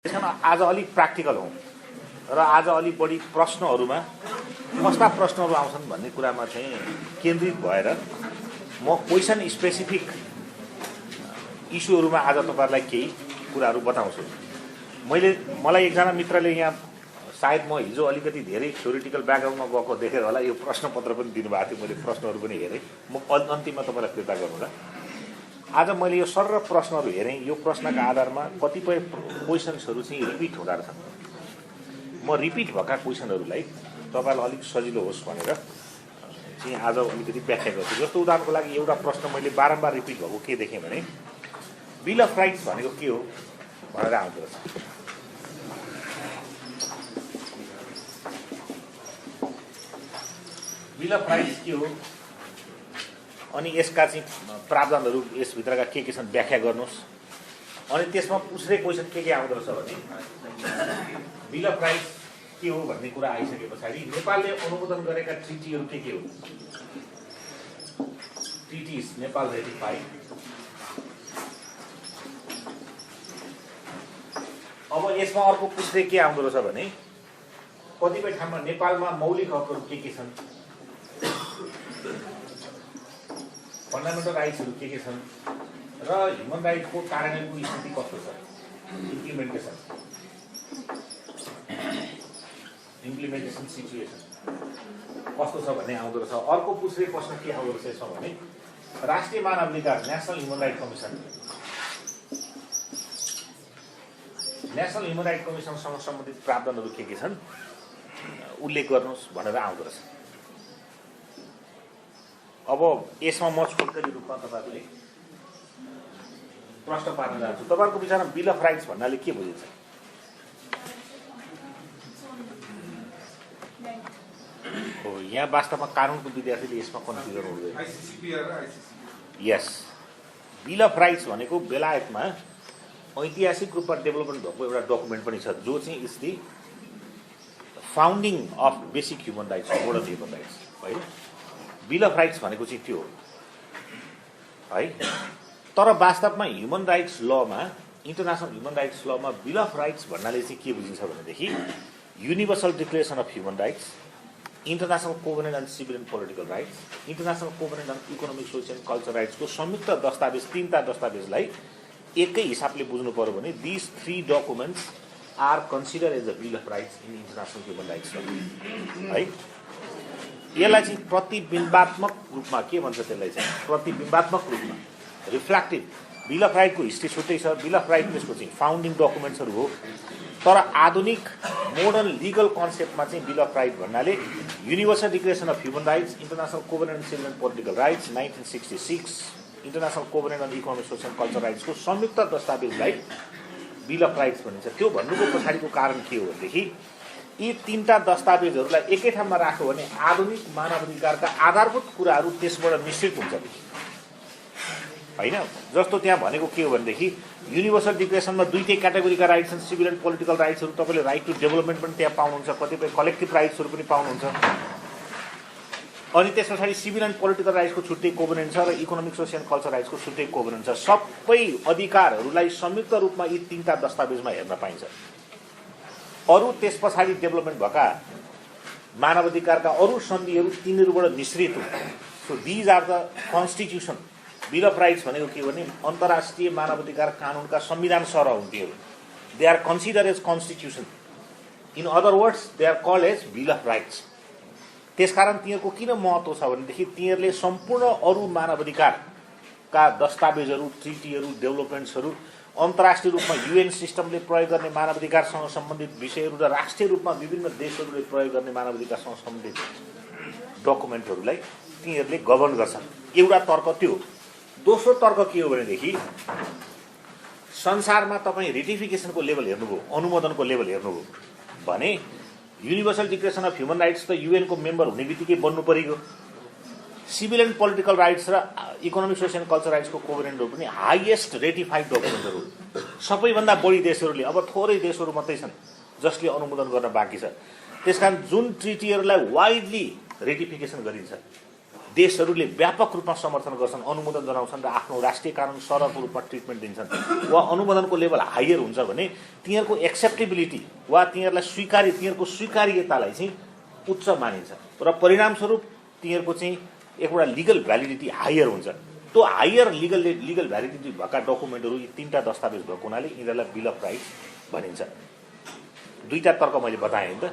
आज अलिक प्र्याक्टिकल हौँ र आज अलिक बढी प्रश्नहरूमा कस्ता प्रश्नहरू आउँछन् भन्ने कुरामा चाहिँ केन्द्रित भएर म क्वेसन स्पेसिफिक इस्युहरूमा आज तपाईहरुलाई केही कुराहरू बताउँछु। मलाई एकजना मित्रले यहाँ सायद म हिजो अलिकति धेरै थ्योरिटिकल ब्याकग्राउन्डमा गएको देखेर होला यो प्रश्नपत्र पनि दिनुभएको थियो, मैले प्रश्नहरू पनि हेरेँ। म अन्तिममा तपाईलाई फिर्ता गर्नुला। आज मैले यो सरल प्रश्नहरू हेरेँ, यो प्रश्नका आधारमा कतिपय क्वेसन्सहरू चाहिँ रिपिट हुँदा रहेछन्। म रिपिट भएका क्वेसनहरूलाई तपाईलाई अलिक सजिलो होस् भनेर चाहिँ आज अलिकति व्याख्या गर्छु। जस्तो उदाहरणको लागि एउटा प्रश्न मैले बारम्बार रिपिट भएको के देखेँ भने बिल अफ राइट्स भनेको के हो भनेर आउँदो रहेछ। बिल अफ राइट्स के हो अनि यसका चाहिँ प्रावधानहरू यसभित्रका के छन् व्याख्या गर्नुहोस्। अनि त्यसमा पुछ्ने क्वेसन के आउँदो रहेछ भने बिल अफ राइट्स के हो भन्ने कुरा आइसके पछाडि नेपालले अनुमोदन गरेका ट्रिटीहरू के हो, ट्रिटीज नेपाल रेटिफाइड। अब यसमा अर्को पुछ्ने के आउँदो रहेछ भने कतिपय ठाउँमा नेपालमा मौलिक हकहरू के छन्, फन्डामेन्टल राइट्सहरू के छन् र ह्युमन राइट्सको कार्यान्वयनको स्थिति कस्तो छ, इम्प्लिमेन्टेसन सिचुएसन कस्तो छ भन्ने आउँदो रहेछ। अर्को पुछ्ने प्रश्न के आउँदो रहेछ यसमा भने राष्ट्रिय मानवाधिकार national human right commission, national human right कमिसनसँग सम्बन्धित प्रावधानहरू के छन् उल्लेख गर्नुहोस् भनेर आउँदो रहेछ। अब यसमा म छोटकरी रूपमा तपाईहरुले प्रश्न पार्न चाहन्छु। तपाईहरुको विचारमा बिल अफ राइट्स भन्नाले के बुझिन्छ? हो, यहाँ वास्तवमा कानुनको विद्यार्थीले यसमा कन्फ्युजन हुँदैन। यस, बिल अफ राइट्स भनेको बेलायतमा ऐतिहासिक रूपमा डेभलपमेन्ट भएको एउटा डकुमेन्ट पनि छ जो चाहिँ is the founding of basic human rights, modern human rights है। बिल अफ राइट्स भनेको चाहिँ त्यो है। तर वास्तवमा ह्युमन राइट्स लमा, इन्टरनेसनल ह्युमन राइट्स लमा बिल अफ राइट्स भन्नाले चाहिँ के बुझिन्छ भनेदेखि universal declaration of human rights, international covenant on civil and political rights, international covenant on economic, social and culture राइट्सको संयुक्त दस्तावेज, तीनटा दस्तावेजलाई एकै हिसाबले बुझ्नु पर्यो भने this three documents are consider as a bill of rights in international human rights है। यसलाई चाहिँ प्रतिबिम्बात्मक रूपमा के भन्छ, त्यसलाई चाहिँ प्रतिबिम्बात्मक रूपमा रिफ्लेक्टिभ बिल अफ राइटको हिस्ट्री छुट्टै छ। बिल अफ राइट त्यसको चाहिँ फाउन्डिङ डकुमेन्ट्सहरू हो। तर आधुनिक मोडर्न लिगल कन्सेप्टमा चाहिँ बिल अफ राइट भन्नाले universal declaration of human rights, international covenant on civil and political rights 1966, international covenant on economic, social and culture राइट्सको संयुक्त दस्तावेजलाई बिल अफ राइट्स भनिन्छ। त्यो भन्नुको पछाडिको कारण के हो भनेदेखि यी तीनटा दस्तावेजहरूलाई एकै ठाउँमा राख्यो भने आधुनिक मानवाधिकारका आधारभूत कुराहरू त्यसबाट मिश्रित हुन्छ होइन। जस्तो त्यहाँ भनेको के हो भनेदेखि युनिभर्सल डिक्लेरेसनमा दुईटै क्याटेगोरीका राइट्स छन्, सिभिल एन्ड पोलिटिकल राइट्सहरू। तपाईँले राइट टु डेभलपमेन्ट पनि त्यहाँ पाउनुहुन्छ, कतिपय कलेक्टिभ राइट्सहरू पनि पाउनुहुन्छ। अनि त्यस पछाडि सिभिल एन्ड पोलिटिकल राइट्सको छुट्टै कोभेनेन्ट छ र इकोनोमिक, सोसियल एन्ड कल्चर राइट्सको छुट्टै कोभेनेन्ट छ। सबै अधिकारहरूलाई संयुक्त रूपमा यी तीनटा दस्तावेजमा हेर्न पाइन्छ। अरू त्यस पछाडि डेभलपमेन्ट भएका मानवाधिकारका अरू सन्धिहरू तिनीहरूबाट मिश्रित हुन्। So these are the constitution. Bill of rights भनेको के भने अन्तर्राष्ट्रिय मानवाधिकार कानुनका संविधान सरह हुन् तीहरू। They are consider as constitution. In other words they are called as bill of rights. त्यसकारण तिनीहरूको किन महत्त्व छ भनेदेखि तिनीहरूले सम्पूर्ण अरू मानवाधिकारका दस्तावेजहरू, ट्रिटीहरू, डेभलपमेन्ट्सहरू, अन्तर्राष्ट्रिय रूपमा युएन सिस्टमले प्रयोग गर्ने मानवाधिकारसँग सम्बन्धित विषयहरू र राष्ट्रिय रूपमा विभिन्न देशहरूले प्रयोग गर्ने मानवाधिकारसँग सम्बन्धित डकुमेन्टहरूलाई तिनीहरूले गभर्न गर्छन्। एउटा तर्क त्यो। दोस्रो तर्क के हो भनेदेखि संसारमा तपाईँ रेटिफिकेसनको लेभल हेर्नुभयो, अनुमोदनको लेभल हेर्नुभयो भने universal declaration of human rights त युएनको मेम्बर हुने बित्तिकै बन्नु परेको। सिभिल एन्ड पोलिटिकल राइट्स र इकोनोमिक, सोसियल एन्ड कल्चर राइट्सको कोभेनेन्टहरू पनि हाइएस्ट रेटिफाइड डकुमेन्टहरू सबैभन्दा बढी देशहरूले, अब थोरै देशहरू मात्रै छन् जसले अनुमोदन गर्न बाँकी छ। त्यसकारण जुन ट्रिटीहरूलाई वाइडली रेटिफिकेसन गरिन्छ, देशहरूले व्यापक रूपमा समर्थन गर्छन्, अनुमोदन जनाउँछन् र आफ्नो राष्ट्रिय कानुन सरहको रूपमा ट्रिटमेन्ट दिन्छन् वा अनुमोदनको लेभल हायर हुन्छ भने तिनीहरूको एक्सेप्टेबिलिटी वा तिनीहरूको स्वीकार्यतालाई चाहिँ उच्च मानिन्छ र परिणामस्वरूप तिनीहरूको चाहिँ एउटा लिगल भ्यालिडिटी हायर हुन्छ। त्यो हायर लिगल भ्यालिडिटी भएका डकुमेन्टहरू यी 3टा दस्तावेज भएको हुनाले यिनीहरूलाई बिल अफ राइट्स भनिन्छ। 2टा तर्क मैले बताएँ नि त।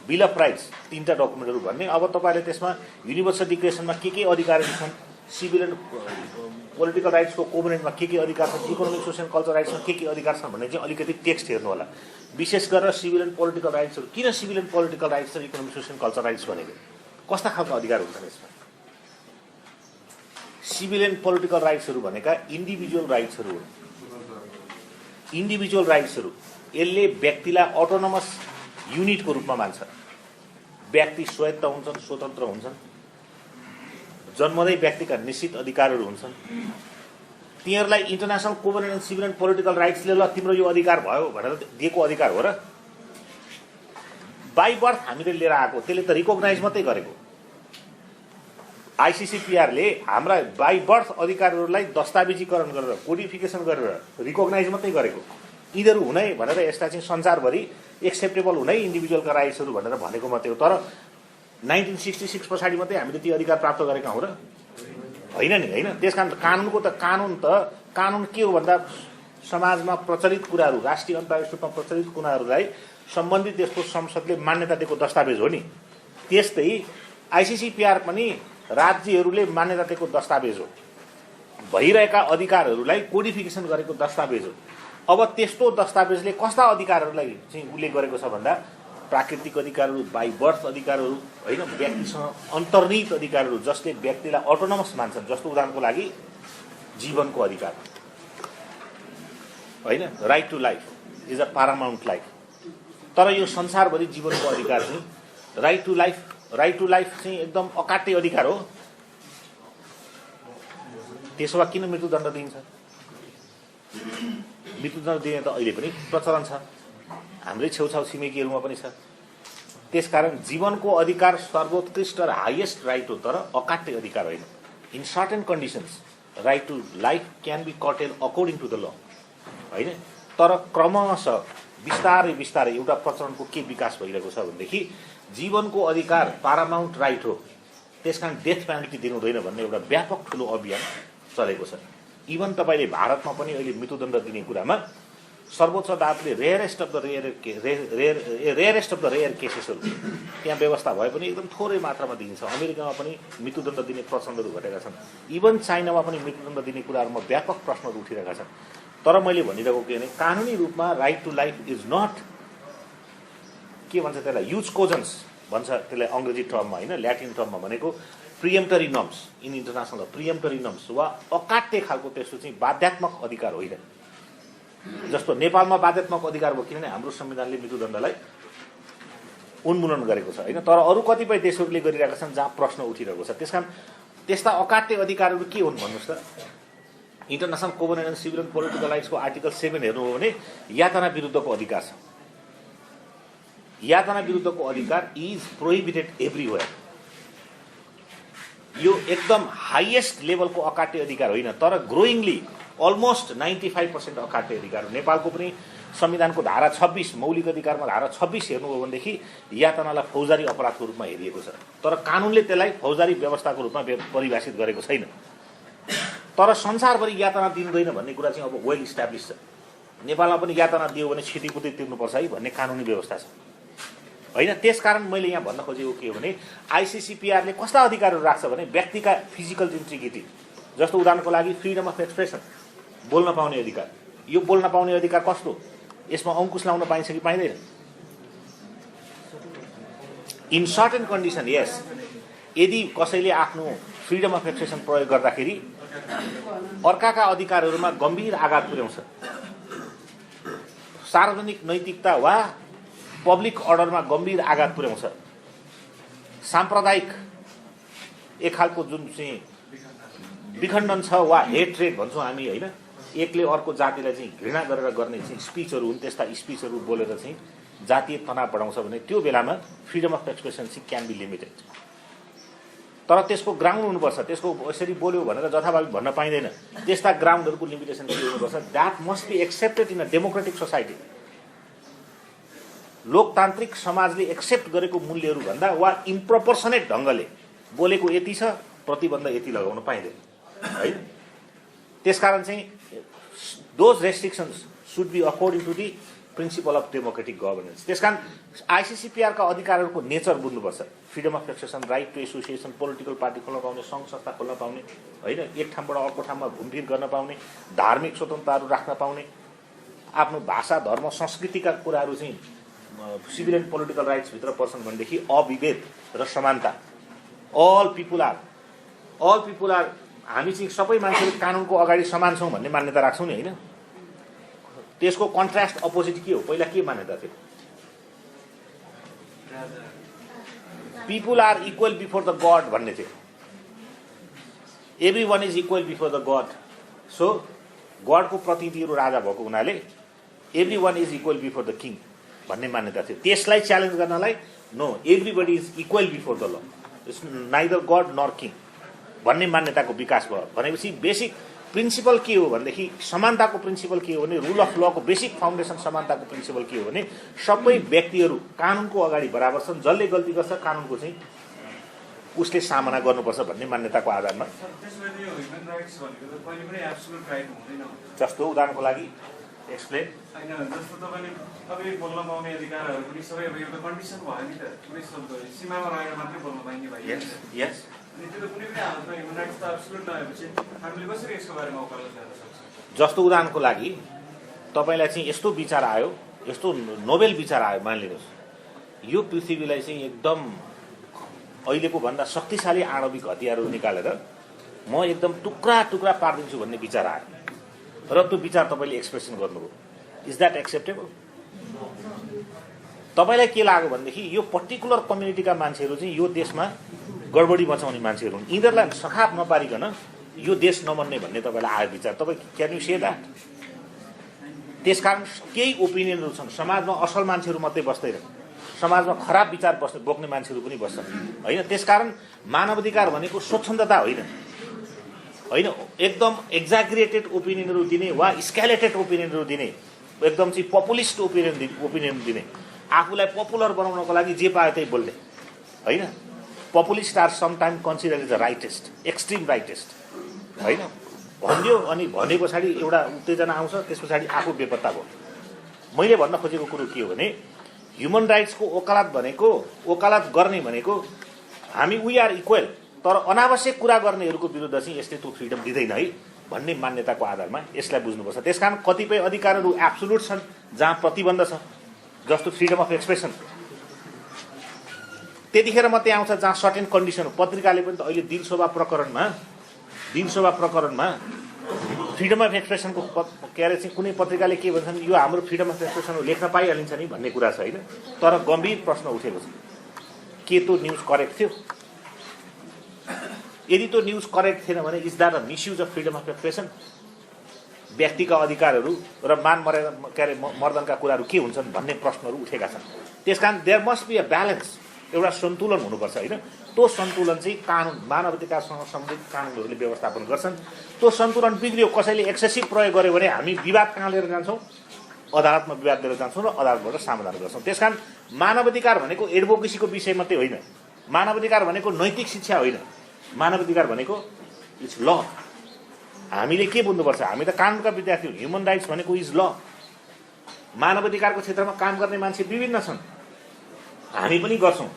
बिल अफ राइट्स 3टा डकुमेन्टहरू भन्ने, अब तपाईँले त्यसमा युनिभर्सल डिक्लेरेसनमा के अधिकारहरू छन्, सिभिल एन्ड पोलिटिकल राइट्सको कोभेनेन्टमा के अधिकार छन्, इकोनोमिक सोसियल कल्चर राइट्समा के अधिकार छन् भन्ने चाहिँ अलिकति टेक्स्ट हेर्नु होला। विशेष गरेर सिभिल एन्ड पोलिटिकल राइट्सहरू, किन सिभिल एन्ड पोलिटिकल राइट्स र इकोनोमिक सोसियल कल्चर राइट्स भनेको कस्ता खालको अधिकार हुन्छन् यसमा? सिभिल एन्ड पोलिटिकल राइट्सहरू भनेका इन्डिभिजुअल राइट्सहरू हुन्। इन्डिभिजुअल राइट्सहरू यसले व्यक्तिलाई अटोनोमस युनिटको रूपमा मान्छ। व्यक्ति स्वायत्त हुन्छन्, स्वतन्त्र हुन्छन्, जन्मदै व्यक्तिका निश्चित अधिकारहरू हुन्छन्। तिनीहरूलाई international covenant and civil and political राइट्सले ल तिम्रो यो अधिकार भयो भनेर दिएको अधिकार हो र? बाई बर्थ हामीले लिएर आएको, त्यसले त रिकग्नाइज मात्रै गरेको। आइसिसिपिआरले हाम्रा बाई बर्थ अधिकारहरूलाई दस्तावेजीकरण गरेर कोडिफिकेसन गरेर रिकग्नाइज मात्रै गरेको। यिनीहरू हुनै भनेर यसलाई चाहिँ संसारभरि एक्सेप्टेबल हुनै इन्डिभिजुअलका राइट्सहरू भनेर भनेको मात्रै हो। तर 1966 पछाडि मात्रै हामीले ती अधिकार प्राप्त गरेका हौँ र? होइन नि, होइन। त्यसकारण कानुन के हो भन्दा समाजमा प्रचलित कुराहरू, राष्ट्रिय अन्तर्राष्ट्रिय रूपमा प्रचलित कुराहरूलाई सम्बन्धित देशको संसदले मान्यता दिएको दस्तावेज हो नि। त्यस्तै आइसिसिपिआर पनि राज्यहरूले मान्यता दिएको दस्तावेज हो, भइरहेका अधिकारहरूलाई कोडिफिकेसन गरेको दस्तावेज हो। अब त्यस्तो दस्तावेजले कस्ता अधिकारहरूलाई चाहिँ उल्लेख गरेको छ भन्दा प्राकृतिक अधिकारहरू, बाई बर्थ अधिकारहरू, होइन, व्यक्तिसँग अन्तर्निहित अधिकारहरू जसले व्यक्तिलाई अटोनोमस मान्छन्। जस्तो उदाहरणको लागि जीवनको अधिकार, होइन, right to life is a paramount life. तर यो संसारभरि जीवनको अधिकार चाहिँ राइट टु लाइफ चाहिँ एकदम अकाट्य अधिकार हो। त्यसो भए किन मृत्युदण्ड दिइन्छ? मृत्युदण्ड दिने त अहिले पनि प्रचलन छ, हाम्रै छेउछाउ छिमेकीहरूमा पनि छ। त्यसकारण जीवनको अधिकार सर्वोत्कृष्ट र हाइएस्ट राइट हो, तर अकाट्य अधिकार होइन। In certain conditions right to life can be curtail according to the law, होइन। तर क्रमशः बिस्तारै एउटा प्रचलनको के विकास भइरहेको छ भनेदेखि जीवनको अधिकार पारामाउन्ट राइट हो, त्यसकारण डेथ पेनल्टी दिनु हुँदैन भन्ने एउटा व्यापक ठुलो अभियान चलेको छ। इभन तपाईँले भारतमा पनि अहिले मृत्युदण्ड दिने कुरामा सर्वोच्च अदालतले रेयरेस्ट अफ द रेयर केसेसहरू त्यहाँ व्यवस्था भए पनि एकदम थोरै मात्रामा दिइन्छ। अमेरिकामा पनि मृत्युदण्ड दिने प्रचलनहरू घटेका छन्। इभन चाइनामा पनि मृत्युदण्ड दिने कुराहरूमा व्यापक प्रश्नहरू उठिरहेका छन्। तर मैले भनिरहेको के भने कानुनी रूपमा right to life is not, के भन्छ त्यसलाई, युज कोजन्स भन्छ त्यसलाई अङ्ग्रेजी टर्ममा, होइन, ल्याटिन टर्ममा भनेको प्रिएम्पटरी नर्म्स इन इन्टरनेसनल, प्रिएम्पटरी नर्म्स वा अकाट्य खालको त्यस्तो चाहिँ बाध्यात्मक अधिकार होइन। जस्तो नेपालमा बाध्यात्मक अधिकार भयो किनभने हाम्रो संविधानले मृत्युदण्डलाई उन्मूलन गरेको छ, होइन। तर अरू कतिपय देशहरूले गरिरहेका छन् जहाँ प्रश्न उठिरहेको छ। त्यसकारण त्यस्ता अकाट्य अधिकारहरू के हुन् भन्नुहोस् त? International covenant and civil and political राइट्सको आर्टिकल 7 हेर्नु हो भने यातना विरुद्धको अधिकार छ। यातना विरुद्धको अधिकार इज प्रोहिबिटेड एभ्रिवेयर। यो एकदम हाइएस्ट लेभलको अकाट्य अधिकार होइन, तर ग्रोइङली अलमोस्ट 95% अकाट्य अधिकार। नेपालको पनि संविधानको धारा 26 मौलिक अधिकारमा धारा 26 हेर्नुभयो भनेदेखि यातनालाई फौजदारी अपराधको रूपमा हेरिएको छ, तर कानुनले त्यसलाई फौजदारी व्यवस्थाको रूपमा परिभाषित गरेको छैन। तर संसारभरि यातना दिँदैन भन्ने कुरा चाहिँ अब वेल इस्टाब्लिस छ। नेपालमा पनि यातना दियो भने क्षतिपूर्ति तिर्नुपर्छ है भन्ने कानुनी व्यवस्था छ, होइन। त्यसकारण मैले यहाँ भन्न खोजेको के हो भने आइसिसिपिआरले कस्ता अधिकारहरू राख्छ भने व्यक्तिका फिजिकल इन्टिग्रिटी, जस्तो उदाहरणको लागि फ्रिडम अफ एक्सप्रेसन, बोल्न पाउने अधिकार। यो बोल्न पाउने अधिकार कस्तो? यसमा अंकुश लाउन पाइन्छ कि पाइँदैन? इन सर्टेन कन्डिसन यस। यदि कसैले आफ्नो फ्रिडम अफ एक्सप्रेसन प्रयोग गर्दाखेरि अर्काका अधिकारहरूमा गम्भीर आघात पुर्याउँछ, सार्वजनिक नैतिकता वा पब्लिक अर्डरमा गम्भीर आघात पुर्याउँछ, साम्प्रदायिक एक खालको जुन चाहिँ विखण्डन छ वा हेट्रेड भन्छौँ हामी, होइन, एकले अर्को जातिलाई चाहिँ घृणा गरेर गर्ने चाहिँ स्पिचहरू हुन्, त्यस्ता स्पिचहरू बोलेर चाहिँ जातीय तनाव बढाउँछ भने त्यो बेलामा फ्रिडम अफ एक्सप्रेसन चाहिँ क्यान बी लिमिटेड। तर त्यसको ग्राउन्ड हुनुपर्छ। त्यसको यसरी बोल्यो भनेर जथाभावी भन्न पाइँदैन। त्यस्ता ग्राउन्डहरूको लिमिटेसन के हुनुपर्छ? That must be accepted in a democratic society. लोकतान्त्रिक समाजले एक्सेप्ट गरेको मूल्यहरू भन्दा वा इम्प्रोपोर्सनेट ढङ्गले बोलेको यति छ, प्रतिबन्ध यति लगाउन पाइँदैन, है। त्यसकारण चाहिँ those restrictions should be according to the principle of democratic governance. त्यसकारण आइसिसिपिआरका अधिकारहरूको नेचर बुझ्नुपर्छ। Freedom of expression, right to association, political party खोल्न पाउने, सङ्घ संस्था खोल्न पाउने, होइन, एक ठाउँबाट अर्को ठाउँमा घुमफिर गर्न पाउने, धार्मिक स्वतन्त्रताहरू राख्न पाउने, आफ्नो भाषा, धर्म, संस्कृतिका कुराहरू चाहिँ सिभिल एन्ड पोलिटिकल राइट्सभित्र पर्छन् भनेदेखि अविभेद र समानता। अल पिपुल आर हामी चाहिँ सबै मान्छेहरू कानुनको अगाडि समान छौँ भन्ने मान्यता राख्छौँ नि, होइन। त्यसको कन्ट्रास्ट अपोजिट के हो? पहिला के मान्यता थियो? People are equal before the god भन्ने थियो। Every one is equal before the god. So गडको प्रतिनिधिहरू राजा भएको हुनाले every one is equal before the king भन्ने मान्यता थियो। त्यसलाई च्यालेन्ज गर्नलाई no, everybody is equal before the law, it's neither god nor king भन्ने मान्यताको विकास भयो। भनेपछि बेसिक प्रिन्सिपल के हो भनेदेखि समानताको प्रिन्सिपल के हो भने, रुल अफ लको बेसिक फाउन्डेसन समानताको प्रिन्सिपल के हो भने सबै व्यक्तिहरू कानुनको अगाडि बराबर छन्। जसले गल्ती गर्छ कानुनको चाहिँ उसले सामना गर्नुपर्छ भन्ने मान्यताको आधारमा। जस्तो उदाहरणको लागि एक्सप्लेन हैन, जस्तो तपाईले तपाईँ बोल्न पाउने अधिकारहरू पनि सबै अब एउटा कन्डिसन भयो नि त। कुनै शब्द सीमामा रहेर मात्रै बोल्न पाइने भयो। यस यस। अनि त्यो त कुनै पनि हालतमा ह्युमन राइट्स त एब्सोल्युट नभएपछि हामीले कसरी यसको बारेमा वकालत गर्न सक्छौँ? जस्तो उदाहरणको लागि तपाईलाई चाहिँ यस्तो विचार आयो, यस्तो नोबेल विचार आयो, मानिलिनुहोस् यो पृथ्वीलाई चाहिँ एकदम अहिलेको भन्दा शक्तिशाली आणविक हतियारहरू निकालेर म एकदम टुक्रा टुक्रा पारिदिन्छु भन्ने विचार आयो र त्यो विचार तपाईँले एक्सप्रेसन गर्नुभयो। Is that acceptable? तपाईँलाई के लाग्यो भनेदेखि यो पर्टिकुलर कम्युनिटीका मान्छेहरू चाहिँ यो देशमा गडबडी मचाउने मान्छेहरू हुन्, यिनीहरूलाई सखाप नपारिकन यो देश नमन्ने भन्ने तपाईँलाई आयो विचार। तपाईँ क्यान यु से द्याट? त्यसकारण केही ओपिनियनहरू छन्। समाजमा असल मान्छेहरू मात्रै बस्दैन, समाजमा खराब विचार बोक्ने मान्छेहरू पनि बस्छन्, होइन। त्यसकारण मानवाधिकार भनेको स्वच्छन्दता होइन, होइन, एकदम एक्जाग्रेटेड ओपिनियनहरू दिने वा स्क्यालेटेड ओपिनियनहरू दिने, एकदम चाहिँ पपुलिस्ट ओपिनियन दिने, आफूलाई पपुलर बनाउनको लागि जे पायो त्यही बोल्ने, होइन। Populist are sometime consider is the rightest, extreme rightest, होइन। भनिदियो अनि भने पछाडि एउटा उत्तेजना आउँछ, त्यस पछाडि आफू बेपत्ता भयो। मैले भन्न खोजेको कुरो के हो भने ह्युमन राइट्सको वकालत गर्ने भनेको हामी वी आर इक्वल, तर अनावश्यक कुरा गर्नेहरूको विरुद्ध चाहिँ यसले त्यो फ्रिडम दिँदैन है भन्ने मान्यताको आधारमा यसलाई बुझ्नुपर्छ। त्यसकारण कतिपय अधिकारहरू एब्सोल्युट छन् जहाँ प्रतिबन्ध छ, जस्तो फ्रिडम अफ एक्सप्रेसन त्यतिखेर मात्रै आउँछ जहाँ सर्टेन कन्डिसन हो। पत्रिकाले पनि त अहिले दिनशोभा प्रकरणमा फ्रिडम अफ एक्सप्रेसनको के अरे चाहिँ कुनै पत्रिकाले के भन्छन्, यो हाम्रो फ्रिडम अफ एक्सप्रेसन हो, लेख्न पाइहालिन्छ नि भन्ने कुरा छ, होइन। तर गम्भीर प्रश्न उठेको छ, के त्यो न्युज करेक्ट थियो? यदि त्यो न्युज करेक्ट थिएन भने is that a misuse of freedom of expression? व्यक्तिका अधिकारहरू र मान मर्यादा के अरे मर्दनका कुराहरू के हुन्छन् भन्ने प्रश्नहरू उठेका छन्। त्यसकारण there must be a balance, एउटा सन्तुलन हुनुपर्छ, होइन। त्यो सन्तुलन चाहिँ कानुन, मानवाधिकारसँग सम्बन्धित कानुनहरूले व्यवस्थापन गर्छन्। त्यो सन्तुलन बिग्रियो, कसैले एक्सेसिभ प्रयोग गर्यो भने हामी विवाद कहाँ लिएर जान्छौँ? अदालतमा विवाद लिएर जान्छौँ र अदालतबाट समाधान गर्छौँ। त्यसकारण मानवाधिकार भनेको एडभोकेसीको विषय मात्रै होइन, मानवाधिकार भनेको नैतिक शिक्षा होइन, मानवाधिकार भनेको इट्स ल। हामीले के बुझ्नुपर्छ? हामी त कानुनका विद्यार्थी हौँ। ह्युमन राइट्स भनेको इज ल। मानवाधिकारको क्षेत्रमा काम गर्ने मान्छे विभिन्न छन्, हामी पनि गर्छौँ,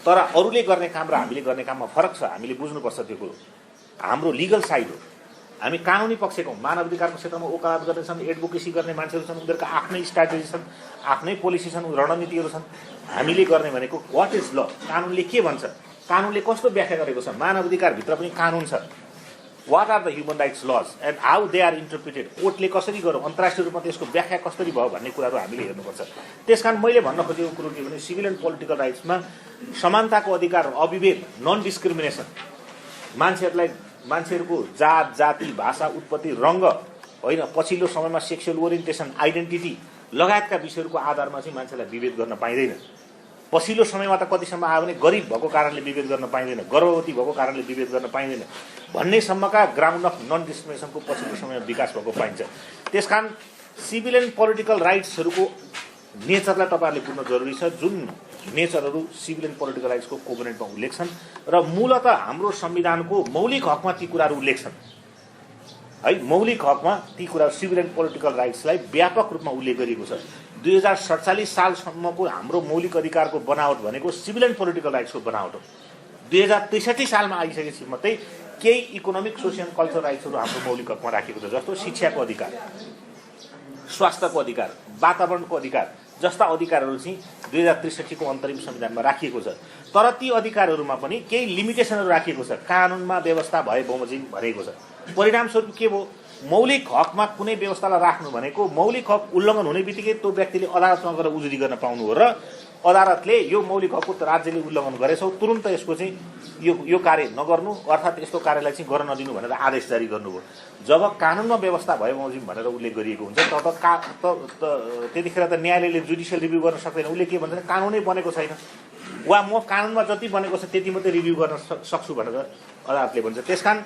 तर अरूले गर्ने काम र हामीले गर्ने काममा फरक छ। हामीले बुझ्नुपर्छ त्यो कुरो। हाम्रो लिगल साइड हो, हामी कानुनी पक्षको हौँ। मानवाधिकारको क्षेत्रमा वकालत गर्ने छन्, एडभोकेसी गर्ने मान्छेहरू छन्, उनीहरूका आफ्नै स्ट्राटेजी छन्, आफ्नै पोलिसी छन्, रणनीतिहरू छन्। हामीले गर्ने भनेको वाट इज ल, कानुनले के भन्छ, कानुनले कस्तो व्याख्या गरेको छ, मानवाधिकारभित्र पनि कानुन छ। What are the human rights laws and how they are interpreted, कोर्टले कसरी गर्यो, अन्तर्राष्ट्रिय रूपमा त्यसको व्याख्या कसरी भयो भन्ने कुराहरू हामीले हेर्नुपर्छ। त्यसकारण मैले भन्न खोजेको कुरो के भने सिभिल एन्ड पोलिटिकल राइट्समा समानताको अधिकार, अविभेद, नन डिस्क्रिमिनेसन, मान्छेहरूको जात, जाति, भाषा, उत्पत्ति, रङ्ग, होइन, पछिल्लो समयमा सेक्सुअल ओरिएन्टेसन, आइडेन्टिटी लगायतका विषयहरूको आधारमा चाहिँ मान्छेलाई विभेद गर्न पाइँदैन। पछिल्लो समयमा त कतिसम्म आयो भने गरिब भएको कारणले विभेद गर्न पाइँदैन, गर्भवती भएको कारणले विभेद गर्न पाइँदैन भन्नेसम्मका ग्राउन्ड अफ नन डिस्क्रिमिनेसनको पछिल्लो समयमा विकास भएको पाइन्छ। त्यसकारण सिभिल एन्ड पोलिटिकल राइट्सहरूको नेचरलाई तपाईँहरूले बुझ्न जरुरी छ, जुन नेचरहरू सिभिल एन्ड पोलिटिकल राइट्सको कोभेनेन्टमा उल्लेख छन् र मूलत हाम्रो संविधानको मौलिक हकमा ती कुराहरू उल्लेख छन् है। मौलिक हकमा ती कुराहरू सिभिल एन्ड पोलिटिकल राइट्सलाई व्यापक रूपमा उल्लेख गरिएको छ। 2047 सालसम्मको हाम्रो मौलिक अधिकारको बनावट भनेको सिभिल एन्ड पोलिटिकल राइट्सको बनावट हो। 2063 सालमा आइसकेपछि मात्रै केही इकोनोमिक सोसियल कल्चरल राइट्सहरू हाम्रो मौलिक हकमा राखिएको छ, जस्तो शिक्षाको अधिकार, स्वास्थ्यको अधिकार, वातावरणको अधिकार जस्ता अधिकारहरू चाहिँ 2063 को अन्तरिम संविधानमा राखिएको छ। तर ती अधिकारहरूमा पनि केही लिमिटेसनहरू राखिएको छ, कानुनमा व्यवस्था भए बमोजिम भनेको छ। परिणामस्वरूप के भयो, मौलिक हकमा कुनै व्यवस्थालाई राख्नु भनेको मौलिक हक उल्लङ्घन हुने बित्तिकै त्यो व्यक्तिले अदालतमा गएर उजुरी गर्न पाउनु हो र अदालतले यो मौलिक हकको राज्यले उल्लङ्घन गरेछौ तुरुन्त यसको चाहिँ यो कार्य नगर्नु अर्थात् यस्तो कार्यलाई चाहिँ गर्न नदिनु भनेर आदेश जारी गर्नुभयो। जब कानुनमा व्यवस्था भए बमोजिम भनेर उल्लेख गरिएको हुन्छ त्यतिखेर त न्यायालयले जुडिसियल रिभ्यू गर्न सक्दैन। उसले के भन्छ, कानुनै बनेको छैन वा म कानुनमा जति बनेको छ त्यति मात्रै रिभ्यू गर्न सक्छु भनेर अदालतले भन्छ। त्यसकारण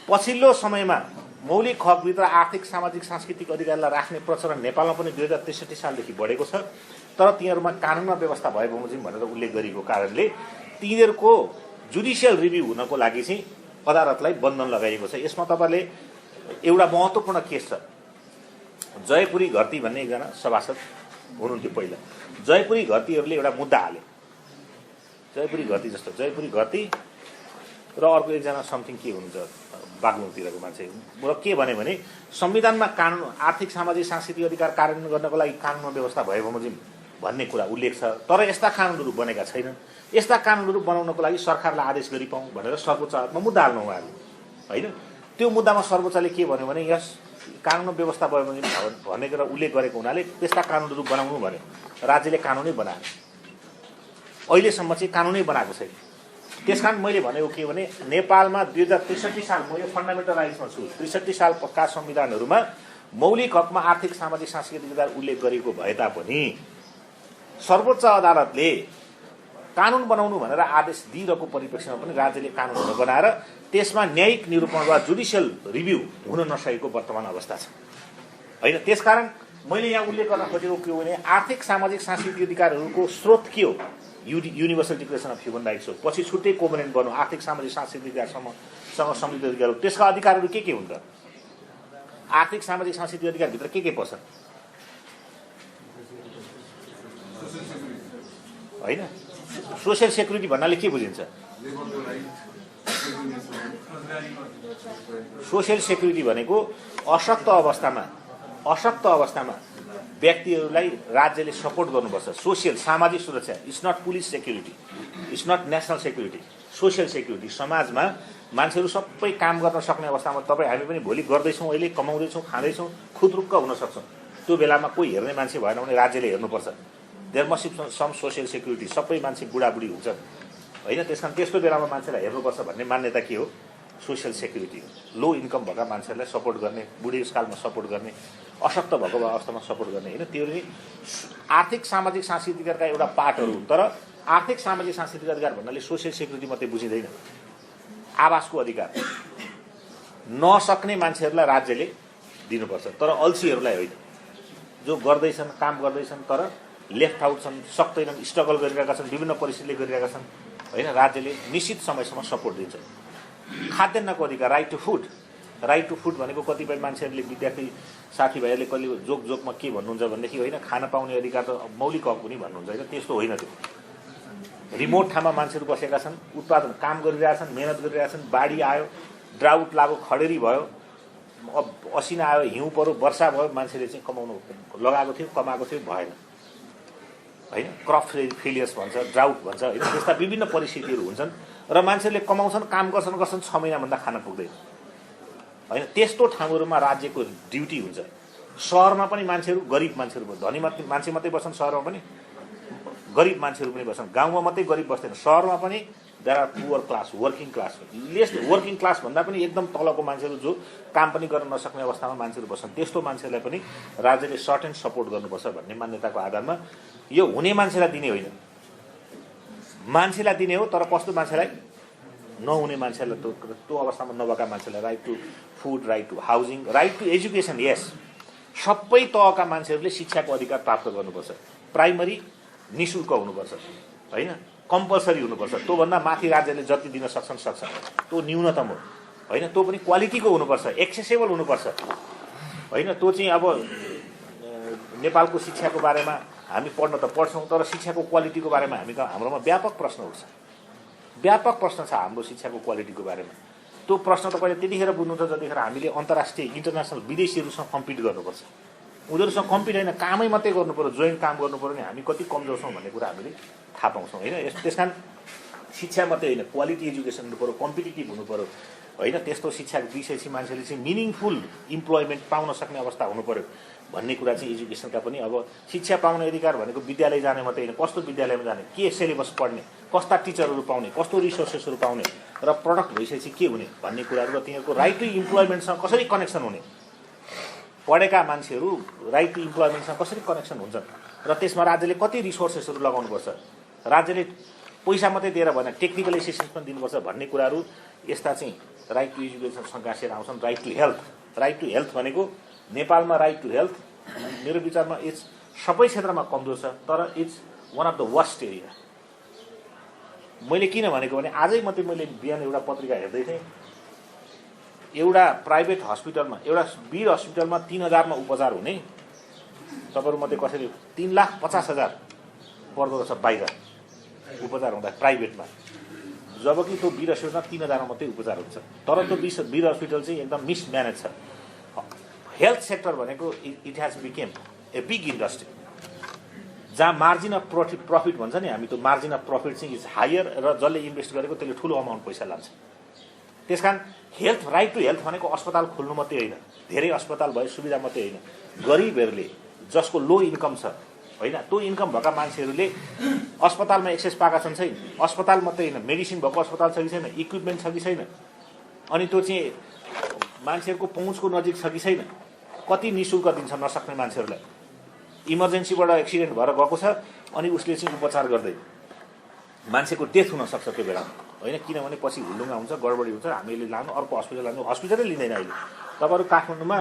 पछिल्लो समयमा मौलिक हकभित्र आर्थिक सामाजिक सांस्कृतिक अधिकारलाई राख्ने प्रचलन नेपालमा पनि 2063 सालदेखि बढेको छ। तर तिनीहरूमा कानुनमा व्यवस्था भए बमोजिम भनेर उल्लेख गरेको कारणले तिनीहरूको जुडिसियल रिभ्यू हुनको लागि चाहिँ अदालतलाई बन्धन लगाइएको छ। यसमा तपाईँले एउटा महत्त्वपूर्ण केस छ, जयपुरी घरती भन्ने एकजना सभासद हुनुहुन्थ्यो पहिला। जयपुरी घरतीहरूले एउटा मुद्दा हाले, जयपुरी घरती जस्तो जयपुरी घरती र अर्को एकजना समथिङ के हुनुहुन्छ बागलुङतिरको मान्छे र के भने संविधानमा कानुन आर्थिक सामाजिक सांस्कृतिक अधिकार कार्यान्वयन गर्नको लागि कानुनमा व्यवस्था भए बमोजिम भन्ने कुरा उल्लेख छ। तर यस्ता कानुनहरू बनेका छैनन्। यस्ता कानुनहरू बनाउनको लागि सरकारलाई आदेश गरी पाऊँ भनेर सर्वोच्च अदालतमा मुद्दा हाल्नु उहाँले होइन। त्यो मुद्दामा सर्वोच्चले के भन्यो भने यस कानुनमा व्यवस्था भए बमोजिम भनेर उल्लेख गरेको हुनाले त्यस्ता कानुनहरू बनाउनु भन्यो। राज्यले कानुनै बनायो, अहिलेसम्म चाहिँ कानुनै बनाएको छैन। त्यसकारण मैले भनेको के भने नेपालमा 2063 साल, म यो फन्डामेन्टल राइट्समा छु, 63 सालका संविधानहरूमा मौलिक हकमा आर्थिक सामाजिक सांस्कृतिक अधिकार उल्लेख गरेको भए तापनि सर्वोच्च अदालतले कानुन बनाउनु भनेर आदेश दिइरहेको परिप्रेक्ष्यमा पनि राज्यले कानुनहरू बनाएर त्यसमा न्यायिक निरूपण वा जुडिसियल रिभ्यू हुन नसकेको वर्तमान अवस्था छ होइन। त्यसकारण मैले यहाँ उल्लेख गर्न खोजेको के हो भने आर्थिक सामाजिक सांस्कृतिक अधिकारहरूको स्रोत के हो, universal declaration of human rights हो। पछि छुट्टै कोभेनेन्ट बन्यो आर्थिक सामाजिक सांस्कृतिक अधिकारसँग सम्बन्धित अधिकारहरू। त्यसका अधिकारहरू के हुन्छ, आर्थिक सामाजिक सांस्कृतिक अधिकारभित्र के पर्छ होइन। सोसियल सेक्युरिटी भन्नाले के बुझिन्छ, सोसियल सेक्युरिटी भनेको अशक्त अवस्थामा व्यक्तिहरूलाई राज्यले सपोर्ट गर्नुपर्छ। सोसियल सामाजिक सुरक्षा, it's not police security, it's not national security, social security. समाजमा मान्छेहरू सबै काम गर्न सक्ने अवस्थामा तपाईँ हामी पनि भोलि गर्दैछौँ, अहिले कमाउँदैछौँ, खाँदैछौँ, खुदरुक्क हुन सक्छौँ। त्यो बेलामा कोही हेर्ने मान्छे भएन भने राज्यले हेर्नुपर्छ। There must be some social security. सबै मान्छे बुढाबुढी हुन्छ होइन, त्यसकारण त्यस्तो बेलामा मान्छेलाई हेर्नुपर्छ भन्ने मान्यता के हो, सोसियल सेक्युरिटी हो। लो इन्कम भएका मान्छेहरूलाई सपोर्ट गर्ने, बुढेसकालमा सपोर्ट गर्ने, अशक्त भएको अवस्थामा सपोर्ट गर्ने होइन। त्यो नि आर्थिक सामाजिक सांस्कृतिक अधिकारका एउटा पार्टहरू हुन्। तर आर्थिक सामाजिक सांस्कृतिक अधिकार भन्नाले सोसियल सेक्युरिटी मात्रै बुझिँदैन। आवासको अधिकार नसक्ने मान्छेहरूलाई राज्यले दिनुपर्छ, तर अल्छीहरूलाई होइन, जो गर्दैछन् काम गर्दैछन् तर लेफ्ट आउट छन्, सक्दैनन्, स्ट्रगल गरिरहेका छन्, विभिन्न परिस्थितिले गरिरहेका छन् होइन, राज्यले निश्चित समयसम्म सपोर्ट दिन्छ। खाद्यान्नको अधिकार, राइट टु फुड भनेको कतिपय मान्छेहरूले विद्यार्थी साथीभाइहरूले कहिले जोकमा के भन्नुहुन्छ भनेदेखि होइन खान पाउने अधिकार त मौलिक हक पनि भन्नुहुन्छ होइन, त्यस्तो होइन। त्यो रिमोट ठाउँमा मान्छेहरू बसेका छन्, उत्पादन काम गरिरहेछन्, मेहनत गरिरहेछन्, बाढी आयो, ड्राउट लाग्यो, खडेरी भयो, असिना आयो, हिउँ पऱ्यो, वर्षा भयो, मान्छेले चाहिँ कमाउनु लगाएको थियो, कमाएको थियो, भएन होइन। क्रप फेलियर्स भन्छ, ड्राउट भन्छ होइन, त्यस्ता विभिन्न परिस्थितिहरू हुन्छन् र मान्छेहरूले कमाउँछन्, काम गर्छन् 6 महिनाभन्दा खान पुग्दैन होइन। त्यस्तो ठाउँहरूमा राज्यको ड्युटी हुन्छ। सहरमा पनि मान्छेहरू, गरिब मान्छेहरू, धनी मान्छे मात्रै बस्छन्, सहरमा पनि गरिब मान्छेहरू पनि बस्छन्। गाउँमा मात्रै गरिब बस्दैन, सहरमा पनि there are poor class, working class, less working class भन्दा पनि एकदम तलको मान्छेहरू जो काम पनि गर्न नसक्ने अवस्थामा मान्छेहरू बस्छन्। त्यस्तो मान्छेलाई पनि राज्यले सर्टेन सपोर्ट गर्नुपर्छ भन्ने मान्यताको आधारमा यो हुने मान्छेलाई दिने होइन, मान्छेलाई दिने हो, तर कस्तो मान्छेलाई? नहुने मान्छेलाई, त्यो अवस्थामा नभएका मान्छेलाई right to food, right to housing, right to education. यस, सबै तहका मान्छेहरूले शिक्षाको अधिकार प्राप्त गर्नुपर्छ। प्राइमरी निःशुल्क हुनुपर्छ, होइन, कम्पलसरी हुनुपर्छ। त्योभन्दा माथि राज्यले जति दिन सक्छ त्यो न्यूनतम हो, होइन। त्यो पनि क्वालिटीको हुनुपर्छ, एक्सेसेबल हुनुपर्छ, होइन। त्यो चाहिँ अब नेपालको शिक्षाको बारेमा हामी पढ्न त पढ्छौँ, तर शिक्षाको क्वालिटीको बारेमा हाम्रोमा व्यापक प्रश्न उठ्छ। व्यापक प्रश्न छ हाम्रो शिक्षाको क्वालिटीको बारेमा। त्यो प्रश्न तपाईँले त्यतिखेर बुझ्नुहुन्छ जतिखेर हामीले अन्तर्राष्ट्रिय इन्टरनेसनल विदेशीहरूसँग कम्पिट गर्नुपर्छ। उनीहरूसँग कम्पिट होइन, कामै मात्रै गर्नु पर्यो, जोइन्ट काम गर्नु पर्यो भने हामी कति कमजोर छौँ भन्ने कुरा हामीले थाहा पाउँछौँ, होइन। त्यस कारण शिक्षा मात्रै होइन, क्वालिटी एजुकेसन हुनु पऱ्यो, कम्पिटिटिभ हुनु पऱ्यो, होइन। त्यस्तो शिक्षा दिइसकेपछि मान्छेले चाहिँ मिनिङफुल इम्प्लोइमेन्ट पाउन सक्ने अवस्था हुनु पऱ्यो भन्ने कुरा चाहिँ एजुकेसनका पनि। अब शिक्षा पाउने अधिकार भनेको विद्यालय जाने मात्रै होइन, कस्तो विद्यालयमा जाने, के सिलेबस पढ्ने, कस्ता टिचरहरू पाउने, कस्तो रिसोर्सेसहरू पाउने र प्रडक्ट भइसकेपछि के हुने भन्ने कुराहरू र तिनीहरूको राइट टु इम्प्लोइमेन्टसँग कसरी कनेक्सन हुने, पढेका मान्छेहरू राइट टु इम्प्लोइमेन्टसँग कसरी कनेक्सन हुन्छन् र त्यसमा राज्यले कति रिसोर्सेसहरू लगाउनुपर्छ, राज्यले पैसा मात्रै दिएर भएन, टेक्निकल एसिस्टेन्स पनि दिनुपर्छ भन्ने कुराहरू यस्ता चाहिँ राइट टु एजुकेसनसँग गाँसेर आउँछन्। Right to health, right to health भनेको नेपालमा राइट टु हेल्थ मेरो विचारमा इट्स सबै क्षेत्रमा कमजोर छ, तर it's one of the worst area. मैले किन भनेको भने आजै मात्रै मैले बिहान एउटा पत्रिका हेर्दै थिएँ, एउटा प्राइभेट हस्पिटलमा, एउटा वीर हस्पिटलमा 3,000 मा उपचार हुने, तपाईँहरू मध्ये कसैले 3,50,000 पर्दो रहेछ बाहिर उपचार हुँदा प्राइभेटमा, जबकि त्यो वीर हस्पिटलमा 3,000 मा मात्रै उपचार हुन्छ। तर त्यो वीर हस्पिटल चाहिँ एकदम मिसम्यानेज छ। हेल्थ सेक्टर भनेको it has became a big industry जहाँ मार्जिन अफ प्रफिट भन्छ नि हामी, त्यो मार्जिन अफ प्रफिट चाहिँ इज हायर र जसले इन्भेस्ट गरेको त्यसले ठुलो अमाउन्ट पैसा लान्छ। त्यस कारण हेल्थ, राइट टु हेल्थ भनेको अस्पताल खोल्नु मात्रै होइन, धेरै अस्पताल भए सुविधा मात्रै होइन, गरिबहरूले जसको लो इन्कम छ, होइन, त्यो इन्कम भएका मान्छेहरूले अस्पतालमा एक्सेस पाएका छन् छैन, अस्पताल मात्रै होइन, मेडिसिन भएको अस्पताल छ कि छैन, इक्विपमेन्ट छ कि छैन, अनि त्यो चाहिँ मान्छेहरूको पहुँचको नजिक छ कि छैन, कति निःशुल्क दिन्छ नसक्ने मान्छेहरूलाई, इमर्जेन्सीबाट एक्सिडेन्ट भएर गएको छ अनि उसले चाहिँ उपचार गर्दै मान्छेको डेथ हुन सक्छ त्यो बेलामा, होइन, किनभने पछि हुल्लुङ्गा हुन्छ, गडबडी हुन्छ, हामीले लानु अर्को हस्पिटल लानु, हस्पिटलै लिँदैन। अहिले तपाईँहरू काठमाडौँमा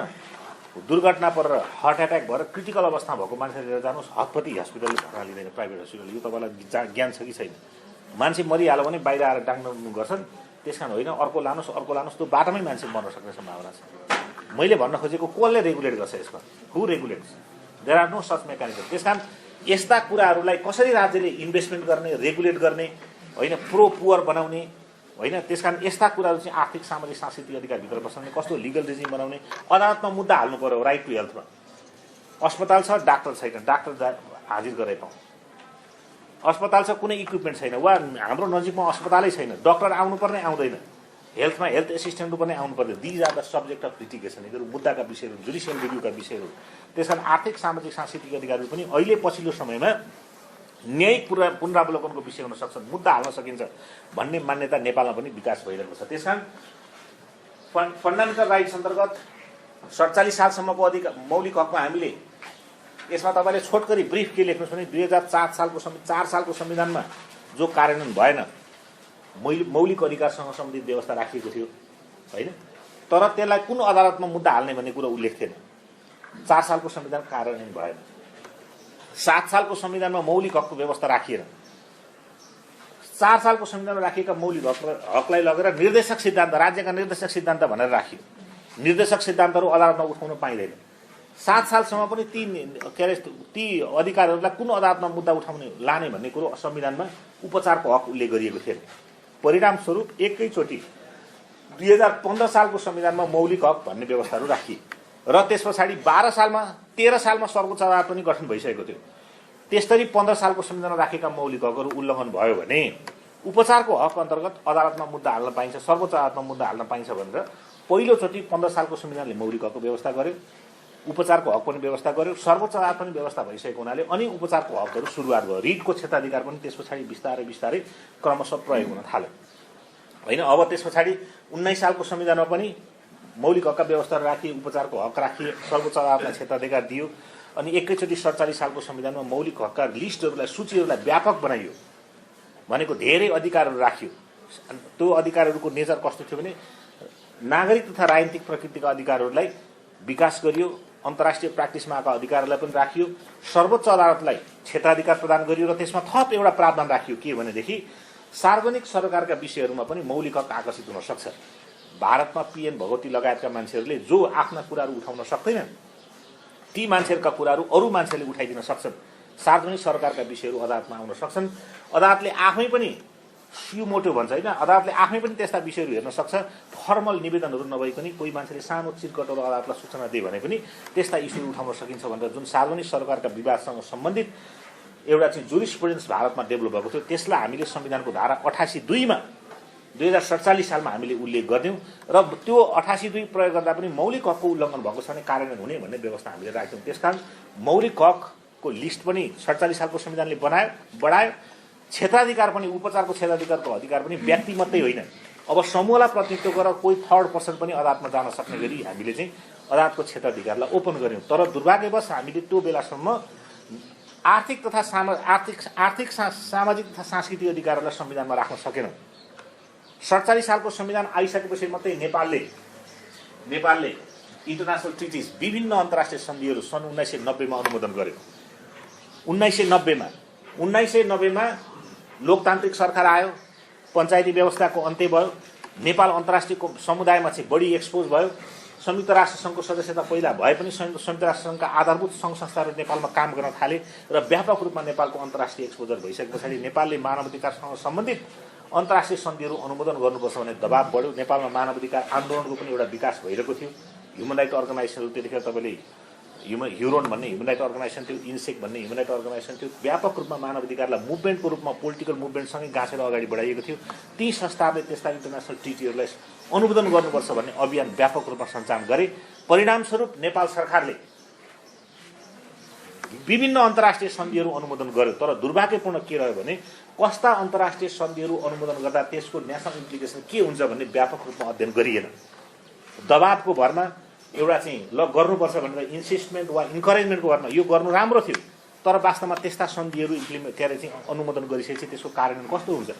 दुर्घटना परेर हार्ट एट्याक भएर क्रिटिकल अवस्थामा भएको मान्छे लिएर जानुहोस्, हतपति हस्पिटलले भर्ना लिँदैन, प्राइभेट हस्पिटल। यो तपाईँलाई ज्ञान छ कि छैन? मान्छे मरिहाल्यो भने बाहिर आएर डाङ्नु गर्छन्, त्यस कारण होइन, अर्को लानुहोस्, त्यो बाटोमै मान्छे मर्न सक्ने सम्भावना छ। मैले भन्न खोजेको कसले रेगुलेट गर्छ यसमा? Who regulates? There are no such mechanism. त्यस कारण यस्ता कुराहरूलाई कसरी राज्यले इन्भेस्टमेन्ट गर्ने, रेगुलेट गर्ने, होइन, प्रो पुअर बनाउने, होइन, त्यस कारण यस्ता कुराहरू चाहिँ आर्थिक सामाजिक सांस्कृतिक अधिकारभित्र बस्ने, कस्तो लिगल रेजिम बनाउने, अदालतमा मुद्दा हाल्नु पर्यो राइट टु हेल्थमा। अस्पताल छ, डाक्टर छैन, डाक्टर हाजिर गरे पाउँ, अस्पताल छ, कुनै इक्विपमेन्ट छैन, वा हाम्रो नजिकमा अस्पतालै छैन, डक्टर आउनुपर्ने आउँदैन, हेल्थमा हेल्थ एसिस्टेन्ट पनि आउनु पर्दैन। These are the subject of litigation. यिनीहरू मुद्दाका विषयहरू, जुडिसियल रिभ्यूका विषयहरू। त्यस कारण आर्थिक सामाजिक सांस्कृतिक अधिकारहरू पनि अहिले पछिल्लो समयमा न्यायिक पुनरावलोकनको विषय हुन सक्छन्, मुद्दा हाल्न सकिन्छ भन्ने मान्यता नेपालमा पनि विकास भइरहेको छ। त्यस कारण फन्डामेन्टल राइट्स अन्तर्गत 47 सालसम्मको मौलिक हकमा हामीले यसमा तपाईँले छोटकरी ब्रिफ के लेख्नुहोस् भने 2004 सालको संविधानमा जो कार्यान्वयन भएन, मौलिक अधिकारसँग सम्बन्धित व्यवस्था राखिएको थियो, होइन, तर त्यसलाई कुन अदालतमा मुद्दा हाल्ने भन्ने कुरो उल्लेख थिएन। 4 सालको संविधान कार्यान्वयन भएन, 7 सालको संविधानमा मौलिक हकको व्यवस्था राखिएन। 4 सालको संविधानमा राखिएका मौलिक हकलाई लगेर निर्देशक सिद्धान्त, राज्यका निर्देशक सिद्धान्त भनेर राखियो। निर्देशक सिद्धान्तहरू अदालतमा उठाउन पाइँदैन। 7 सालसम्म पनि ती अधिकारहरूलाई कुन अदालतमा मुद्दा उठाउने लाने भन्ने कुरो संविधानमा उपचारको हक उल्लेख गरिएको थिएन। परिणामस्वरूप एकैचोटि 2015 सालको संविधानमा मौलिक हक भन्ने व्यवस्थाहरू राखिए र त्यस पछाडि 13 सालमा सर्वोच्च अदालत पनि गठन भइसकेको थियो। त्यसरी 15 सालको संविधानमा राखेका मौलिक हकहरू उल्लङ्घन भयो भने उपचारको हक अन्तर्गत अदालतमा मुद्दा हाल्न पाइन्छ, सर्वोच्च अदालतमा मुद्दा हाल्न पाइन्छ भनेर पहिलोचोटि 15 सालको संविधानले मौलिक हकको व्यवस्था गर्यो, उपचारको हक पनि व्यवस्था गर्यो, सर्वोच्च अदालत पनि व्यवस्था भइसकेको हुनाले अनि उपचारको हकहरू सुरुवात भयो। रिटको क्षेत्राधिकार पनि त्यस पछाडि बिस्तारै क्रमशः प्रयोग हुन थाल्यो, होइन। अब त्यस पछाडि 19 सालको संविधानमा पनि मौलिक हकका व्यवस्था राखिए, उपचारको हक राखिए, सर्वोच्च अदालतलाई क्षेत्राधिकार दियो अनि एकैचोटि 47 सालको संविधानमा मौलिक हकका लिस्टहरूलाई, सूचीहरूलाई व्यापक बनाइयो। भनेको धेरै अधिकारहरू राखियो। त्यो अधिकारहरूको नेचर कस्तो थियो भने नागरिक तथा राजनीतिक प्रकृतिका अधिकारहरूलाई विकास गरियो, अन्तर्राष्ट्रिय प्र्याक्टिसमा आएका अधिकारहरूलाई पनि राखियो, सर्वोच्च अदालतलाई क्षेत्राधिकार प्रदान गरियो र त्यसमा थप एउटा प्रावधान राखियो के भनेदेखि सार्वजनिक सरकारका विषयहरूमा पनि मौलिक हक आकर्षित हुन सक्छ। भारतमा पीएन भगवती लगायतका मान्छेहरूले जो आफ्ना कुराहरू उठाउन सक्दैनन् ती मान्छेहरूका कुराहरू अरू मान्छेले उठाइदिन सक्छन्। सार्वजनिक सरकारका विषयहरू अदालतमा आउन सक्छन्। अदालतले आफै पनि सुमोटो भन्छ होइन, अदालतले आफै पनि त्यस्ता विषयहरू हेर्न सक्छ। फर्मल निवेदनहरू नभइकन कोही मान्छेले सानो चिरकटहरू अदालतलाई सूचना दिए भने पनि त्यस्ता इस्युहरू उठाउन सकिन्छ भनेर जुन सार्वजनिक सरकारका विवादसँग सम्बन्धित एउटा चाहिँ जुरिस्प्रुडेन्स भारतमा डेभलप भएको थियो, त्यसलाई हामीले संविधानको धारा 88(2) 2047 सालमा हामीले उल्लेख गर्यौं र त्यो 88(2) प्रयोग गर्दा पनि मौलिक हकको उल्लङ्घन भएको छ भने कार्यान्वयन हुने भन्ने व्यवस्था हामीले राख्यौं। त्यसकारण मौलिक हकको लिस्ट पनि 47 सालको संविधानले बढायो। क्षेत्राधिकार पनि, उपचारको क्षेत्राधिकारको अधिकार पनि व्यक्ति मात्रै होइन, अब समूहलाई प्रतिनिधित्व गरेर कोही थर्ड पर्सन पनि अदालतमा जान सक्ने गरी हामीले चाहिँ अदालतको क्षेत्राधिकारलाई ओपन गर्यौं। तर दुर्भाग्यवश हामीले त्यो बेलासम्म आर्थिक सामाजिक तथा सांस्कृतिक अधिकारहरूलाई संविधानमा राख्न सकेनौं। 47 सालको संविधान आइसकेपछि मात्रै नेपालले इन्टरनेसनल ट्रिटिज, विभिन्न अन्तर्राष्ट्रिय सन्धिहरू सन् 1990 मा अनुमोदन गर्यो। 1990 मा लोकतान्त्रिक सरकार आयो, पञ्चायती व्यवस्थाको अन्त्य भयो, नेपाल अन्तर्राष्ट्रिय समुदायमा चाहिँ बढी एक्सपोज भयो। संयुक्त राष्ट्र संघको सदस्यता पहिला भए पनि संयुक्त राष्ट्र संघका आधारभूत सङ्घ संस्थाहरू नेपालमा काम गर्न थाले र व्यापक रूपमा नेपालको अन्तर्राष्ट्रिय एक्सपोजर भइसके पछाडि नेपालले मानवाधिकारसँग सम्बन्धित अन्तर्राष्ट्रिय सन्धिहरू अनुमोदन गर्नुपर्छ भन्ने दबाब बढ्यो। नेपालमा मानवाधिकार आन्दोलनको पनि एउटा विकास भइरहेको थियो। ह्युमन राइट अर्गनाइजेसनहरू त्यतिखेर तपाईँले ह्युरोन भन्ने ह्युमन राइट अर्गनाइजेसन थियो, इन्सेक भन्ने ह्युमन राइट अर्गनाइजेसन थियो। व्यापक रूपमा मानवाधिकारलाई मुभमेन्टको रूपमा पोलिटिकल मुभमेन्टसँगै गाँसेर अगाडि बढाइएको थियो। ती संस्थाहरूले त्यस्ता इन्टरनेसनल ट्रिटीहरूलाई अनुमोदन गर्नुपर्छ भन्ने अभियान व्यापक रूपमा सञ्चालन गरे। परिणामस्वरूप नेपाल सरकारले विभिन्न अन्तर्राष्ट्रिय सन्धिहरू अनुमोदन गर्यो। तर दुर्भाग्यपूर्ण के रह्यो भने कस्ता अन्तर्राष्ट्रिय सन्धिहरू अनुमोदन गर्दा त्यसको नेसनल इम्प्लिकेसन के हुन्छ भन्ने व्यापक रूपमा अध्ययन गरिएन। दबावको भरमा एउटा चाहिँ ल गर्नुपर्छ भनेर इन्सिस्टमेन्ट वा इन्करेजमेन्टको भरमा यो गर्नु राम्रो थियो, तर वास्तवमा त्यस्ता सन्धिहरू इम्प्लिमेन्ट चाहिँ अनुमोदन गरिसकेपछि त्यसको कार्यान्वयन कस्तो हुन्छ।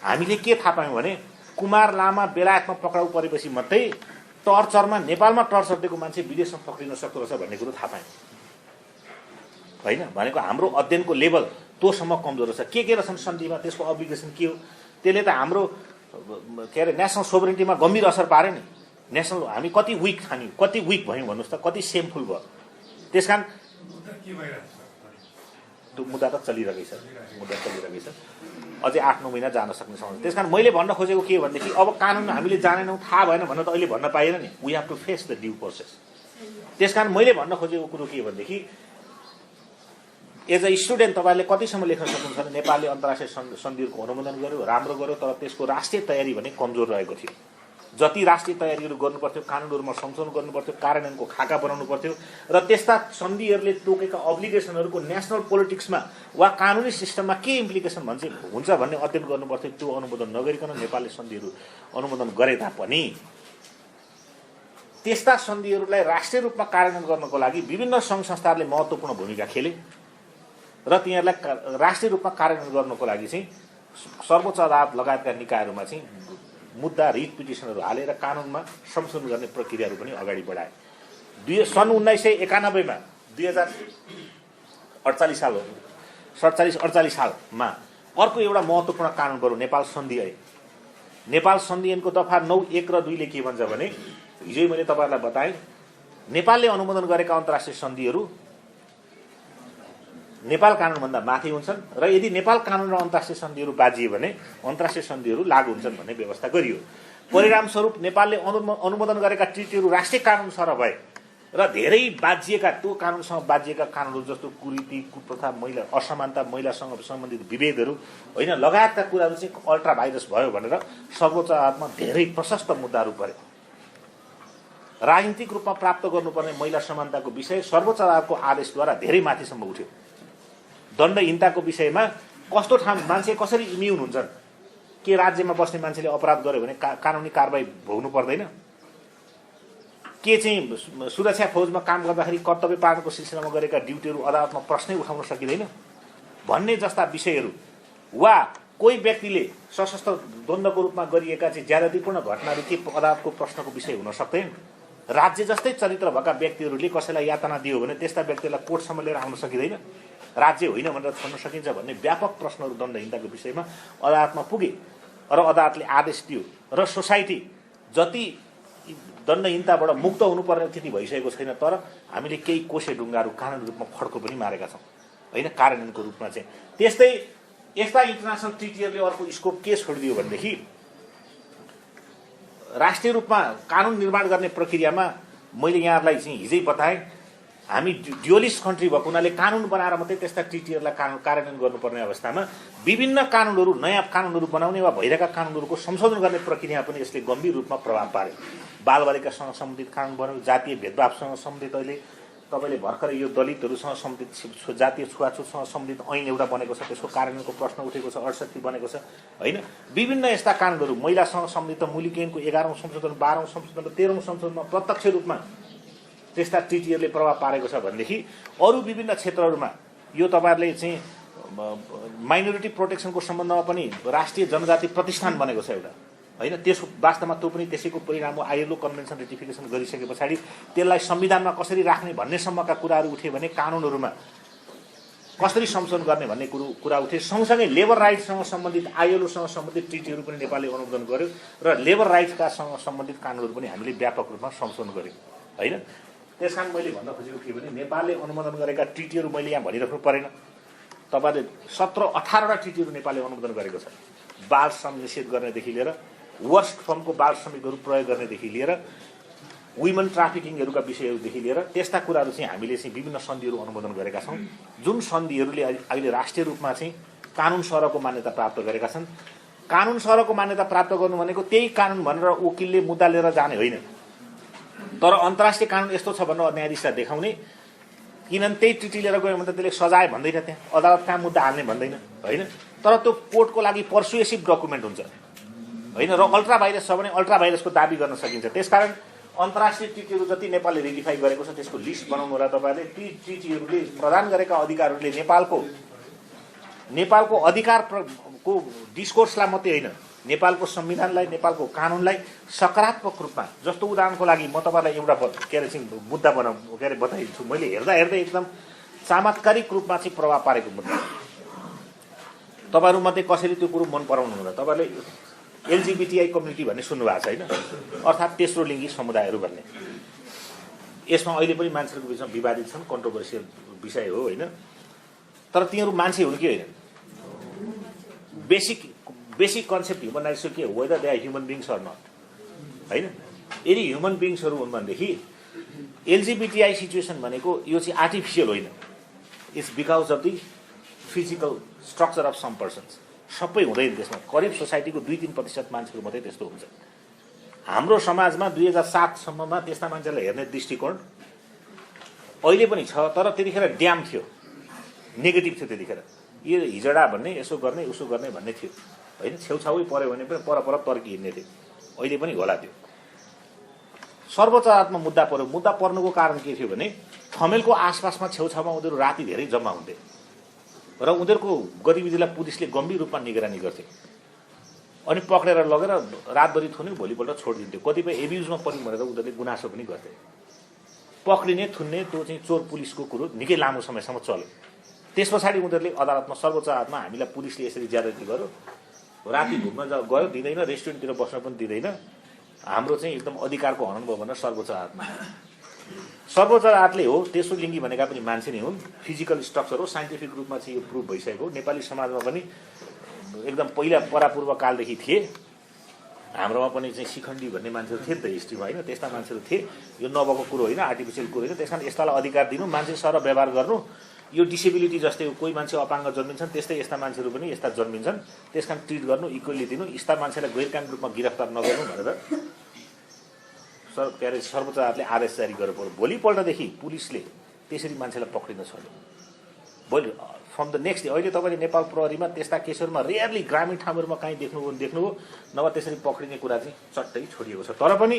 हामीले के थाहा पायौँ भने कुमार लामा बेलायतमा पक्राउ परेपछि मात्रै टर्चरमा नेपालमा टर्चर दिएको मान्छे विदेशमा पक्रिन सक्दो रहेछ भन्ने कुरो थाहा पायौँ होइन। भनेको हाम्रो अध्ययनको लेभल तोसम्म कमजोर रहेछ। के रहेछन् सन्धिमा, त्यसको अब्लिगेसन के हो, त्यसले त हाम्रो नेसनल सोभरेन्टीमा गम्भीर असर पार्यो नि। नेसनल हामी कति विक ठान्यौँ, कति विक भयौँ भन्नुहोस् त, कति सेमफुल भयो। त्यसकारण त्यो मुद्दा त चलिरहेकै छ, अझै 8-9 महिना जान सक्ने समस्या। त्यसकारण मैले भन्न खोजेको के भनेदेखि अब कानुन हामीले जानेनौँ, थाहा भएन भन्न त अहिले भन्न पाइएन नि। We have to face the due process. त्यसकारण मैले भन्न खोजेको कुरो के भनेदेखि एज अ स्टुडेन्ट तपाईँले कतिसम्म लेख्न सक्नुहुन्छ भने नेपालले अन्तर्राष्ट्रिय सन्धिहरूको अनुमोदन गर्यो, राम्रो गर्यो, तर त्यसको राष्ट्रिय तयारी भने कमजोर रहेको थियो। जति राष्ट्रिय तयारीहरू गर्नुपर्थ्यो, कानुनहरूमा संशोधन गर्नुपर्थ्यो, कार्यान्वयनको खाका बनाउनु पर्थ्यो र त्यस्ता सन्धिहरूले तोकेका अब्लिगेसनहरूको नेसनल पोलिटिक्समा वा कानुनी सिस्टममा के इम्प्लिकेसन हुन्छ भन्ने अध्ययन गर्नुपर्थ्यो। त्यो अनुमोदन नगरिकन नेपालले सन्धिहरू अनुमोदन गरे तापनि त्यस्ता सन्धिहरूलाई राष्ट्रिय रूपमा कार्यान्वयन गर्नको लागि विभिन्न सङ्घ संस्थाहरूले महत्त्वपूर्ण भूमिका खेले र तिनीहरूलाई राष्ट्रिय रूपमा कार्यान्वयन गर्नको लागि चाहिँ सर्वोच्च अदालत लगायतका निकायहरूमा चाहिँ मुद्दा रिट पिटिसनहरू हालेर कानुनमा संशोधन गर्ने प्रक्रियाहरू पनि अगाडि बढाए। सन् 1991 मा 2048 साल 47-48 सालमा अर्को एउटा महत्त्वपूर्ण कानुन बरु नेपाल सन्धि ऐन। नेपाल सन्धि ऐनको दफा 9, 1 र 2 ले के भन्छ भने हिजो मैले तपाईँहरूलाई बताएँ, नेपालले अनुमोदन गरेका अन्तर्राष्ट्रिय सन्धिहरू नेपाल कानुनभन्दा माथि हुन्छन् र यदि नेपाल कानुन र अन्तर्राष्ट्रिय सन्धिहरू बाजिए भने अन्तर्राष्ट्रिय सन्धिहरू लागू हुन्छन् भन्ने व्यवस्था गरियो। परिणामस्वरूप नेपालले अनुमोदन गरेका ट्रिटीहरू राष्ट्रिय कानुन सर भए र धेरै बाजिएका त्यो कानुनसँग बाजिएका कानुनहरू जस्तो कुरीति, कुप्रथा, महिला असमानता, महिलासँग सम्बन्धित विभेदहरू होइन लगायतका कुराहरू चाहिँ अल्ट्रा भाइरस भयो भनेर सर्वोच्च अदालतमा धेरै प्रशस्त मुद्दाहरू परे। राजनीतिक रूपमा प्राप्त गर्नुपर्ने महिला समानताको विषय सर्वोच्च अदालतको आदेशद्वारा धेरै माथिसम्म उठ्यो। दण्डहीनताको विषयमा कस्तो ठाउँ मान्छे कसरी इम्युन हुन्छन्, के राज्यमा बस्ने मान्छेले अपराध गर्यो भने कानुनी कारबाही भोग्नु पर्दैन, के चाहिँ सुरक्षा फौजमा काम गर्दाखेरि कर्तव्य पालनको सिलसिलामा गरेका ड्युटीहरू अदालतमा प्रश्नै उठाउन सकिँदैन भन्ने जस्ता विषयहरू वा कोही व्यक्तिले सशस्त्र द्वन्द्वको रूपमा गरिएका चाहिँ ज्यादतीपूर्ण घटनाहरू के अदालतको प्रश्नको विषय हुन सक्दैन। राज्य जस्तै चरित्र भएका व्यक्तिहरूले कसैलाई यातना दियो भने त्यस्ता व्यक्तिलाई कोर्टसम्म लिएर आउन सकिँदैन, राज्य होइन भनेर छोड्न सकिन्छ भन्ने व्यापक प्रश्नहरू दण्डहीनताको विषयमा अदालतमा पुगे र अदालतले आदेश दियो र सोसाइटी जति दण्डहीनताबाट मुक्त हुनुपर्ने स्थिति भइसकेको छैन, तर हामीले केही कोसे ढुङ्गाहरू कानुनी रूपमा फड्को पनि मारेका छौँ होइन, कार्यान्वयनको रूपमा चाहिँ। त्यस्तै यस्ता इन्टरनेसनल ट्रिटीहरूले अर्को स्कोप के छोडिदियो भनेदेखि राष्ट्रिय रूपमा कानुन निर्माण गर्ने प्रक्रियामा मैले यहाँहरूलाई चाहिँ हिजै बताएँ, हामी ड्युअलिस्ट कन्ट्री भएको हुनाले कानुन बनाएर मात्रै त्यस्ता ट्रिटीहरूलाई कार्यान्वयन गर्नुपर्ने अवस्थामा विभिन्न कानुनहरू, नयाँ कानुनहरू बनाउने वा भइरहेका कानुनहरूको संशोधन गर्ने प्रक्रिया पनि यसले गम्भीर रूपमा प्रभाव पार्यो। बालबालिकासँग सम्बन्धित कानुन बन्यो, जातीय भेदभावसँग सम्बन्धित अहिले तपाईँले भर्खरै यो दलितहरूसँग सम्बन्धित जातीय छुवाछुतसँग सम्बन्धित ऐन एउटा बनेको छ, त्यसको कार्यान्वयनको प्रश्न उठेको छ, 68 बनेको छ होइन। विभिन्न यस्ता कानुनहरू महिलासँग सम्बन्धित मुलुक ऐनको 11औं संशोधन, 12औं संशोधन र 13औं संशोधनमा प्रत्यक्ष रूपमा त्यस्ता ट्रिटीहरूले प्रभाव पारेको छ भनेदेखि अरू विभिन्न क्षेत्रहरूमा यो तपाईँहरूले चाहिँ माइनोरिटी प्रोटेक्सनको सम्बन्धमा पनि राष्ट्रिय जनजाति प्रतिष्ठान बनेको छ एउटा होइन। त्यसको वास्तवमा त्यो पनि त्यसैको परिणाम हो। आईएलओ कन्भेन्सन रेटिफिकेसन गरिसके पछाडि त्यसलाई संविधानमा कसरी राख्ने भन्नेसम्मका कुराहरू उठे भने कानुनहरूमा कसरी संशोधन गर्ने भन्ने कुरा उठे। सँगसँगै लेबर राइट्ससँग सम्बन्धित आईएलओसँग सम्बन्धित ट्रिटीहरू पनि नेपालले अनुमोदन गर्यो र लेबर राइट्सकासँग सम्बन्धित कानुनहरू पनि हामीले व्यापक रूपमा संशोधन गर्यौँ होइन। त्यसकारण मैले भन्न खोजेको के भने नेपालले अनुमोदन गरेका ट्रिटीहरू मैले यहाँ भनिराख्नु परेन। तपाईँले 17-18वटा ट्रिटीहरू नेपालले अनुमोदन गरेको छ। बाल श्रम निषेध गर्नेदेखि लिएर वर्स्ट फर्मको बाल श्रमिकहरू प्रयोग गर्नेदेखि लिएर वुमेन ट्राफिकिङहरूका विषयहरूदेखि लिएर त्यस्ता कुराहरू चाहिँ हामीले चाहिँ विभिन्न सन्धिहरू अनुमोदन गरेका छौँ, जुन सन्धिहरूले अहिले राष्ट्रिय रूपमा चाहिँ कानुन सरहको मान्यता प्राप्त गरेका छन्। कानुन सरहको मान्यता प्राप्त गर्नु भनेको त्यही कानुन भनेर वकिलले मुद्दा लिएर जाने होइन, तर अन्तर्राष्ट्रिय कानुन यस्तो छ भनेर न्यायाधीशलाई देखाउने। किनभने त्यही ट्रिटी लिएर गयो भने त त्यसले सजाय भन्दैन, त्यहाँ अदालत कहाँ मुद्दा हाल्ने भन्दैन होइन, तर त्यो कोर्टको लागि पर्सुएसिभ डकुमेन्ट हुन्छ होइन। र अल्ट्रा भाइरस छ भने अल्ट्रा भाइरसको दाबी गर्न सकिन्छ। त्यसकारण अन्तर्राष्ट्रिय ट्रिटीहरू जति नेपालले रेटिफाई गरेको छ त्यसको लिस्ट बनाउनु होला तपाईँले। ती ट्रिटीहरूले प्रदान गरेका अधिकारहरूले नेपालको अधिकारको डिस्कोर्सलाई मात्रै होइन, नेपालको संविधानलाई, नेपालको कानुनलाई सकारात्मक रूपमा, जस्तो उदाहरणको लागि म तपाईँलाई एउटा मुद्दा बताइदिन्छु। मैले हेर्दा एकदम चमत्कारिक रूपमा चाहिँ प्रभाव पारेको मुद्दा। तपाईँहरूमध्ये कसैले त्यो कुरो मन पराउनु हुँदा तपाईँले एलजिबिटिआई कम्युनिटी भन्ने सुन्नुभएको छ होइन, अर्थात् तेस्रो लिङ्गी समुदायहरू भन्ने। यसमा अहिले पनि मान्छेहरूको बिचमा विवादित छन्, कन्ट्रोभर्सियल विषय हो होइन, तर तिनीहरू मान्छे हुन् कि होइन। बेसिक कन्सेप्ट ह्युमन राइट्सको के हो, whether they are human beings or not होइन। यदि ह्युमन बिङ्सहरू हुन् भनेदेखि एलजिबिटिआई सिचुएसन भनेको यो चाहिँ आर्टिफिसियल होइन, it's because of the physical structure of some persons. सबै हुँदैन त्यसमा, करिब सोसाइटीको 2-3% मान्छेहरू मात्रै त्यस्तो हुन्छ। हाम्रो समाजमा 2007 सम्ममा त्यस्ता मान्छेलाई हेर्ने दृष्टिकोण अहिले पनि छ, तर त्यतिखेर ड्याम थियो, नेगेटिभ थियो। त्यतिखेर यो हिजडा भन्ने, यसो गर्ने उसो गर्ने भन्ने थियो होइन। छेउछाउै पऱ्यो भने पनि पर तर्की हिँड्ने थियो, अहिले पनि होला त्यो। सर्वोच्च अदालतमा मुद्दा पर्यो। मुद्दा पर्नुको कारण के थियो भने ठमेलको आसपासमा छेउछाउमा उनीहरू राति धेरै जम्मा हुन्थे र उनीहरूको गतिविधिलाई पुलिसले गम्भीर रूपमा निगरानी गर्थे। अनि पक्रेर लगेर रातभरि थुन्यो, भोलिपल्ट छोडिदिन्थ्यो। कतिपय एब्युजमा पर्यो भनेर उनीहरूले गुनासो पनि गर्थे। पक्रिने थुन्ने त्यो चाहिँ चोर पुलिसको कुरो निकै लामो समयसम्म चल्यो। त्यस पछाडि उनीहरूले अदालतमा, सर्वोच्च अदालतमा हामीलाई पुलिसले यसरी ज्यादती गर्यो, राति घुम्न गयो दिँदैन, रेस्टुरेन्टतिर बस्न पनि दिँदैन, हाम्रो चाहिँ एकदम अधिकारको हनन भयो भनेर सर्वोच्च अदालतमा। सर्वोच्च अदालतले हो तेस्रो लिङ्गी भनेका पनि मान्छे नै हुन्, फिजिकल स्ट्रक्चर हो, साइन्टिफिक रूपमा चाहिँ यो प्रुभ भइसकेको। नेपाली समाजमा पनि एकदम पहिला परापूर्व कालदेखि थिए, हाम्रोमा पनि चाहिँ शिखण्डी भन्ने मान्छेहरू थिए नि त हिस्ट्रीमा होइन, त्यस्ता मान्छेहरू थिए। यो नभएको कुरो होइन, आर्टिफिसियल कुरो होइन। त्यस कारण यस्तालाई अधिकार दिनु, मान्छेसँग व्यवहार गर्नु। यो डिसेबिलिटी जस्तै कोही मान्छे अपाङ्ग जन्मिन्छन्, त्यस्तै यस्ता मान्छेहरू पनि यस्ता जन्मिन्छन्, त्यस कारण ट्रिट गर्नु, इक्वली दिनु, यस्ता मान्छेलाई गैर कानुनी रूपमा गिरफ्तार नगर्नु भनेर सर्वोच्च अदालतले आदेश जारी गरेको। भोलिपल्टदेखि पुलिसले त्यसरी मान्छेलाई पक्रिन छोड्यो। भोलि फ्रम द नेक्स्ट डे अहिले तपाईँले नेपाल प्रहरीमा त्यस्ता केसहरूमा रेयरली ग्रामीण ठाउँहरूमा काहीँ देख्नुभयो नभए त्यसरी पक्रिने कुरा चाहिँ चट्टै छोडिएको छ। तर पनि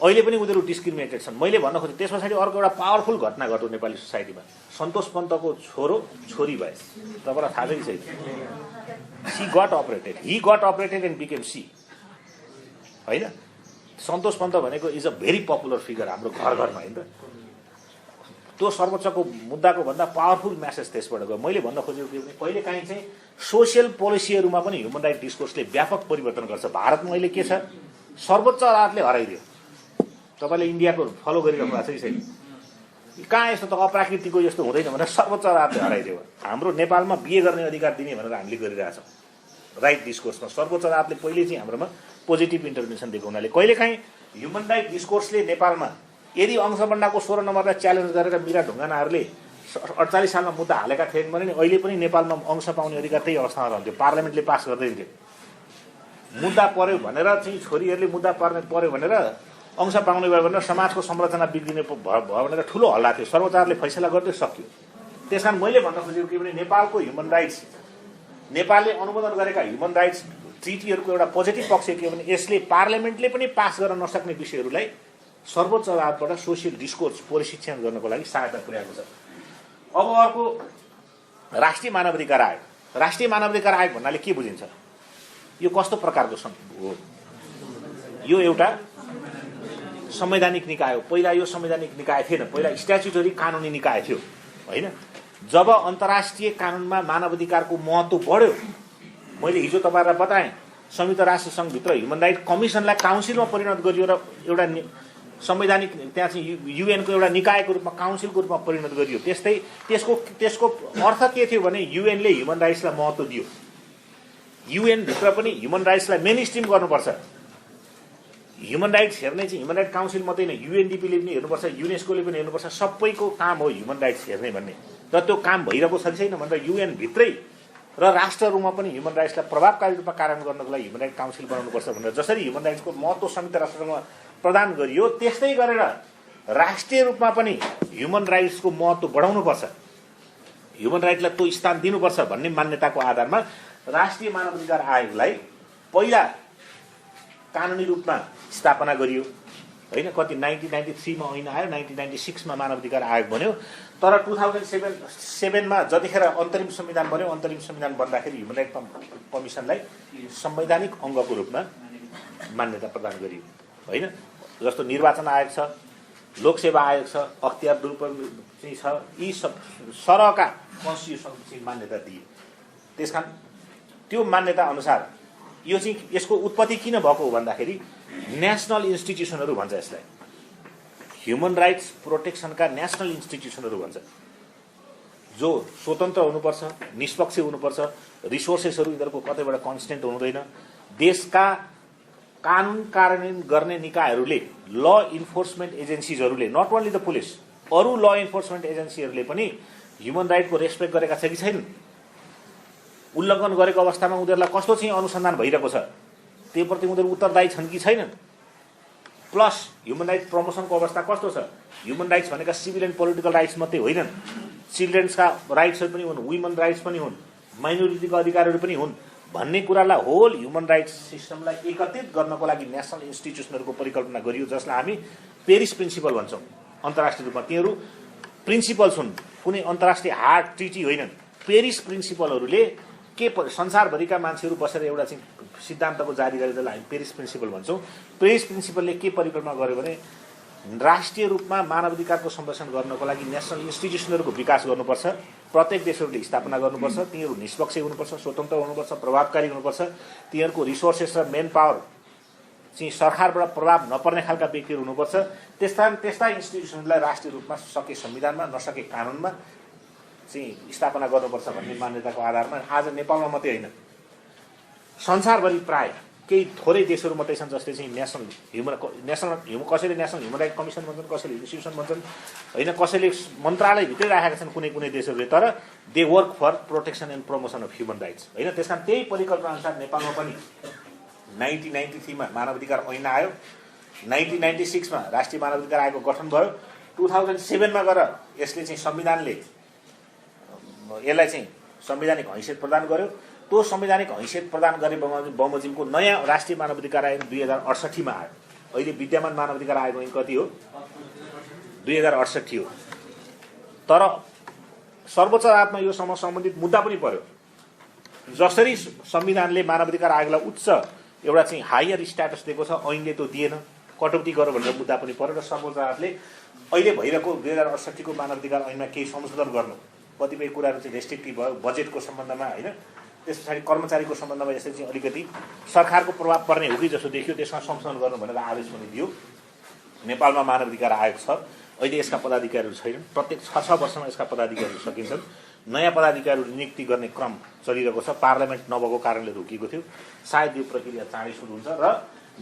अहिले पनि उनीहरू डिस्क्रिमिनेटेड छन्। मैले भन्न खोजेँ त्यस पछाडि अर्को एउटा पावरफुल घटना घट्यो नेपाली सोसाइटीमा। सन्तोष पन्तको छोरी भए, तपाईँलाई थाहा छ कि छैन? She got operated, he got operated and became she, होइन? सन्तोष पन्त भनेको is a very popular figure हाम्रो घर घरमा, होइन त? त्यो सर्वोच्चको मुद्दाको भन्दा पावरफुल म्यासेज त्यसबाट गयो। मैले भन्न खोजेको के भने कहिलेकाहीँ चाहिँ सोसियल पोलिसीहरूमा पनि ह्युमन राइट डिस्कोर्सले व्यापक परिवर्तन गर्छ। भारतमा अहिले के छ, सर्वोच्च अदालतले हराइदियो। तपाईँले इन्डियाको फलो गरिरहनु भएको छ कि छैन? कहाँ यस्तो त अप्राकृतिको यस्तो हुँदैन भनेर सर्वोच्च अदालतले हराइदियो। हाम्रो नेपालमा बिहे गर्ने अधिकार दिने भनेर हामीले गरिरहेछौँ राइट डिस्कोर्समा। सर्वोच्च अदालतले पहिले चाहिँ हाम्रोमा पोजिटिभ इन्टरभेन्सन दिएको हुनाले कहिलेकाहीँ ह्युमन राइट डिस्कोर्सले नेपालमा यदि अंशबन्डाको 16 नम्बरलाई च्यालेन्ज गरेर मिरा ढुङ्गानाहरूले 48 सालमा मुद्दा हालेका थिएन भने नि अहिले पनि नेपालमा अंश पाउने अधिकार त्यही अवस्थामा रहन्थ्यो। पार्लियामेन्टले पास गर्दै दिन्थ्यो। मुद्दा पर्यो भनेर चाहिँ छोरीहरूले मुद्दा पर्यो भनेर अंश पाउने भयो भनेर समाजको संरचना बिग्रिने भयो भनेर ठुलो हल्ला थियो। सर्वोच्च अदालतले फैसला गर्दै सक्यो। त्यस कारण मैले भन्न खोजेको के भने नेपालको ह्युमन राइट्स, नेपालले अनुमोदन गरेका ह्युमन राइट्स ट्रिटीहरूको एउटा पोजिटिभ पक्ष के भने यसले पार्लियामेन्टले पनि पास गर्न नसक्ने विषयहरूलाई सर्वोच्च अदालतबाट सोसियल डिस्कोर्स परिशिक्षण गर्नको लागि सहायता पुर्याएको छ। अब अर्को राष्ट्रिय मानवाधिकार आयोग। राष्ट्रिय मानवाधिकार आयोग भन्नाले के बुझिन्छ? यो कस्तो प्रकारको हो? यो एउटा संवैधानिक निकाय हो। पहिला यो संवैधानिक निकाय थिएन, पहिला स्ट्याच्युटरी कानुनी निकाय थियो, होइन? जब अन्तर्राष्ट्रिय कानुनमा मानवाधिकारको महत्त्व बढ्यो, मैले हिजो तपाईँहरूलाई बताएँ संयुक्त राष्ट्र सङ्घभित्र ह्युमन राइट कमिसनलाई काउन्सिलमा परिणत गरियो र एउटा संवैधानिक त्यहाँ चाहिँ युएनको एउटा निकायको रूपमा काउन्सिलको रूपमा परिणत गरियो। त्यस्तै त्यसको अर्थ के थियो भने युएनले ह्युमन राइट्सलाई महत्त्व दियो। युएनभित्र पनि ह्युमन राइट्सलाई मेन स्ट्रिम गर्नुपर्छ। ह्युमन राइट्स हेर्ने चाहिँ ह्युमन राइट काउन्सिल मात्रै होइन, युएनडिपीले पनि हेर्नुपर्छ, युनेस्कोले पनि हेर्नुपर्छ। सबैको काम हो ह्युमन राइट्स हेर्ने भन्ने। र त्यो काम भइरहेको छ कि छैन भनेर युएनभित्रै र राष्ट्रहरूमा पनि ह्युमन राइट्सलाई प्रभावकारी रूपमा कार्यान्वयन गर्नको लागि ह्युमन राइट काउन्सिल बनाउनुपर्छ भनेर जसरी ह्युमन राइट्सको महत्त्व संयुक्त राष्ट्रसङ्घमा प्रदान गरियो, त्यस्तै गरेर राष्ट्रिय रूपमा पनि ह्युमन राइट्सको महत्त्व बढाउनुपर्छ, ह्युमन राइट्सलाई त्यो स्थान दिनुपर्छ भन्ने मान्यताको आधारमा राष्ट्रिय मानवाधिकार आयोगलाई पहिला कानुनी रूपमा स्थापना गरियो, होइन? कति 1993 मा ऐन आयो, 1996 मा मानवाधिकार आयोग बन्यो। तर 2007 मा जतिखेर अन्तरिम संविधान बन्यो, अन्तरिम संविधान बन्दाखेरि ह्युमन राइट कमिसनलाई संवैधानिक अङ्गको रूपमा मान्यता प्रदान गरियो, होइन? जस्तो निर्वाचन आयोग छ, लोकसेवा आयोग छ, अख्तियार दुरुपयोग चाहिँ छ, यी सब सरहका कन्स्टिट्युसन चाहिँ मान्यता दिए। त्यसकारण त्यो मान्यता अनुसार यो चाहिँ यसको उत्पत्ति किन भएको हो भन्दाखेरि नेसनल इन्स्टिट्युसनहरू भन्छ यसलाई। ह्युमन राइट्स प्रोटेक्सनका नेसनल इन्स्टिट्युसनहरू भन्छ, जो स्वतन्त्र हुनुपर्छ, निष्पक्ष हुनुपर्छ, रिसोर्सेसहरू यिनीहरूको कतैबाट कन्स्टेन्ट हुँदैन। देशका कानुन कार्यान्वयन गर्ने निकायहरूले, ल इन्फोर्समेन्ट एजेन्सिजहरूले, नट ओन्ली द पुलिस, अरू ल इन्फोर्समेन्ट एजेन्सीहरूले पनि ह्युमन राइटको रेस्पेक्ट गरेका छ कि छैनन्? उल्लङ्घन गरेको अवस्थामा उनीहरूलाई कस्तो चाहिँ अनुसन्धान भइरहेको छ, त्योप्रति उनीहरू उत्तरदायी छन् कि छैनन्? प्लस ह्युमन राइट्स प्रमोसनको अवस्था कस्तो छ? ह्युमन राइट्स भनेका सिभिल एन्ड पोलिटिकल राइट्स मात्रै होइनन्, चिल्ड्रेन्सका राइट्सहरू पनि हुन्, वुमेन राइट्स पनि हुन्, माइनोरिटीका अधिकारहरू पनि हुन् भन्ने कुरालाई होल ह्युमन राइट्स सिस्टमलाई एकत्रित गर्नको लागि नेसनल इन्स्टिट्युसनहरूको परिकल्पना गरियो, जसलाई हामी पेरिस प्रिन्सिपल भन्छौँ अन्तर्राष्ट्रिय रूपमा। तिनीहरू प्रिन्सिपल्स हुन्, कुनै अन्तर्राष्ट्रिय हार्ड ट्रिटी होइनन्। पेरिस प्रिन्सिपलहरूले के संसारभरिका मान्छेहरू बसेर एउटा चाहिँ सिद्धान्तको जारी गरेर हामी पेरिस प्रिन्सिपल भन्छौँ। पेरिस प्रिन्सिपलले के परिकल्पना गर्यो भने राष्ट्रिय रूपमा मानवाधिकारको संरक्षण गर्नको लागि नेसनल इन्स्टिट्युसनहरूको विकास गर्नुपर्छ, प्रत्येक देशहरूले स्थापना गर्नुपर्छ, तिनीहरू निष्पक्ष हुनुपर्छ, स्वतन्त्र हुनुपर्छ, प्रभावकारी हुनुपर्छ, तिनीहरूको रिसोर्सेस र मेन पावर चाहिँ सरकारबाट प्रभाव नपर्ने खालका व्यक्तिहरू हुनुपर्छ। त्यस्ता इन्स्टिट्युसनलाई राष्ट्रिय रूपमा सके संविधानमा नसके कानुनमा चाहिँ स्थापना गर्नुपर्छ भन्ने मान्यताको आधारमा आज नेपालमा मात्रै होइन, संसारभरि प्राय केही थोरै देशहरू मात्रै छन् जसले चाहिँ कसैले नेसनल ह्युमन राइट कमिसन भन्छन्, कसैले इन्स्टिट्युसन भन्छन्, होइन? कसैले मन्त्रालयभित्रै राखेका छन् कुनै कुनै देशहरूले, तर they work for protection and promotion of human rights, होइन? त्यस कारण त्यही परिकल्पना अनुसार नेपालमा पनि 1993 मा मानवाधिकार ऐन आयो, 1996 मा राष्ट्रिय मानवाधिकार आयोगको गठन भयो, 2007 मा गएर यसले चाहिँ संविधानले यसलाई चाहिँ संवैधानिक हैसियत प्रदान गर्यो। त्यो संवैधानिक हैसियत प्रदान गरे बमोजिमको नयाँ राष्ट्रिय मानवाधिकार आयोग 2068 मा आयो। अहिले विद्यमान मानवाधिकार आयोग ऐन कति हो? 2068 हो। तर सर्वोच्च अदालतमा यो सम्बन्धित मुद्दा पनि पर्यो। जसरी संविधानले मानवाधिकार आयोगलाई उच्च एउटा चाहिँ हायर स्ट्याटस दिएको छ, ऐनले त्यो दिएन, कटौती गर भनेर मुद्दा पनि पर्यो र सर्वोच्च अदालतले अहिले भइरहेको 2068 को मानवाधिकार ऐनमा केही संशोधन गर्नु, कतिपय कुराहरू चाहिँ रेस्ट्रिक्टिभ भयो बजेटको सम्बन्धमा होइन, त्यस पछाडि कर्मचारीको सम्बन्धमा यसरी चाहिँ अलिकति सरकारको प्रभाव पर्ने हो कि जस्तो देखियो, त्यसमा संशोधन गर्नु भनेर आदेश पनि दियो। नेपालमा मानवाधिकार आयोग छ, अहिले यसका पदाधिकारीहरू छैनन्, प्रत्येक 6 वर्षमा यसका पदाधिकारीहरू सकिन्छन्। नयाँ पदाधिकारीहरू नियुक्ति गर्ने क्रम चलिरहेको छ, पार्लियामेन्ट नभएको कारणले रोकिएको थियो। सायद यो प्रक्रिया चाँडै सुरु हुन्छ र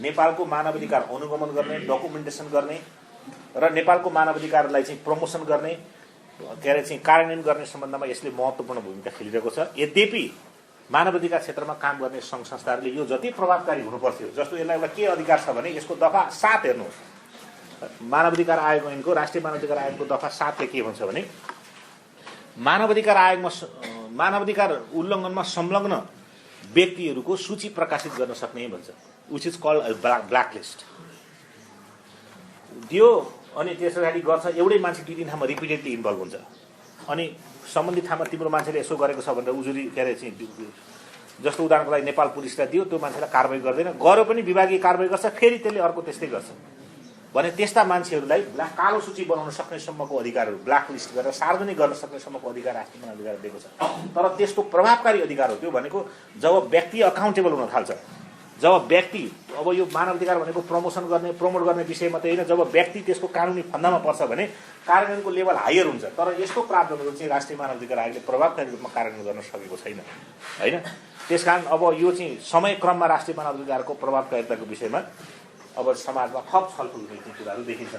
नेपालको मानवाधिकार अनुगमन गर्ने, डकुमेन्टेसन गर्ने र नेपालको मानवाधिकारलाई चाहिँ प्रमोसन गर्ने, के अरे चाहिँ कार्यान्वयन गर्ने सम्बन्धमा यसले महत्त्वपूर्ण भूमिका खेलिरहेको छ। यद्यपि मानवाधिकार क्षेत्रमा काम गर्ने सङ्घ संस्थाहरूले यो जति प्रभावकारी हुनुपर्थ्यो, जस्तो यसलाई एउटा के अधिकार छ भने यसको दफा 7 हेर्नुहोस्, मानवाधिकार आयोग ऐनको राष्ट्रिय मानवाधिकार आयोगको दफा 7 ले के भन्छ भने मानवाधिकार आयोगमा मानवाधिकार उल्लङ्घनमा संलग्न व्यक्तिहरूको सूची प्रकाशित गर्न सक्ने भन्छ, which is called black list दियो। अनि त्यस पछाडि गर्छ एउटै मान्छे 2-3 ठाउँमा रिपिटेडली इन्भल्भ हुन्छ, अनि सम्बन्धित ठाउँमा तिम्रो मान्छेले यसो गरेको छ भनेर उजुरी के अरे चाहिँ जस्तो उदाहरणको लागि नेपाल पुलिसलाई दियो, त्यो मान्छेलाई कारवाही गर्दैन, गऱ्यो पनि विभागीय कारवाही गर्छ, फेरि त्यसले अर्को त्यस्तै गर्छ भने त्यस्ता मान्छेहरूलाई कालो सूची बनाउन सक्ने सम्मको अधिकारहरू ब्ल्याक लिस्ट गरेर सार्वजनिक गर्न सक्ने सम्मको अधिकार राष्ट्रिय मानवाधिकार दिएको छ। तर त्यसको प्रभावकारी अधिकार हो त्यो भनेको जब व्यक्ति अकाउन्टेबल हुन थाल्छ, जब व्यक्ति अब यो मानवाधिकार भनेको प्रमोसन गर्ने प्रमोट गर्ने विषय मात्रै होइन, जब व्यक्ति त्यसको कानुनी फन्दामा पर्छ भने कार्यान्वयनको लेभल हायर हुन्छ। तर यस्तो प्रावधानहरू चाहिँ राष्ट्रिय मानवाधिकार आयोगले प्रभावकारी रूपमा कार्यान्वयन गर्न सकेको छैन होइन। त्यसकारण अब यो चाहिँ समयक्रममा राष्ट्रिय मानवाधिकारको प्रभावकारिताको विषयमा अब समाजमा थप छलफल हुने कुराहरू देखिन्छ।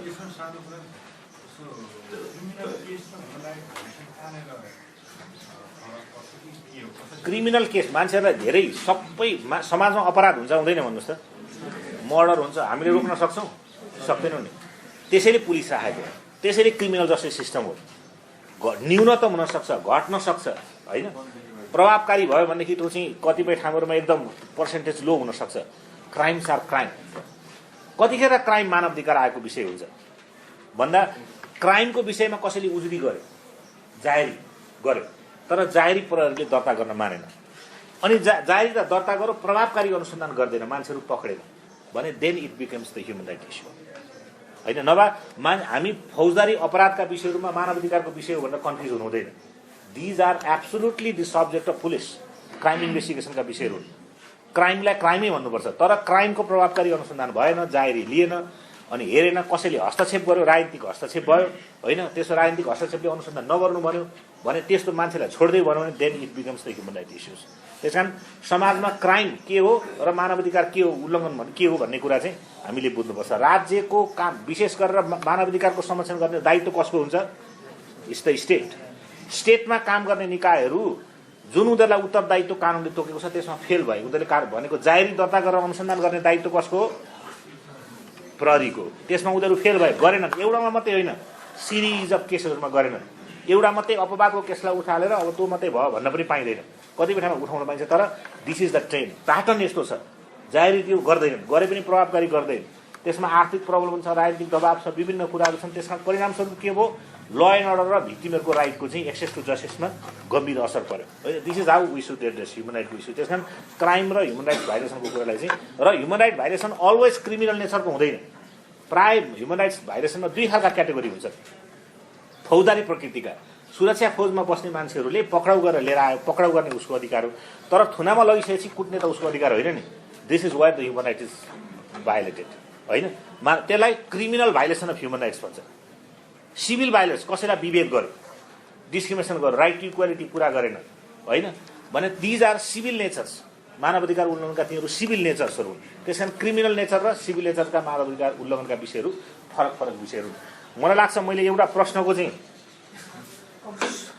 क्रिमिनल केस मान्छेहरूलाई धेरै सबै समाजमा अपराध हुन्छ हुँदैन भन्नुहोस् त, मर्डर हुन्छ, हामीले रोक्न सक्छौँ? सक्दैनौँ नि। त्यसैले पुलिस राखेको, त्यसैले क्रिमिनल जस्टिस सिस्टम हो। न्यूनतम हुन सक्छ, घट्न सक्छ होइन, प्रभावकारी भयो भनेदेखि त्यो चाहिँ कतिपय ठाउँहरूमा एकदम पर्सेन्टेज लो हुन सक्छ। Crimes are crime. कतिखेर क्राइम मानवाधिकार आएको विषय हुन्छ भन्दा क्राइमको विषयमा कसैले उजुरी गर्यो, जाहेरी गर्यो, तर जाहेरी प्रहरीले दर्ता गर्न मानेन, अनि जाहेरी र दर्ता गरेर प्रभावकारी अनुसन्धान गर्दैन, मान्छेहरू पक्रेन भने then it becomes the human right issue होइन। नभए हामी फौजदारी अपराधका विषयहरूमा मानवाधिकारको विषय हो भनेर कन्फ्युज हुनु हुँदैन। These are absolutely the subject of police crime इन्भेस्टिगेसनका विषयहरू। क्राइमलाई क्राइमै भन्नुपर्छ, तर क्राइमको प्रभावकारी अनुसन्धान भएन, जाहेरी लिएन, अनि हेरेन, कसैले हस्तक्षेप गर्यो, राजनीतिक हस्तक्षेप भयो होइन, त्यसो राजनीतिक हस्तक्षेपले अनुसन्धान नगर्नु भन्यो भने त्यस्तो मान्छेलाई छोड्दै भन्यो भने then it becomes the human right issues. त्यस कारण समाजमा क्राइम के हो र मानवाधिकार के हो, उल्लङ्घन के हो भन्ने कुरा चाहिँ हामीले बुझ्नुपर्छ। राज्यको काम विशेष गरेर मानवाधिकारको संरक्षण गर्ने दायित्व कसको हुन्छ? It's the state. स्टेटमा काम गर्ने निकायहरू जुन उनीहरूलाई उत्तरदायित्व कानुनले तोकेको छ त्यसमा फेल भयो। उनीहरूले भनेको जाहेरी दर्ता गरेर अनुसन्धान गर्ने दायित्व कसको हो? प्रहरीको। त्यसमा उनीहरू फेल भयो, गरेनन्। एउटामा मात्रै होइन, सिरिज अफ केसहरूमा गरेनन्। एउटा मात्रै अपवादको केसलाई उठालेर अब त्यो मात्रै भयो भन्न पनि पाइँदैन, कतिपय ठाउँमा उठाउन पाइन्छ। तर this is the trend, pattern यस्तो छ। जाहेरी त्यो गर्दैनन्, गरे पनि प्रभावकारी गर्दैन, त्यसमा आर्थिक प्रब्लम छ, राजनीतिक दबाव छ, विभिन्न कुराहरू छन्। त्यसमा परिणामस्वरूप के भयो? ल एन्ड अर्डर र भिक्टिमहरूको राइटको चाहिँ एक्सेस टु जस्टिसमा गम्भीर असर पर्यो। This is how we should address human राइटको इस्यु। त्यस कारण क्राइम र ह्युमन राइट्स भाइलेसनको कुरालाई चाहिँ, र human right violation always criminal नेचरको हुँदैन। प्राय ह्युमन राइट्स भाइलेसनमा 2 खालका क्याटेगोरी हुन्छ। फौजदारी प्रकृतिका, सुरक्षा खोजमा बस्ने मान्छेहरूले पक्राउ गरेर लिएर आयो, पक्राउ गर्ने उसको अधिकार हो, तर थुनामा लगिसकेपछि कुट्ने त उसको अधिकार होइन नि। This is why the human right is violated होइन। त्यसलाई criminal violation of human rights भन्छ। सिभिल भाइलेन्स, कसैलाई विभेद गर्यो, डिस्क्रिमिनेसन गर्यो, राइट टु इक्वालिटी पुरा गरेन होइन भने दिज आर सिभिल नेचर्स। मानवाधिकार उल्लङ्घनका तिनीहरू सिभिल नेचर्सहरू हुन्। त्यस कारण क्रिमिनल नेचर र सिभिल नेचरका मानवाधिकार उल्लङ्घनका विषयहरू फरक फरक विषयहरू हुन्। मलाई लाग्छ मैले एउटा प्रश्नको चाहिँ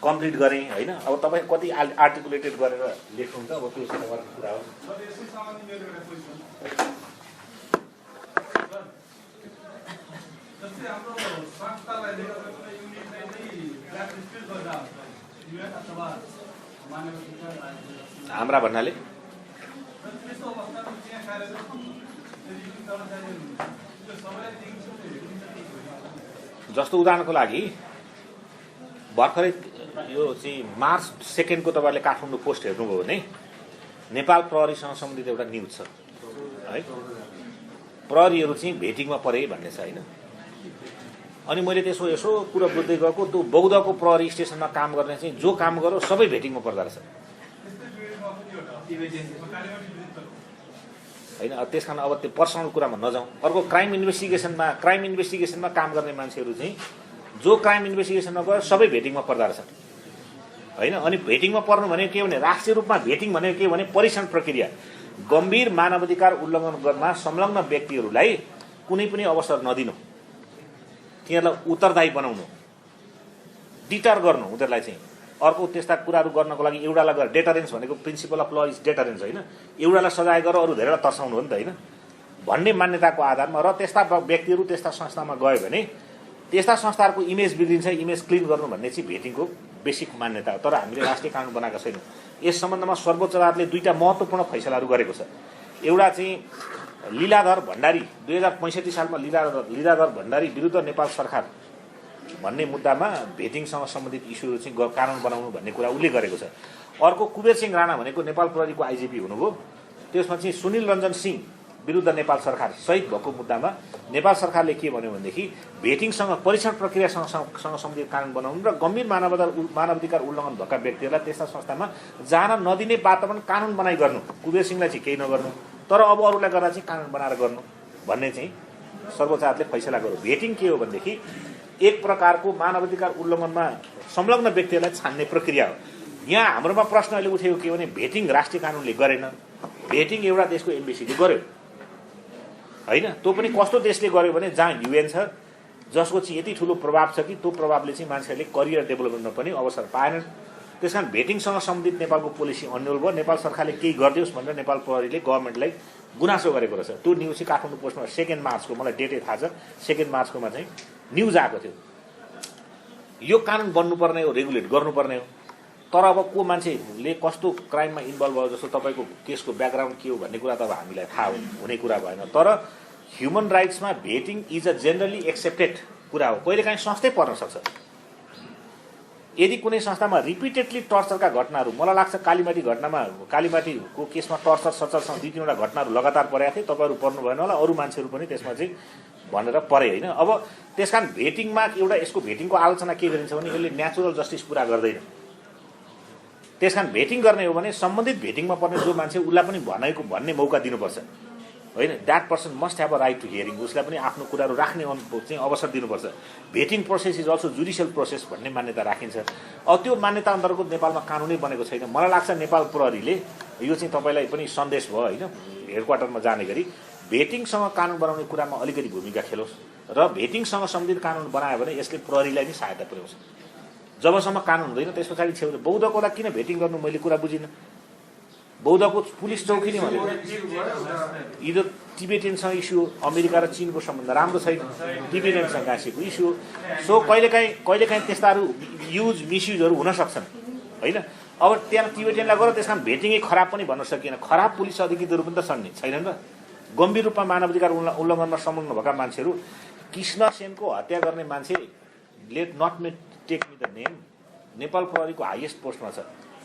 कम्प्लिट गरेँ होइन। अब तपाईँ कति आर्टिकुलेटेड गरेर लेख्नुहुन्छ, अब त्यो चाहिँ कुरा हो। हाम्रा भन्नाले जस्तो उदाहरणको लागि भर्खरै यो चाहिँ मार्च 2 को तपाईहरुले काठमाडौँ पोस्ट हेर्नुभयो भने नेपाल प्रहरीसँग सम्बन्धित एउटा न्यूज छ है। प्रहरीहरू चाहिँ भेटिङमा परे भन्ने छ हैन। अनि मैले त्यसो यसो कुरा बुझ्दै गएको त्यो बौद्धको प्रहरी स्टेसनमा काम गर्ने चाहिँ जो काम गर्यो सबै भेटिङमा पर्दा रहेछ हैन। त्यसकारण अब त्यो पर्सनल कुरामा नजाउँ। अर्को क्राइम इन्भेस्टिगेसनमा काम गर्ने मान्छेहरू चाहिँ जो क्राइम इन्भेस्टिगेसनमा गयो सबै भेटिङमा पर्दा रहेछ हैन। अनि भेटिङमा पर्नु भनेको के भने राष्ट्रिय रूपमा भेटिङ भनेको के भने परीक्षण प्रक्रिया गम्भीर मानवाधिकार उल्लङ्घन गर्नमा संलग्न व्यक्तिहरूलाई कुनै पनि अवसर नदिनु, तिनीहरूलाई उत्तरदायी बनाउनु, डिटर गर्नु उनीहरूलाई चाहिँ। अर्को त्यस्ता कुराहरू गर्नको लागि एउटालाई गरेर डेटरेन्स भनेको प्रिन्सिपल अफ ल इज डेटरेन्स हैन। एउटालाई सजाय गरेर अरू धेरैलाई तर्साउनु हो नि त हैन भन्ने मान्यताको आधारमा। र त्यस्ता व्यक्तिहरू त्यस्ता संस्थामा गयो भने त्यस्ता संस्थाहरूको इमेज बिग्रिन्छ, इमेज क्लिन गर्नु भन्ने चाहिँ भेटिङको बेसिक मान्यता हो। तर हामीले राष्ट्रिय कानुन बनाएका छैनौँ। यस सम्बन्धमा सर्वोच्च अदालतले दुईटा महत्त्वपूर्ण फैसलाहरू गरेको छ। एउटा चाहिँ लीलाधर भण्डारी 2065 सालमा लीलाधर भण्डारी विरुद्ध नेपाल सरकार भन्ने मुद्दामा भेटिङसँग सम्बन्धित इस्युहरू चाहिँ कानुन बनाउनु भन्ने कुरा उल्लेख गरेको छ। अर्को कुबेर सिंह राणा भनेको नेपाल प्रहरीको आइजिपी हुनुभयो। त्यसमा चाहिँ सुनिल रञ्जन सिंह विरुद्ध नेपाल सरकार सहित भएको मुद्दामा नेपाल सरकारले के भन्यो भनेदेखि भेटिङसँग परीक्षण प्रक्रियासँग सम्बन्धित कानुन बनाउनु र गम्भीर मानवाधिकार उल्लङ्घन भएका व्यक्तिहरूलाई त्यस्ता संस्थामा जान नदिने वातावरण कानुन बनाइ गर्नु। कुबेर सिंहलाई चाहिँ केही नगर्नु, तर अब अरूलाई गर्दा चाहिँ कानुन बनाएर गर्नु भन्ने चाहिँ सर्वोच्च अदालतले फैसला गर्यो। भेटिङ के हो भनेदेखि एक प्रकारको मानवाधिकार उल्लङ्घनमा संलग्न व्यक्तिहरूलाई छान्ने प्रक्रिया हो। यहाँ हाम्रोमा प्रश्न अहिले उठेको के भने भेटिङ राष्ट्रिय कानुनले गरेन, भेटिङ एउटा देशको एम्बेसीले गर्यो हैन। त्यो पनि कस्तो देशले गर्यो भने जहाँ युएन छ, जसको चाहिँ यति ठुलो प्रभाव छ कि त्यो प्रभावले चाहिँ मान्छेहरूले करियर डेभलपमेन्टमा पनि अवसर पाएनन्। त्यसकारण भेटिङसँग सम्बन्धित नेपालको पोलिसी अन्यल भयो। नेपाल सरकारले केही गरिदियोस् भनेर नेपाल प्रहरीले गभर्मेन्टलाई गुनासो गरेको रहेछ। त्यो न्युज चाहिँ काठमाडौँ पोस्टमा 2 मार्चको, मलाई डेटै थाहा छ, 2 मार्चकोमा चाहिँ न्युज आएको थियो। यो कानुन बन्नुपर्ने हो, रेगुलेट गर्नुपर्ने हो। तर अब को मान्छेले कस्तो क्राइममा इन्भल्भ भयो, जस्तो तपाईँको केसको ब्याकग्राउन्ड के हो भन्ने कुरा त अब हामीलाई थाहा हुने कुरा भएन। तर ह्युमन राइट्समा vetting is a generally accepted कुरा हो। कहिलेकाहीँ संस्थै पर्न सक्छ। यदि कुनै संस्थामा रिपिटेडली टर्चरका घटनाहरू, मलाई लाग्छ कालीमाटीको केसमा टर्चर सचरसँग 2-3वटा घटनाहरू लगातार परेका थिए। तपाईँहरू पर्नु भएन होला, अरू मान्छेहरू पनि त्यसमा चाहिँ भनेर परे होइन। अब त्यसकारण भेटिङमा एउटा यसको भेटिङको आलोचना के गरिन्छ भने यसले नेचुरल जस्टिस पुरा गर्दैन। त्यसकारण भेटिङ गर्ने हो भने सम्बन्धित भेटिङमा पर्ने जो मान्छे उसलाई पनि भन्ने मौका दिनुपर्छ होइन। That person must have a right to hearing. उसलाई पनि आफ्नो कुराहरू राख्ने चाहिँ अवसर दिनुपर्छ। Vetting process is also judicial process भन्ने मान्यता राखिन्छ। अब त्यो मान्यता अन्तर्गत नेपालमा कानुनै बनेको छैन। मलाई लाग्छ नेपाल प्रहरीले यो चाहिँ तपाईँलाई पनि सन्देश भयो होइन, हेडक्वार्टरमा जाने गरी भेटिङसँग कानुन बनाउने कुरामा अलिकति भूमिका खेलोस् र भेटिङसँग सम्बन्धित कानुन बनायो भने यसले प्रहरीलाई पनि सहायता पुर्याउँछ। जबसम्म कानुन हुँदैन त्यस पछाडि छेउमा बौद्धको लागि किन भेटिङ गर्नु मैले कुरा बुझिनँ। बौद्धको पुलिस चौकी नै भनेको इदर टिबेटियनसँग इस्यु हो, अमेरिका र चीनको सम्बन्ध राम्रो छैन, टिबेटियनसँग गाँसेको इस्यु हो। सो कहिलेकाहीँ त्यस्ताहरू मिसयुजहरू हुन सक्छन् होइन। अब त्यहाँ टिबेटियनलाई गएर त्यस कारण भेटिङै खराब पनि भन्न सकिएन। खराब पुलिस अधिकृतहरू पनि त छन् नि, छैनन् र। गम्भीर रूपमा मानवाधिकार उल्लङ्घनमा संलग्न भएका मान्छेहरू, कृष्ण सेनको हत्या गर्ने मान्छे, let not may take me the name, Nepal प्रहरीको हाइएस्ट पोस्टमा छ।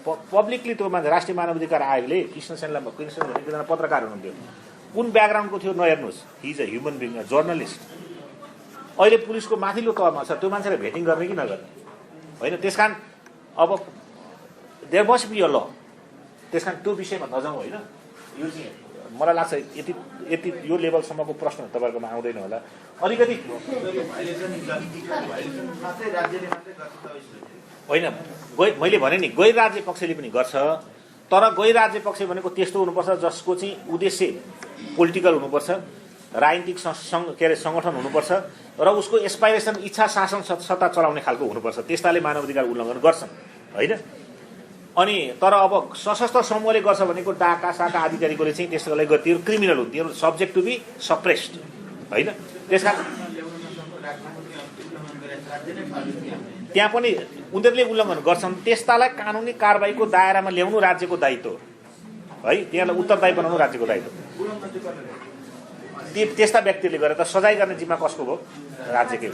पब्लिकली त्यो मान्छे राष्ट्रिय मानवाधिकार आयोगले कृष्ण सेनलाई, कृष्ण सेन एकजना पत्रकार हुनुहुन्थ्यो, कुन ब्याकग्राउन्डको थियो नहेर्नुहोस्, he is a human being, a journalist. अहिले पुलिसको माथिल्लो तहमा छ, त्यो मान्छेलाई भेटिङ गर्ने कि नगर्ने होइन। त्यसकारण अब देयर मस्ट बी अ ल। त्यसकारण त्यो विषयमा नजाउँ होइन। यो चाहिँ मलाई लाग्छ यति यो लेभलसम्मको प्रश्न तपाईँहरूकोमा आउँदैन होला। अलिकति होइन, मैले भने नि गैर राज्य पक्षले पनि गर्छ। तर गैर राज्य पक्ष भनेको त्यस्तो हुनुपर्छ जसको चाहिँ उद्देश्य पोलिटिकल हुनुपर्छ, राजनीतिक सङ्गठन हुनुपर्छ र उसको एस्पाइरेसन इच्छा शासन सत्ता चलाउने खालको हुनुपर्छ। त्यस्ताले मानवाधिकार उल्लङ्घन गर्छन् होइन। अनि तर अब सशस्त्र समूहले गर्छ भनेको डाका साका आदि गरेकोले चाहिँ त्यसको लागि त्यो क्रिमिनल हुन्, त्यो सब्जेक्ट टु बी सप्रेस्ड होइन। त्यसकारण त्यहाँ पनि उनीहरूले उल्लङ्घन गर्छन्। त्यस्तालाई कानुनी कारबाहीको दायरामा ल्याउनु राज्यको दायित्व हो है। त्यहाँलाई उत्तरदायी बनाउनु राज्यको दायित्व। त्यस्ता व्यक्तिले गरे त सजाय गर्ने जिम्मा कसको भयो? राज्यकै हो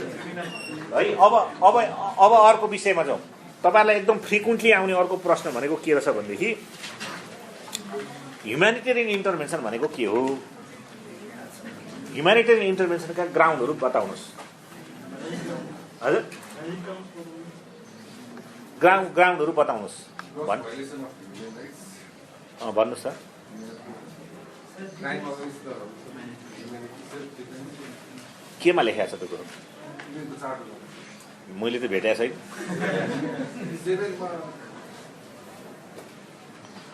है। अब अर्को विषयमा जाउँ। तपाईँहरूलाई एकदम फ्रिक्वेन्टली आउने अर्को प्रश्न भनेको के रहेछ भनेदेखि ह्युम्यानिटेरियन इन्टरभेन्सन भनेको के हो? ह्युम्यानिटेरियन इन्टरभेन्सनका ग्राउन्डहरू बताउनुहोस्। हजुर ग्राउन्डहरू बताउनुहोस् भन्नुहोस् त। केमा लेखेको छ त्यो कुरो? मैले त भेटेको छैन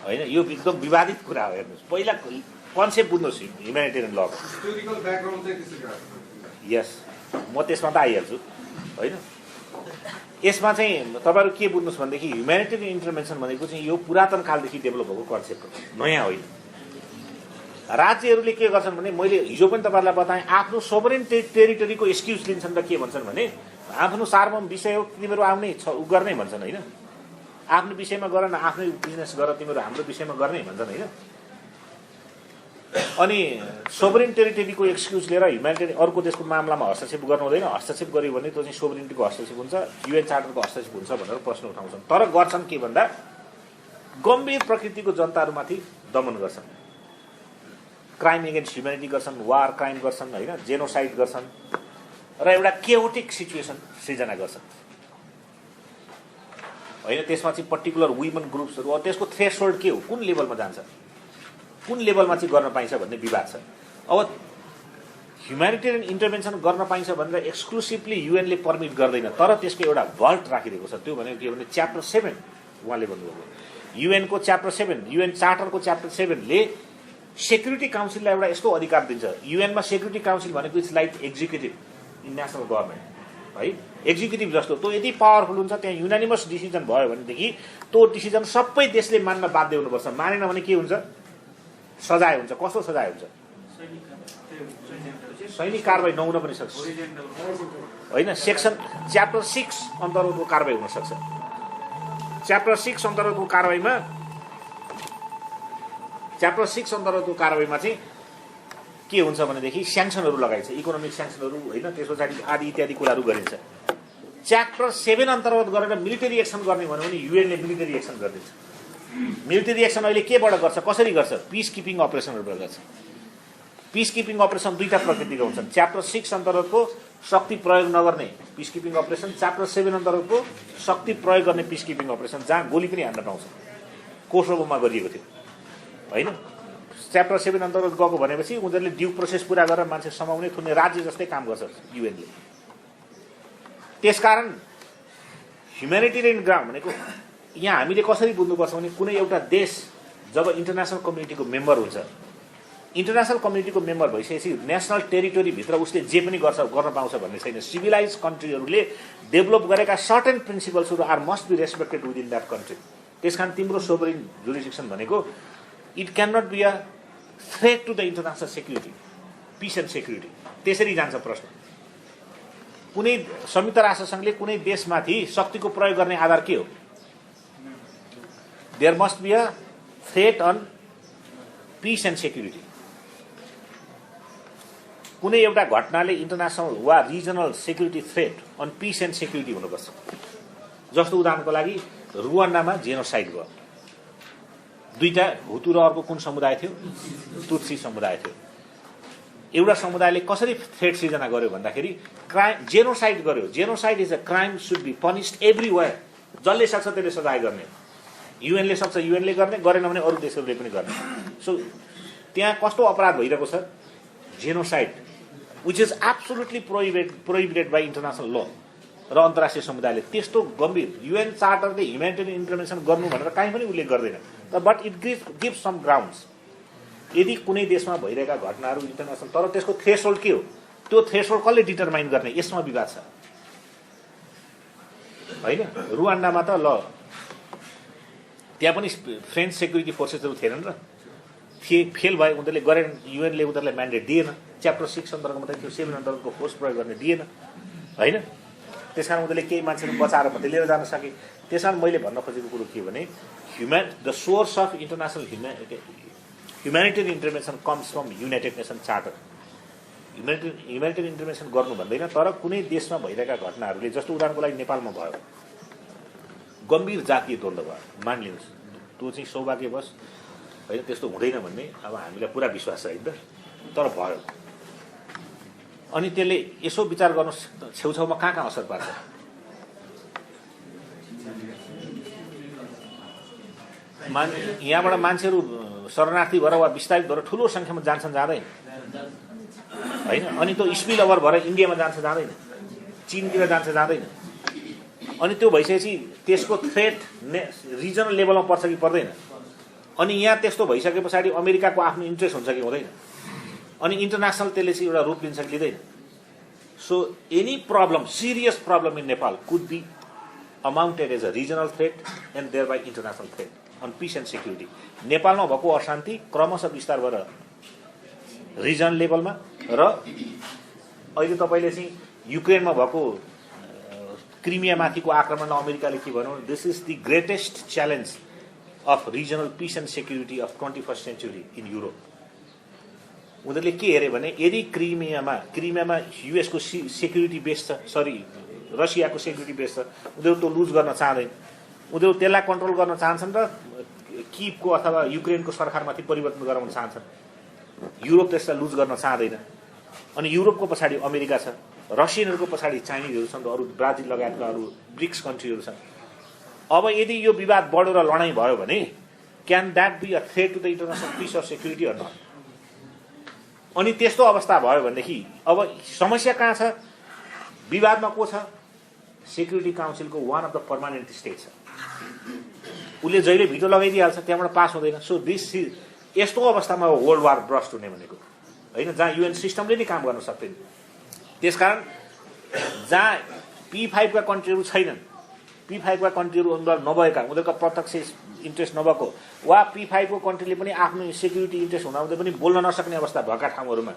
होइन। यो एकदम विवादित कुरा हो। हेर्नुहोस्, पहिला कन्सेप्ट बुझ्नुहोस् ह्युम्यानिटेरियन लको। यस, म त्यसमा त आइहाल्छु होइन। यसमा चाहिँ तपाईँहरू के बुझ्नुहोस् भनेदेखि ह्युम्यानिटेरियन इन्टरभेन्सन भनेको चाहिँ यो पुरातन कालदेखि डेभलप भएको कन्सेप्ट हो, नयाँ होइन। राज्यहरूले के गर्छन् भने मैले हिजो पनि तपाईँहरूलाई बताएँ, आफ्नो सोभरेन टेरिटोरीको एक्सक्युज लिन्छन् र के भन्छन् भने आफ्नो सार्वभौम विषय हो, तिमीहरू आउने उ गर्नै भन्छन् होइन। आफ्नो विषयमा गर न, आफ्नै बिजनेस गर, तिमीहरू हाम्रो विषयमा गर्ने भन्छन् होइन। अनि सोभरेन टेरिटोरीको एक्सक्युज लिएर ह्युम्यानिटेरियन अर्को देशको मामलामा हस्तक्षेप गर्नु हुँदैन। हस्तक्षेप गर्यो भने त्यो चाहिँ सोभरेनिटीको हस्तक्षेप हुन्छ, युएन चार्टरको हस्तक्षेप हुन्छ भनेर प्रश्न उठाउँछन्। तर गर्छन् के भन्दा गम्भीर प्रकृतिको जनताहरूमाथि दमन गर्छन्, क्राइम एगेन्स्ट ह्युम्यानिटी गर्छन्, वार क्राइम गर्छन् होइन, जेनोसाइड गर्छन् र एउटा केओटिक सिचुएसन सृजना गर्छन् होइन। त्यसमा चाहिँ पर्टिकुलर वुमेन ग्रुप्सहरू त्यसको थ्रेसहोल्ड के हो, कुन लेभलमा जान्छ, कुन लेभलमा चाहिँ गर्न पाइन्छ भन्ने विवाद छ। अब ह्युम्यानिटेरियन इन्टरभेन्सन गर्न पाइन्छ भनेर एक्सक्लुसिभली युएनले पर्मिट गर्दैन, तर त्यसको एउटा भल्ट राखिदिएको छ। त्यो भनेको के भने च्याप्टर 7 उहाँले भन्नुभएको युएनको च्याप्टर 7, युएन चार्टरको च्याप्टर 7ले सेक्युरिटी काउन्सिललाई एउटा यस्तो अधिकार दिन्छ। युएनमा सेक्युरिटी काउन्सिल भनेको it's like executive in national government है, एक्जिक्युटिभ जस्तो। त्यो यदि पावरफुल हुन्छ, त्यहाँ युनानिमस डिसिजन भयो भनेदेखि त्यो डिसिजन सबै देशले मान्न बाध्य हुनुपर्छ। मानेन भने के हुन्छ? सजाय हुन्छ। कस्तो सजाय हुन्छ? सैनिक कारवाही नहुन पनि सक्छ होइन। सेक्सन च्याप्टर 6 अन्तर्गतको कारवाही हुन सक्छ। च्याप्टर 6 अन्तर्गतको कारवाहीमा चाहिँ के हुन्छ भनेदेखि स्याङ्सनहरू लगाइन्छ, इकोनोमिक स्याङ्सनहरू होइन, त्यस पछाडि आदि इत्यादि कुराहरू गरिन्छ। च्याप्टर 7 अन्तर्गत गरेर मिलिटरी एक्सन गर्ने भन्यो भने युएनले मिलिटरी एक्सन गरिदिन्छ। मिलिटरी एक्सन अहिले केबाट गर्छ, कसरी गर्छ? पिस किपिङ अपरेसनहरूबाट गर्छ। पिस किपिङ अपरेसन दुईटा प्रकृतिको हुन्छन्। च्याप्टर 6 अन्तर्गतको शक्ति प्रयोग नगर्ने पिस किपिङ अपरेसन, च्याप्टर 7 अन्तर्गतको शक्ति प्रयोग गर्ने पिस किपिङ अपरेसन, जहाँ गोली पनि हान्न पाउँछ। कोसोभोमा गरिएको थियो होइन। च्याप्टर 7 अन्तर्गत गएको भनेपछि उनीहरूले ड्यू प्रोसेस पुरा गरेर मान्छे समाउने थुन्ने राज्य जस्तै काम गर्छ युएनले। त्यसकारण ह्युम्यानिटेरियन ग्राउन्ड भनेको यहाँ हामीले कसरी बुझ्नुपर्छ भने कुनै एउटा देश जब इन्टरनेसनल कम्युनिटीको मेम्बर हुन्छ, इन्टरनेसनल कम्युनिटीको मेम्बर भइसकेपछि नेसनल टेरिटोरीभित्र उसले जे पनि गर्न पाउँछ भन्ने छैन। सिभिलाइज कन्ट्रीहरूले डेभलप गरेका सर्टेन प्रिन्सिपल्सहरू are must be respected within that country. त्यसकारण तिम्रो सोभरेन जुरिडिक्सन भनेको it can not be a threat to the international security, peace and security. त्यसरी जान्छ प्रश्न। कुनै संयुक्त राष्ट्रसङ्घले कुनै देशमाथि शक्तिको प्रयोग गर्ने आधार के हो? There must be a threat on peace and security. कुनै एउटा घटनाले इन्टरनेसनल वा regional security threat on peace and security हुनुपर्छ। जस्तो उदाहरणको लागि रुवान्डामा जेनोसाइड भयो, दुईटा हुतु र अर्को कुन समुदाय थियो? तुत्सी समुदाय थियो। एउटा समुदायले कसरी थ्रेट सृजना गर्यो भन्दाखेरि क्राइम जेनोसाइड गर्यो। Genocide is a crime, should be punished everywhere. जसले सक्छ त्यसले सजाय गर्ने। युएनले सक्छ, युएनले गर्ने, गरेन भने अरू देशहरूले पनि गर्ने। सो त्यहाँ कस्तो अपराध भइरहेको छ? Genocide, which is absolutely prohibited by international ल र अन्तर्राष्ट्रिय समुदायले त्यस्तो गम्भीर युएन चार्टरले ह्युम्यानिटेरियन इन्टरभेन्सन गर्नु भनेर कहीँ पनि उल्लेख गर्दैन। But it give some grounds. यदि कुनै देशमा भइरहेका घटनाहरू इन्टरनेसनल, तर त्यसको थ्रेसहोल्ड के हो? त्यो थ्रेसहोल्ड कसले डिटरमाइन गर्ने? यसमा विवाद छ होइन। रुवान्डामा त ल त्यहाँ पनि फ्रेन्च सेक्युरिटी फोर्सेसहरू थिएनन् र फेल भए, उनीहरूले गरेन। युएनले उनीहरूलाई म्यान्डेट दिएन। च्याप्टर 6 अन्तर्गत मात्रै त्यो 7 अन्तर्गतको फोर्स प्रयोग गर्ने दिएन होइन। त्यसकारण उनीहरूले केही मान्छेहरू बचाएर मात्रै लिएर जान सके। त्यसकारण मैले भन्न खोजेको कुरो के भने the source of international humanitarian intervention comes from United Nation Charter humanitarian intervention गर्नु भन्दैन, तर कुनै देशमा भइरहेका घटनाहरूले, जस्तो उदाहरणको लागि नेपालमा भयो, गम्भीर जातीय द्वन्द्व भयो, मानिलिनुहोस्, त्यो चाहिँ सौभाग्यवश होइन, त्यस्तो हुँदैन भन्ने अब हामीलाई पुरा विश्वास छ होइन, तर भयो। अनि त्यसले यसो विचार गर्नु छेउछाउमा कहाँ असर पार्छ? यहाँबाट मान्छेहरू शरणार्थी भएर वा विस्थापित भएर ठुलो सङ्ख्यामा जान्छन्, जाँदैन होइन? अनि त्यो स्पिल ओभर भएर इन्डियामा जान्छ, जाँदैन? चीनतिर जान्छ, जाँदैन? अनि त्यो भइसकेपछि त्यसको थ्रेट रिजनल लेभलमा पर्छ कि पर्दैन? अनि यहाँ त्यस्तो भइसके पछाडि अमेरिकाको आफ्नो इन्ट्रेस्ट हुन्छ कि हुँदैन? अनि इन्टरनेसनल त्यसले चाहिँ एउटा रूप लिन्छ कि लिँदैन? So any problem, serious problem in Nepal could be amounted as a regional threat and thereby international threat on peace and security. नेपालमा भएको अशान्ति क्रमशः विस्तार भएर रिजन लेभलमा, र अहिले तपाईँले चाहिँ युक्रेनमा भएको क्रिमियामाथिको आक्रमणमा अमेरिकाले के भन्यो, this is the greatest challenge of regional peace and security of 21st century in Europe. उनीहरूले के हेरे भने यदि क्रिमियामा युएसको सेक्युरिटी बेस छ, सरी रसियाको सेक्युरिटी बेस छ, उनीहरू त्यो लुज गर्न चाहँदैन, उनीहरू त्यसलाई कन्ट्रोल गर्न चाहन्छन् र किभको अथवा युक्रेनको सरकारमाथि परिवर्तन गराउन चाहन्छन्। युरोप त्यसलाई लुज गर्न चाहँदैन। अनि युरोपको पछाडि अमेरिका छ, रसियनहरूको पछाडि चाइनिजहरू छन्, र अरू ब्राजिल लगायतका अरू ब्रिक्स कन्ट्रीहरू छन्। अब यदि यो विवाद बढ्यो र लडाइँ भयो भने can that be a threat to the international peace of security or not? अनि त्यस्तो अवस्था भयो भनेदेखि अब समस्या कहाँ छ? विवादमा को छ? सेक्युरिटी काउन्सिलको one of the permanent state छ। उसले जहिले भिटो लगाइदिइहाल्छ, त्यहाँबाट पास हुँदैन। सो दिस इज, यस्तो अवस्थामा वर्ल्ड वार ब्रस्ट हुने भनेको होइन, जहाँ युएन सिस्टमले नै काम गर्न सक्दैन। त्यसकारण जहाँ P5 का कन्ट्रीहरू छैनन्, P5 का कन्ट्रीहरू नभएका, उनीहरूका प्रत्यक्ष इन्ट्रेस्ट नभएको, वा P5 को कन्ट्रीले पनि आफ्नो सेक्युरिटी इन्ट्रेस्ट हुँदाहुँदै पनि बोल्न नसक्ने अवस्था भएका ठाउँहरूमा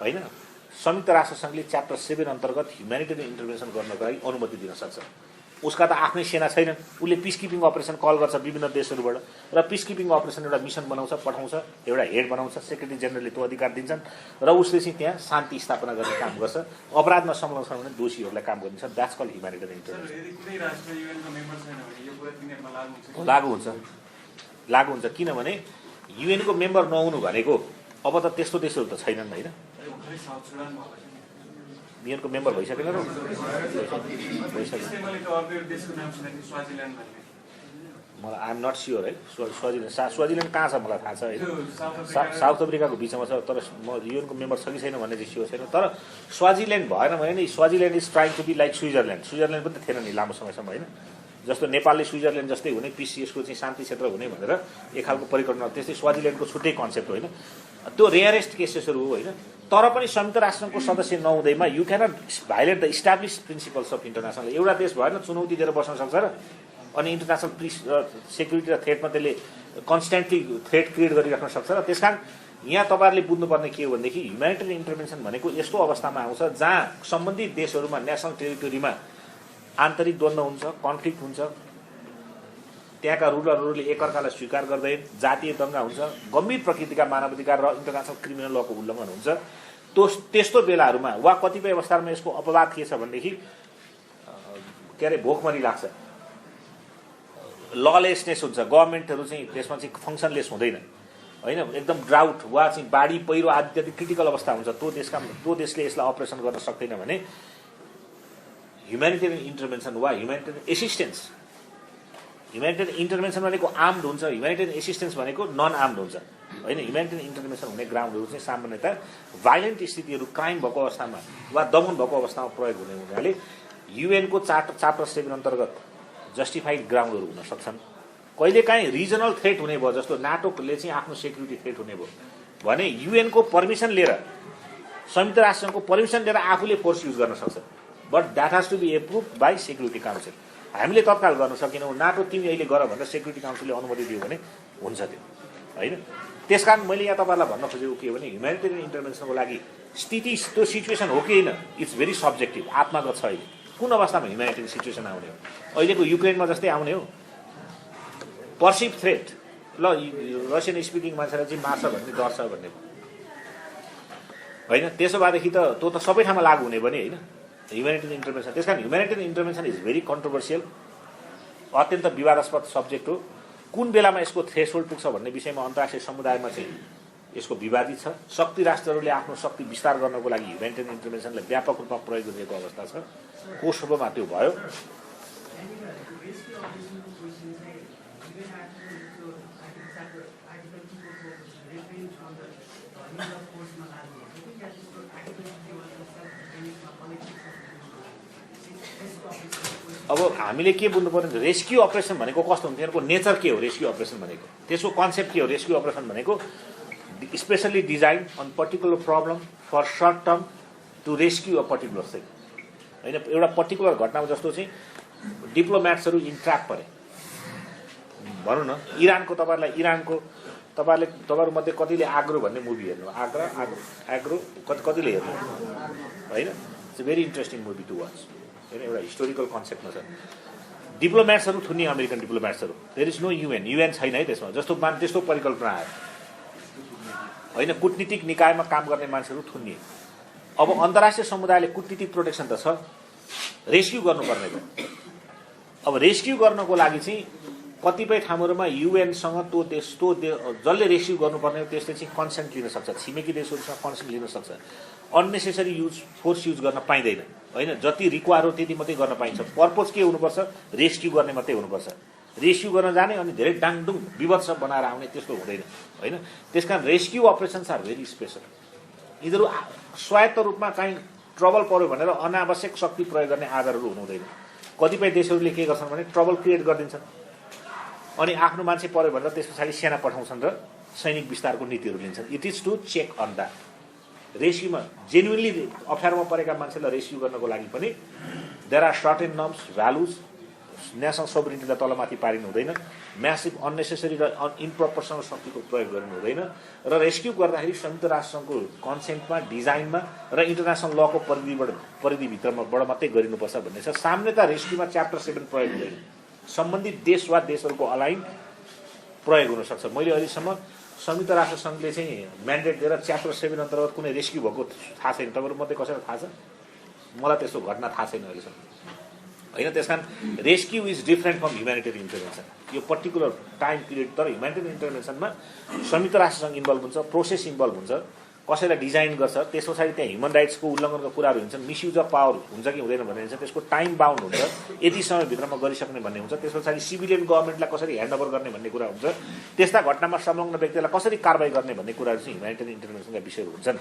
होइन, संयुक्त राष्ट्र सङ्घले च्याप्टर 7 अन्तर्गत ह्युमेनिटेरियन इन्टरभेन्सन गर्नको लागि अनुमति दिन सक्छ। उसका त आफ्नै सेना छैनन्, उसले पिस किपिङ अपरेसन कल गर्छ विभिन्न देशहरूबाट, र पिस किपिङ अपरेसन एउटा मिसन बनाउँछ, पठाउँछ, एउटा हेड बनाउँछ, सेक्रेटरी जेनरलले त्यो अधिकार दिन्छन्, र उसले चाहिँ त्यहाँ शान्ति स्थापना गर्ने काम गर्छ। अपराधमा संलग्न छ भने दोषीहरूलाई काम गरिन्छ। That's call humanitarian intervention. लागु हुन्छ किनभने युएनको मेम्बर नहुनु भनेको अब त त्यस्तो देशहरू त छैनन् होइन, युएनको मेम्बर भइसकेन र मलाई आइएम नट स्योर है। स्वाजिल्यान्ड कहाँ छ मलाई थाहा छ होइन, साउथ अफ्रिकाको बिचमा छ, तर म युएनको मेम्बर छ कि छैन भन्ने चाहिँ स्योर छैन। तर स्वाजिल्यान्ड भएन भने नि Swaziland is trying to be like Switzerland. Switzerland पनि त थिएन नि लामो समयसम्म होइन, जस्तो नेपालले स्विजरल्यान्ड जस्तै हुने, पिसिएसको चाहिँ शान्ति क्षेत्र हुने भनेर एक खालको परिकल्पना, त्यस्तै स्वाजिल्यान्डको छुट्टै कन्सेप्ट होइन। त्यो रेयरेस्ट केसेसहरू हो होइन, तर पनि संयुक्त राष्ट्रको सदस्य नहुँदैमा you cannot violate the establish principles of international. एउटा देश भएन चुनौती दिएर बस्न सक्छ र अनि इन्टरनेसनल पिस सेक्युरिटी र थ्रेटमा त्यसले कन्सटेन्टली थ्रेट क्रिएट गरिराख्न सक्छ। र त्यसकारण यहाँ तपाईँहरूले बुझ्नुपर्ने के हो भनेदेखि ह्युमेनिटेरियन इन्टरभेन्सन भनेको यस्तो अवस्थामा आउँछ जहाँ सम्बन्धित देशहरूमा नेसनल टेरिटोरीमा आन्तरिक द्वन्द्व हुन्छ, कन्फ्लिक्ट हुन्छ, त्यहाँका रुलरहरूले एकअर्कालाई स्वीकार गर्दैन, जातीय दङ्गा हुन्छ, गम्भीर प्रकृतिका मानवाधिकार र इन्टरनेसनल क्रिमिनल लको उल्लङ्घन हुन्छ। त्यस्तो बेलाहरूमा वा कतिपय अवस्थामा यसको अपवाद के छ भनेदेखि के अरे भोकमरी लाग्छ, ललेसनेस हुन्छ, गभर्मेन्टहरू चाहिँ त्यसमा चाहिँ फङ्सनलेस हुँदैन होइन, एकदम ड्राउट वा चाहिँ बाढी पहिरो आदि इत्यादि क्रिटिकल अवस्था हुन्छ, त्यो देशले यसलाई अपरेसन गर्न सक्दैन भने ह्युमेनिटेरियन इन्टरभेन्सन वा ह्युमेनिटेरियन एसिस्टेन्स, ह्युमेनिटेरियन इन्टरभेन्सन भनेको आर्म्ड हुन्छ, ह्युमेनिटेरियन एसिस्टेन्स भनेको नन आर्म्ड हुन्छ होइन। ह्युमेनिटेरियन इन्टरभेन्सन हुने ग्राउन्डहरू चाहिँ सामान्यतः भाइलेन्ट स्थितिहरू, क्राइम भएको अवस्थामा वा दमन भएको अवस्थामा प्रयोग हुने हुनाले युएनको च्याप्टर 7 अन्तर्गत जस्टिफाइड ग्राउन्डहरू हुन सक्छन्। कहिलेकाहीँ रिजनल थ्रेट हुने भयो, जस्तो नाटोले चाहिँ आफ्नो सेक्युरिटी थ्रेट हुने भयो भने युएनको पर्मिसन लिएर, संयुक्त राष्ट्रको पर्मिसन लिएर आफूले फोर्स युज गर्न सक्छ, but that has to be approve by security council. हामीले तत्काल गर्न सकेनौँ, नाटो तिमी अहिले गर भनेर सेक्युरिटी काउन्सिलले अनुमति दियो भने हुन्छ त्यो होइन। त्यसकारण मैले यहाँ तपाईँलाई भन्न खोजेको के हो भने ह्युमेनिटेरियन इन्टरभेन्सनको लागि स्थिति, त्यो सिचुएसन हो कि होइन, इट्स भेरी सब्जेक्टिभ, आत्मागत छ। अहिले कुन अवस्थामा ह्युमेनिटेरियन सिचुएसन आउने हो? अहिलेको युक्रेनमा जस्तै आउने हो, पर्सिभ थ्रेट, ल रसियन स्पिकिङ मान्छेलाई चाहिँ मार्छ भन्ने डर छ भन्ने, होइन त्यसो भएदेखि त त्यो त सबै ठाउँमा लागू हुने पनि होइन ह्युमेनिटेरियन इन्टरभेन्सन। त्यस कारण humanitarian intervention is very controversial, अत्यन्त विवादास्पद सब्जेक्ट हो। कुन बेलामा यसको थ्रेसहोल्ड पुग्छ भन्ने विषयमा अन्तर्राष्ट्रिय समुदायमा चाहिँ यसको विवादित छ। शक्ति राष्ट्रहरूले आफ्नो शक्ति विस्तार गर्नको लागि ह्युमेनिटेरियन इन्टरभेन्सनलाई व्यापक रूपमा प्रयोग गरिएको अवस्था छ। कोसोभोमा त्यो भयो। अब हामीले के बुझ्नु पर्ने रेस्क्यु अपरेसन भनेको कस्तो हुन्छ, त्यसको नेचर के हो, रेस्क्यु अपरेसन भनेको त्यसको कन्सेप्ट के हो। रेस्क्यु अपरेसन भनेको specially design on particular problem for short term to rescue a particular thing होइन। एउटा पर्टिकुलर घटनामा जस्तो चाहिँ डिप्लोमेट्सहरू इन्ट्र्याप परे भनौँ न, इरानको तपाईँहरूमध्ये कतिले आग्रो भन्ने मुभी हेर्नु, आग्रो कतिले हेर्नु होइन। It's a very interesting movie to watch होइन, एउटा हिस्टोरिकल कन्सेप्टमा छ। डिप्लोमेट्सहरू थुन्ने अमेरिकन डिप्लोमेट्सहरू, देयर इज नो युएन छैन है त्यसमा, त्यस्तो परिकल्पना आयो होइन। कूटनीतिक निकायमा काम गर्ने मान्छेहरू थुन्ने। अब अन्तर्राष्ट्रिय समुदायले कूटनीतिक प्रोटेक्सन त छ, रेस्क्यु गर्नुपर्ने भयो। अब रेस्क्यु गर्नको लागि चाहिँ कतिपय ठाउँहरूमा युएनसँग जसले रेस्क्यु गर्नुपर्ने हो त्यसले चाहिँ कन्सेन्ट लिन सक्छ, छिमेकी देशहरूसँग कन्सेन्ट लिन सक्छ। अननेसेसरी फोर्स युज गर्न पाइँदैन होइन। जति रिक्वायर हो त्यति मात्रै गर्न पाइन्छ। पर्पज के हुनुपर्छ, रेस्क्यु गर्ने मात्रै हुनुपर्छ। रेस्क्यु गर्न जाने अनि धेरै डाङडुङ विभत्स बनाएर आउने त्यस्तो हुँदैन होइन। त्यसकारण rescue operations are very special. यिनीहरू स्वायत्त रूपमा काहीँ ट्रबल पर्यो भनेर अनावश्यक शक्ति प्रयोग गर्ने आधारहरू हुनु हुँदैन। कतिपय देशहरूले के गर्छन् भने ट्रबल क्रिएट गरिदिन्छन् अनि आफ्नो मान्छे पर्यो भनेर त्यस पछाडि सेना पठाउँछन् र सैनिक विस्तारको नीतिहरू लिन्छन्। It is to check on that. रेस्क्युमा जेन्युनली अप्ठ्यारोमा परेका मान्छेलाई रेस्क्यु गर्नको लागि पनि there are certain norms, values. National सोभरिनिटीलाई तलमाथि पारिनु हुँदैन, म्यासिभ अननेसेसरी र इम्प्रपोर्सनल शक्तिको प्रयोग गर्नु हुँदैन र रेस्क्यु गर्दाखेरि संयुक्त राष्ट्रसङ्घको कन्सेन्टमा, डिजाइनमा र इन्टरनेसनल लको परिधिभित्रबाट मात्रै गरिनुपर्छ भन्ने छ। सामान्यतः रेस्क्युमा च्याप्टर 7 प्रयोग हुँदैन, सम्बन्धित देश वा देशहरूको अलाइन प्रयोग हुनसक्छ। मैले अहिलेसम्म संयुक्त राष्ट्र सङ्घले चाहिँ म्यान्डेट दिएर च्याप्टर 7 अन्तर्गत कुनै रेस्क्यु भएको थाहा छैन। तपाईँहरूमध्ये कसैलाई थाहा छ? मलाई त्यस्तो घटना थाहा छैन अहिलेसम्म होइन। त्यसकारण rescue is different from humanitarian intervention. यो पर्टिकुलर टाइम पिरियड, तर ह्युमेनिटेरियन इन्टरभेन्सनमा संयुक्त राष्ट्रसँग इन्भल्भ हुन्छ, प्रोसेस इन्भल्भ हुन्छ, कसैलाई डिजाइन गर्छ, त्यस पछाडि त्यहाँ ह्युमन राइट्सको उल्लङ्घनको कुराहरू हुन्छन्, मिसयुज अफ पावर हुन्छ कि हुँदैन भन्ने हुन्छ, त्यसको टाइम बााउन्ड हुन्छ, यति समयभित्रमा गरिसक्ने भन्ने हुन्छ, त्यस पछाडि सिभिलियन गभर्मेन्टलाई कसरी ह्यान्डओभर गर्ने भन्ने कुरा हुन्छ, त्यस्ता घटनामा संलग्न व्यक्तिलाई कसरी कारवाही गर्ने भन्ने कुराहरू चाहिँ ह्युमेनिटेरियन इन्टरभेन्सनका विषयहरू हुन्छन्।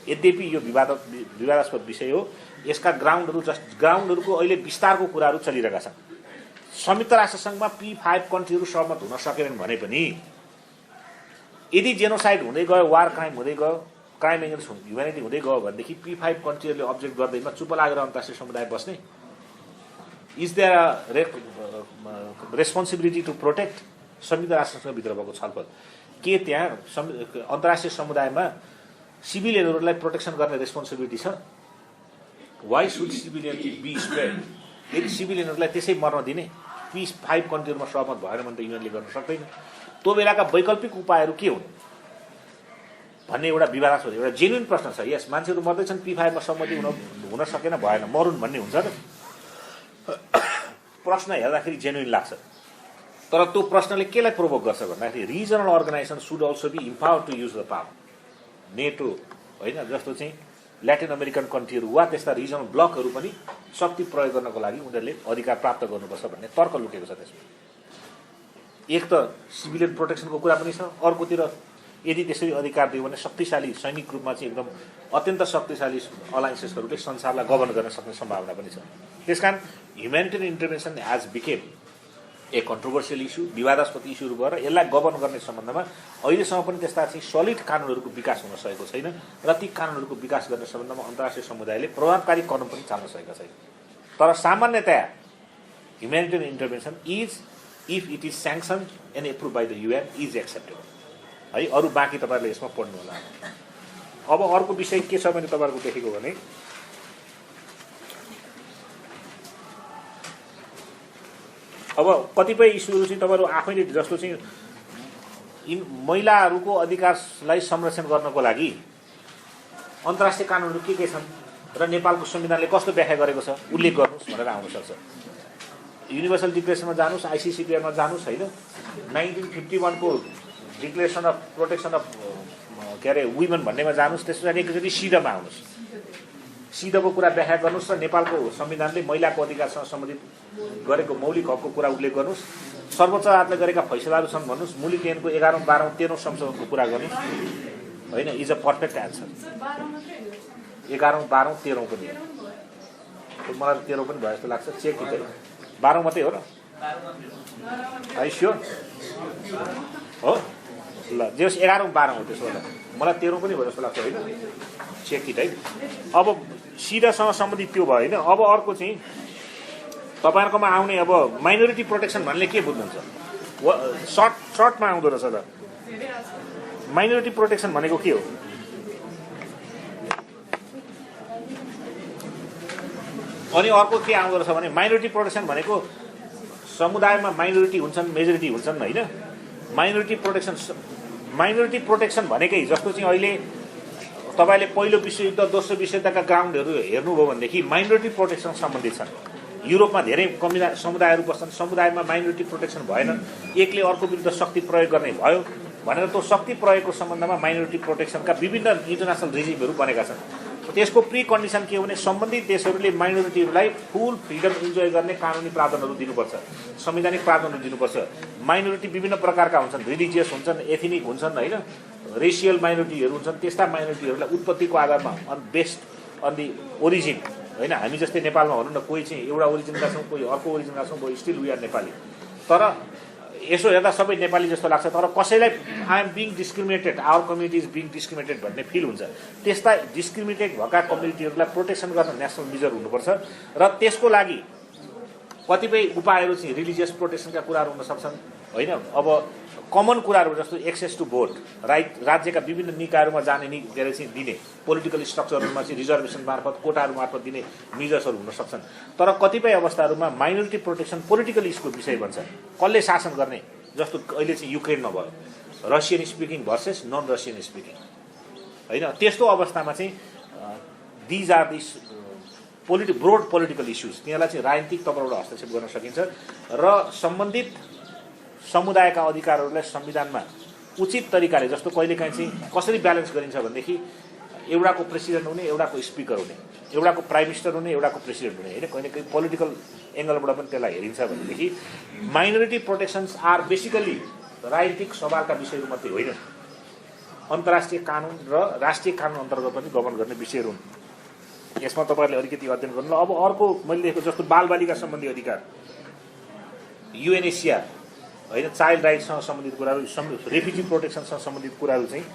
यद्यपि यो विवादास्पद विषय हो। यसका ग्राउन्डहरूको अहिले विस्तारको कुराहरू चलिरहेका छन्। संयुक्त राष्ट्रसङ्घमा P5 कन्ट्रीहरू सहमत हुन सकेनन् भने पनि यदि जेनोसाइड हुँदै गयो, वार क्राइम हुँदै गयो, क्राइम एगेन्स्ट ह्युमेनिटी हुँदै गयो भनेदेखि P5 कन्ट्रीहरूले अब्जेक्ट गर्दैमा चुप लागेर अन्तर्राष्ट्रिय समुदाय बस्ने? Is there a responsibility to protect? संयुक्त राष्ट्रसँग भित्र भएको छलफल के त्यहाँ अन्तर्राष्ट्रिय समुदायमा सिभिलियनहरूलाई प्रोटेक्सन गर्ने रेस्पोन्सिबिलिटी छ? Why should civilian be spread? यदि सिभिलियनहरूलाई त्यसै मर्न दिने P5 कन्ट्रीहरूमा सहमत भएन भने त युएनले गर्न सक्दैन। त्यो बेलाका वैकल्पिक उपायहरू के हुन् भन्ने एउटा विवादास्पद, एउटा जेन्युन प्रश्न छ। यस, मान्छेहरू मर्दैछन्, P5 मा सहमति हुन सकेन, भएन, मरुन् भन्ने हुन्छ त? प्रश्न हेर्दाखेरि जेन्युन लाग्छ, तर त्यो प्रश्नले केलाई प्रोभोक गर्छ भन्दाखेरि regional organization should also be empower to use the power. NATO होइन, जस्तो चाहिँ ल्याटिन अमेरिकन कन्ट्रीहरू वा त्यस्ता रिजनल ब्लकहरू पनि शक्ति प्रयोग गर्नको लागि उनीहरूले अधिकार प्राप्त गर्नुपर्छ भन्ने तर्क लुकेको छ त्यसमा। एक त सिभिलियन प्रोटेक्सनको कुरा पनि छ, अर्कोतिर यदि त्यसरी अधिकार दियो भने शक्तिशाली सैनिक रूपमा चाहिँ एकदम अत्यन्त शक्तिशाली अलायन्सेसहरूले संसारलाई गभर्न गर्न सक्ने सम्भावना पनि छ। त्यसकारण humanitarian intervention as became a controversial issue, विवादास्पद इस्युहरू भएर यसलाई गभर्न गर्ने सम्बन्धमा अहिलेसम्म पनि त्यस्ता चाहिँ सलिड कानुनहरूको विकास हुन सकेको छैन र ती कानुनहरूको विकास गर्ने सम्बन्धमा अन्तर्राष्ट्रिय समुदायले प्रभावकारी कदम पनि चाल्न सकेका छैन। तर सामान्यतया humanitarian intervention is, if it is sanction and approve by the UN, is acceptable है। अरू बाँकी तपाईँहरूले यसमा पढ्नु होला। अब अर्को विषय के छ भने तपाईँहरूको देखेको भने अब कतिपय इस्युहरू चाहिँ तपाईँहरू आफैले जस्तो चाहिँ महिलाहरूको अधिकारलाई संरक्षण गर्नको लागि अन्तर्राष्ट्रिय कानुनहरू के छन् र नेपालको संविधानले कस्तो व्याख्या गरेको छ उल्लेख गर्नुहोस् भनेर आउन सक्छ। युनिभर्सल डिक्लेरेसनमा जानुहोस्, आइसिसिपिआरमा जानुहोस् होइन, 1951 को declaration of protection of women भन्नेमा जानुहोस्, त्यस पछाडि एकचोटि सिधमा आउनुहोस्, सिधको कुरा व्याख्या गर्नुहोस् र नेपालको संविधानले महिलाको अधिकारसँग सम्बन्धित गरेको मौलिक हकको कुरा उल्लेख गर्नुहोस्, सर्वोच्च अदालतले गरेका फैसलाहरू छन् भन्नुहोस्, मुलुक ऐनको 11औं 12औं 13औं संशोधनको कुरा गर्नुहोस् होइन, इज अ पर्फेक्ट एन्सर। 11औं 12औं 13औं पनि मलाई 13औं पनि भयो जस्तो लाग्छ, चेक है, 12औं मात्रै हो र है स्योर हो ल, जे 11औं 12औं हो त्यसो भए मलाई 13औं पनि भयो जस्तो लाग्छ होइन, चेक है। अब सिधासँग सम्बन्धित त्यो भयो होइन। अब अर्को चाहिँ तपाईँहरूकोमा आउने अब माइनोरिटी प्रोटेक्सन भन्ने के बुझ्नुहुन्छ? सर्टमा आउँदो रहेछ त। माइनोरिटी प्रोटेक्सन भनेको के हो? अनि अर्को के आउँदो रहेछ भने माइनोरिटी प्रोटेक्सन भनेको समुदायमा माइनोरिटी हुन्छन् मेजोरिटी हुन्छन् होइन। माइनोरिटी प्रोटेक्सन भनेकै जस्तो चाहिँ अहिले तपाईँले पहिलो विश्वयुद्ध दोस्रो विश्वयुद्धका ग्राउन्डहरू हेर्नुभयो भनेदेखि माइनोरिटी प्रोटेक्सन सम्बन्धित छन्। युरोपमा धेरै समुदायहरू बस्छन्, समुदायमा माइनोरिटी प्रोटेक्सन भएन, एकले अर्को विरुद्ध शक्ति प्रयोग गर्ने भयो भनेर त्यो शक्ति प्रयोगको सम्बन्धमा माइनोरिटी प्रोटेक्सनका विभिन्न इन्टरनेसनल रिजिमहरू बनेका छन्। त्यसको प्री कन्डिसन के हो भने सम्बन्धित देशहरूले माइनोरिटीहरूलाई फुल फ्रिडम इन्जोय गर्ने कानुनी प्रावधानहरू दिनुपर्छ, संवैधानिक प्रावधानहरू दिनुपर्छ। माइनोरिटी विभिन्न प्रकारका हुन्छन्, रिलिजियस हुन्छन्, एथनिक हुन्छन् होइन, रेसियल माइनोरिटीहरू हुन्छन्। त्यस्ता माइनोरिटीहरूलाई उत्पत्तिको आधारमा बेस्ड अन दि ओरिजिन होइन, हामी जस्तै नेपालमा भनौँ न, कोही चाहिँ एउटा ओरिजिनका छौँ, कोही अर्को ओरिजिनका छौँ, कोही स्टिल वी आर नेपाली। तर यसो हेर्दा सबै नेपाली जस्तो लाग्छ, तर कसैलाई I am being discriminated, our community is being discriminated भन्ने फिल हुन्छ। त्यस्ता डिस्क्रिमिनेटेड भएका कम्युनिटीहरूलाई प्रोटेक्सन गर्न नेसनल मेजर हुनुपर्छ र त्यसको लागि कतिपय उपायहरू चाहिँ रिलिजियस प्रोटेक्सनका कुराहरू हुन सक्छन् होइन। अब कमन कुराहरू जस्तो एक्सेस टु भोट राइट, राज्यका विभिन्न निकायहरूमा जाने के अरे चाहिँ दिने, पोलिटिकल स्ट्रक्चरहरूमा चाहिँ रिजर्भेसन मार्फत कोटाहरू मार्फत दिने मिजर्सहरू हुन सक्छन्। तर कतिपय अवस्थाहरूमा माइनोरिटी प्रोटेक्सन पोलिटिकल इस्युको विषय बन्छ, कसले शासन गर्ने, जस्तो अहिले चाहिँ युक्रेनमा भयो, Russian speaking versus non Russian speaking होइन। त्यस्तो अवस्थामा चाहिँ these are this broad political issues, त्यहाँलाई चाहिँ राजनीतिक तर्फबाट हस्तक्षेप गर्न सकिन्छ र सम्बन्धित समुदायका अधिकारहरूलाई संविधानमा उचित तरिकाले, जस्तो कहिलेकाहीँ चाहिँ कसरी ब्यालेन्स गरिन्छ भनेदेखि एउटाको प्रेसिडेन्ट हुने, एउटाको स्पिकर हुने, एउटाको प्राइम मिनिस्टर हुने, एउटाको प्रेसिडेन्ट हुने होइन, कहिले कहीँ पोलिटिकल एङ्गलबाट पनि त्यसलाई हेरिन्छ भनेदेखि माइनोरिटी प्रोटेक्सन्स आर बेसिकली राजनीतिक सवालका विषयहरू मात्रै होइन, अन्तर्राष्ट्रिय कानुन र राष्ट्रिय कानुन अन्तर्गत पनि गभर्न गर्ने विषयहरू हुन्। यसमा तपाईँहरूले अलिकति अध्ययन गर्नु। अब अर्को मैले देखेको जस्तो बालबालिका सम्बन्धी अधिकार, युएनएचसिआर होइन, चाइल्ड राइट्ससँग सम्बन्धित कुराहरू, रेफ्युजी प्रोटेक्सनसँग सम्बन्धित कुराहरू चाहिँ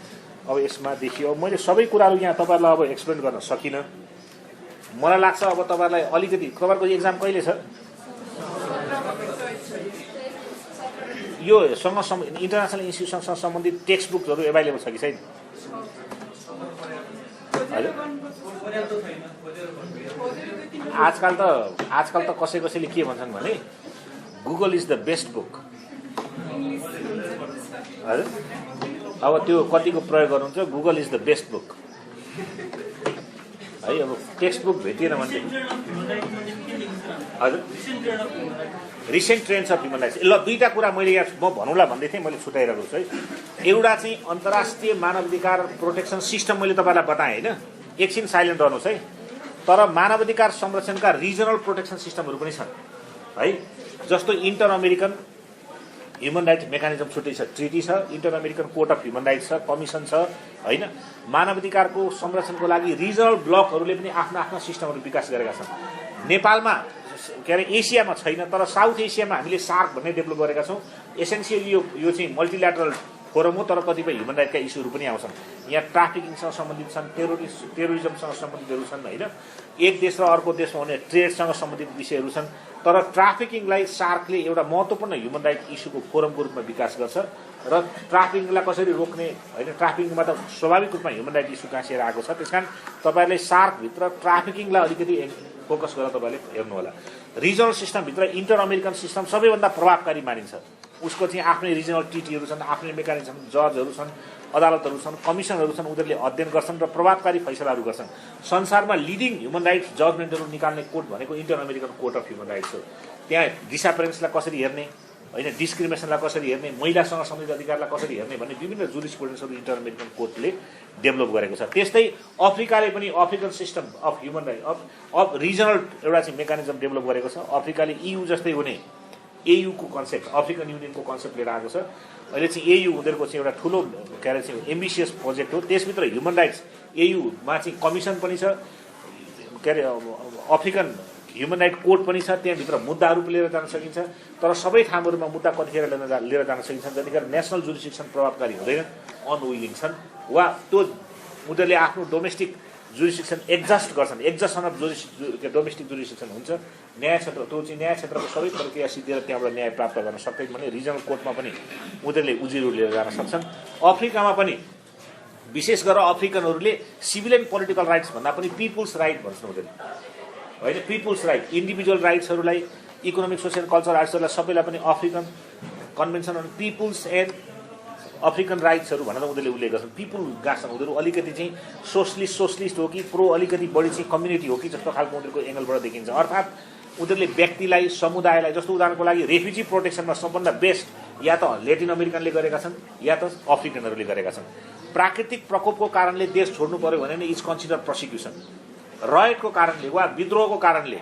अब यसमा देखियो। अब मैले सबै कुराहरू यहाँ तपाईँहरूलाई अब एक्सप्लेन गर्न सकिनँ। मलाई लाग्छ अब तपाईँहरूलाई अलिकति, तपाईँहरूको एक्जाम कहिले छ? यो इन्टरनेसनल इन्स्टिट्युसनसँग सम्बन्धित टेक्स्ट बुक्सहरू एभाइलेबल छ कि छैन? आजकल त कसैले के भन्छन् भने Google is the best book हजुर। अब त्यो कतिको प्रयोग गर्नुहुन्छ, Google is the best book है। अब टेक्स्ट बुक भेटिएन भने हजुर, recent trends of human rights. ल दुईवटा कुरा मैले यहाँ म भनौँला भन्दै थिएँ, मैले छुट्याइरहेको छु है। एउटा चाहिँ अन्तर्राष्ट्रिय मानवाधिकार प्रोटेक्सन सिस्टम मैले तपाईँलाई बताएँ होइन, एकछिन साइलेन्ट रहनुहोस् है। तर मानवाधिकार संरक्षणका रिजनल प्रोटेक्सन सिस्टमहरू पनि छन् है, जस्तो inter American human rights mechanism छुट्टै छ, ट्रिटी छ, inter American court of human rights छ, कमिसन छ होइन। मानवाधिकारको संरक्षणको लागि रिजनल ब्लकहरूले पनि आफ्ना आफ्ना सिस्टमहरू विकास गरेका छन्। नेपालमा के अरे एसियामा छैन, तर साउथ एसियामा हामीले सार्क भन्ने डेभलप गरेका छौँ। एसेन्सियली यो चाहिँ मल्टिल्याटरल फोरम हो, तर कतिपय ह्युमन राइटका इस्युहरू पनि आउँछन्। यहाँ ट्राफिकिङसँग सम्बन्धित छन्, टेरोरिजमसँग सम्बन्धितहरू छन् होइन। एक देश र अर्को देशमा हुने ट्रेडसँग सम्बन्धित विषयहरू छन्। तर ट्राफिकिङलाई सार्कले एउटा महत्त्वपूर्ण ह्युमन राइट इस्युको फोरमको रूपमा विकास गर्छ र ट्राफिकिङलाई कसरी रोक्ने होइन, ट्राफिकिङमा त स्वाभाविक रूपमा ह्युमन राइट इस्यु गाँसिएर आएको छ। त्यस कारण तपाईँहरूले सार्कभित्र ट्राफिकिङलाई अलिकति फोकस गरेर तपाईँले हेर्नु होला। रिजनल सिस्टमभित्र इन्टर अमेरिकन सिस्टम सबैभन्दा प्रभावकारी मानिन्छ उसको चाहिँ आफ्नै रिजनल टिटीहरू छन्, आफ्नै मेकानिजम, जजहरू छन्, अदालतहरू छन्, कमिसनहरू छन्, उनीहरूले अध्ययन गर्छन् र प्रभावकारी फैसलाहरू गर्छन्। संसारमा लिडिङ ह्युमन राइट्स जजमेन्टहरू निकाल्ने कोर्ट भनेको inter American court of human rights हो। त्यहाँ डिसअपियरेन्सलाई कसरी हेर्ने होइन, डिस्क्रिमिनेसनलाई कसरी हेर्ने, महिलासँग सम्बन्धित अधिकारलाई कसरी हेर्ने भन्ने विभिन्न जुरिस्प्रुडेन्सहरू इन्टर अमेरिकन कोर्टले डेभलप गरेको छ। त्यस्तै अफ्रिकाले पनि African system of human right of regional एउटा चाहिँ मेकानिजम डेभलप गरेको छ। अफ्रिकाले EU जस्तै हुने AU को कन्सेप्ट, अफ्रिकन युनियनको कन्सेप्ट लिएर आएको छ। अहिले चाहिँ AU उनीहरूको चाहिँ एउटा ठुलो के अरे चाहिँ एम्बिसियस प्रोजेक्ट हो। त्यसभित्र ह्युमन राइट्स AU-मा चाहिँ कमिसन पनि छ, के अरे अफ्रिकन ह्युमन राइट कोर्ट पनि छ। त्यहाँभित्र मुद्दाहरू लिएर जान सकिन्छ, तर सबै ठाउँहरूमा मुद्दा कतिखेर लिएर जान सकिन्छ जतिखेर नेसनल जुरिस्डिक्सन प्रभावकारी हुँदैन, अनविलिङ छन् वा त्यो उनीहरूले आफ्नो डोमेस्टिक जुरिस्डिक्सन एडजस्ट गर्छन्। एक्जस्सन अफ डोमेस्टिक जुरिस्डिक्सन हुन्छ न्याय क्षेत्र, त्यो चाहिँ न्याय क्षेत्रको सबै प्रक्रिया सिद्धेर त्यहाँबाट न्याय प्राप्त गर्न सक्दैन भने रिजनल कोर्टमा पनि उनीहरूले उजिरो लिएर जान सक्छन्। अफ्रिकामा पनि विशेष गरेर अफ्रिकनहरूले सिभिल एन्ड पोलिटिकल राइट्स भन्दा पनि पिपुल्स राइट भन्छन् उनीहरूले, होइन पिपुल्स राइट, इन्डिभिजुअल राइट्सहरूलाई, इकोनोमिक सोसियल कल्चर राइट्सहरूलाई सबैलाई पनि African convention on people's and African राइट्सहरू भनेर उनीहरूले उल्लेख गर्छन्। पिपुल गाछन् उनीहरू अलिकति चाहिँ सोसलिस्ट हो कि प्रो अलिकति बढी चाहिँ कम्युनिटी हो कि जस्तो खालको उनीहरूको एङ्गलबाट देखिन्छ। अर्थात् उनीहरूले व्यक्तिलाई, समुदायलाई, जस्तो उदाहरणको लागि रेफ्युजी प्रोटेक्सनमा सबभन्दा बेस्ट या त लेटिन अमेरिकनले गरेका छन् या त अफ्रिकनहरूले गरेका छन्। प्राकृतिक प्रकोपको कारणले देश छोड्नु पर्यो भने नै इज कन्सिडर प्रोसिक्युसन। रयटको कारणले वा विद्रोहको कारणले,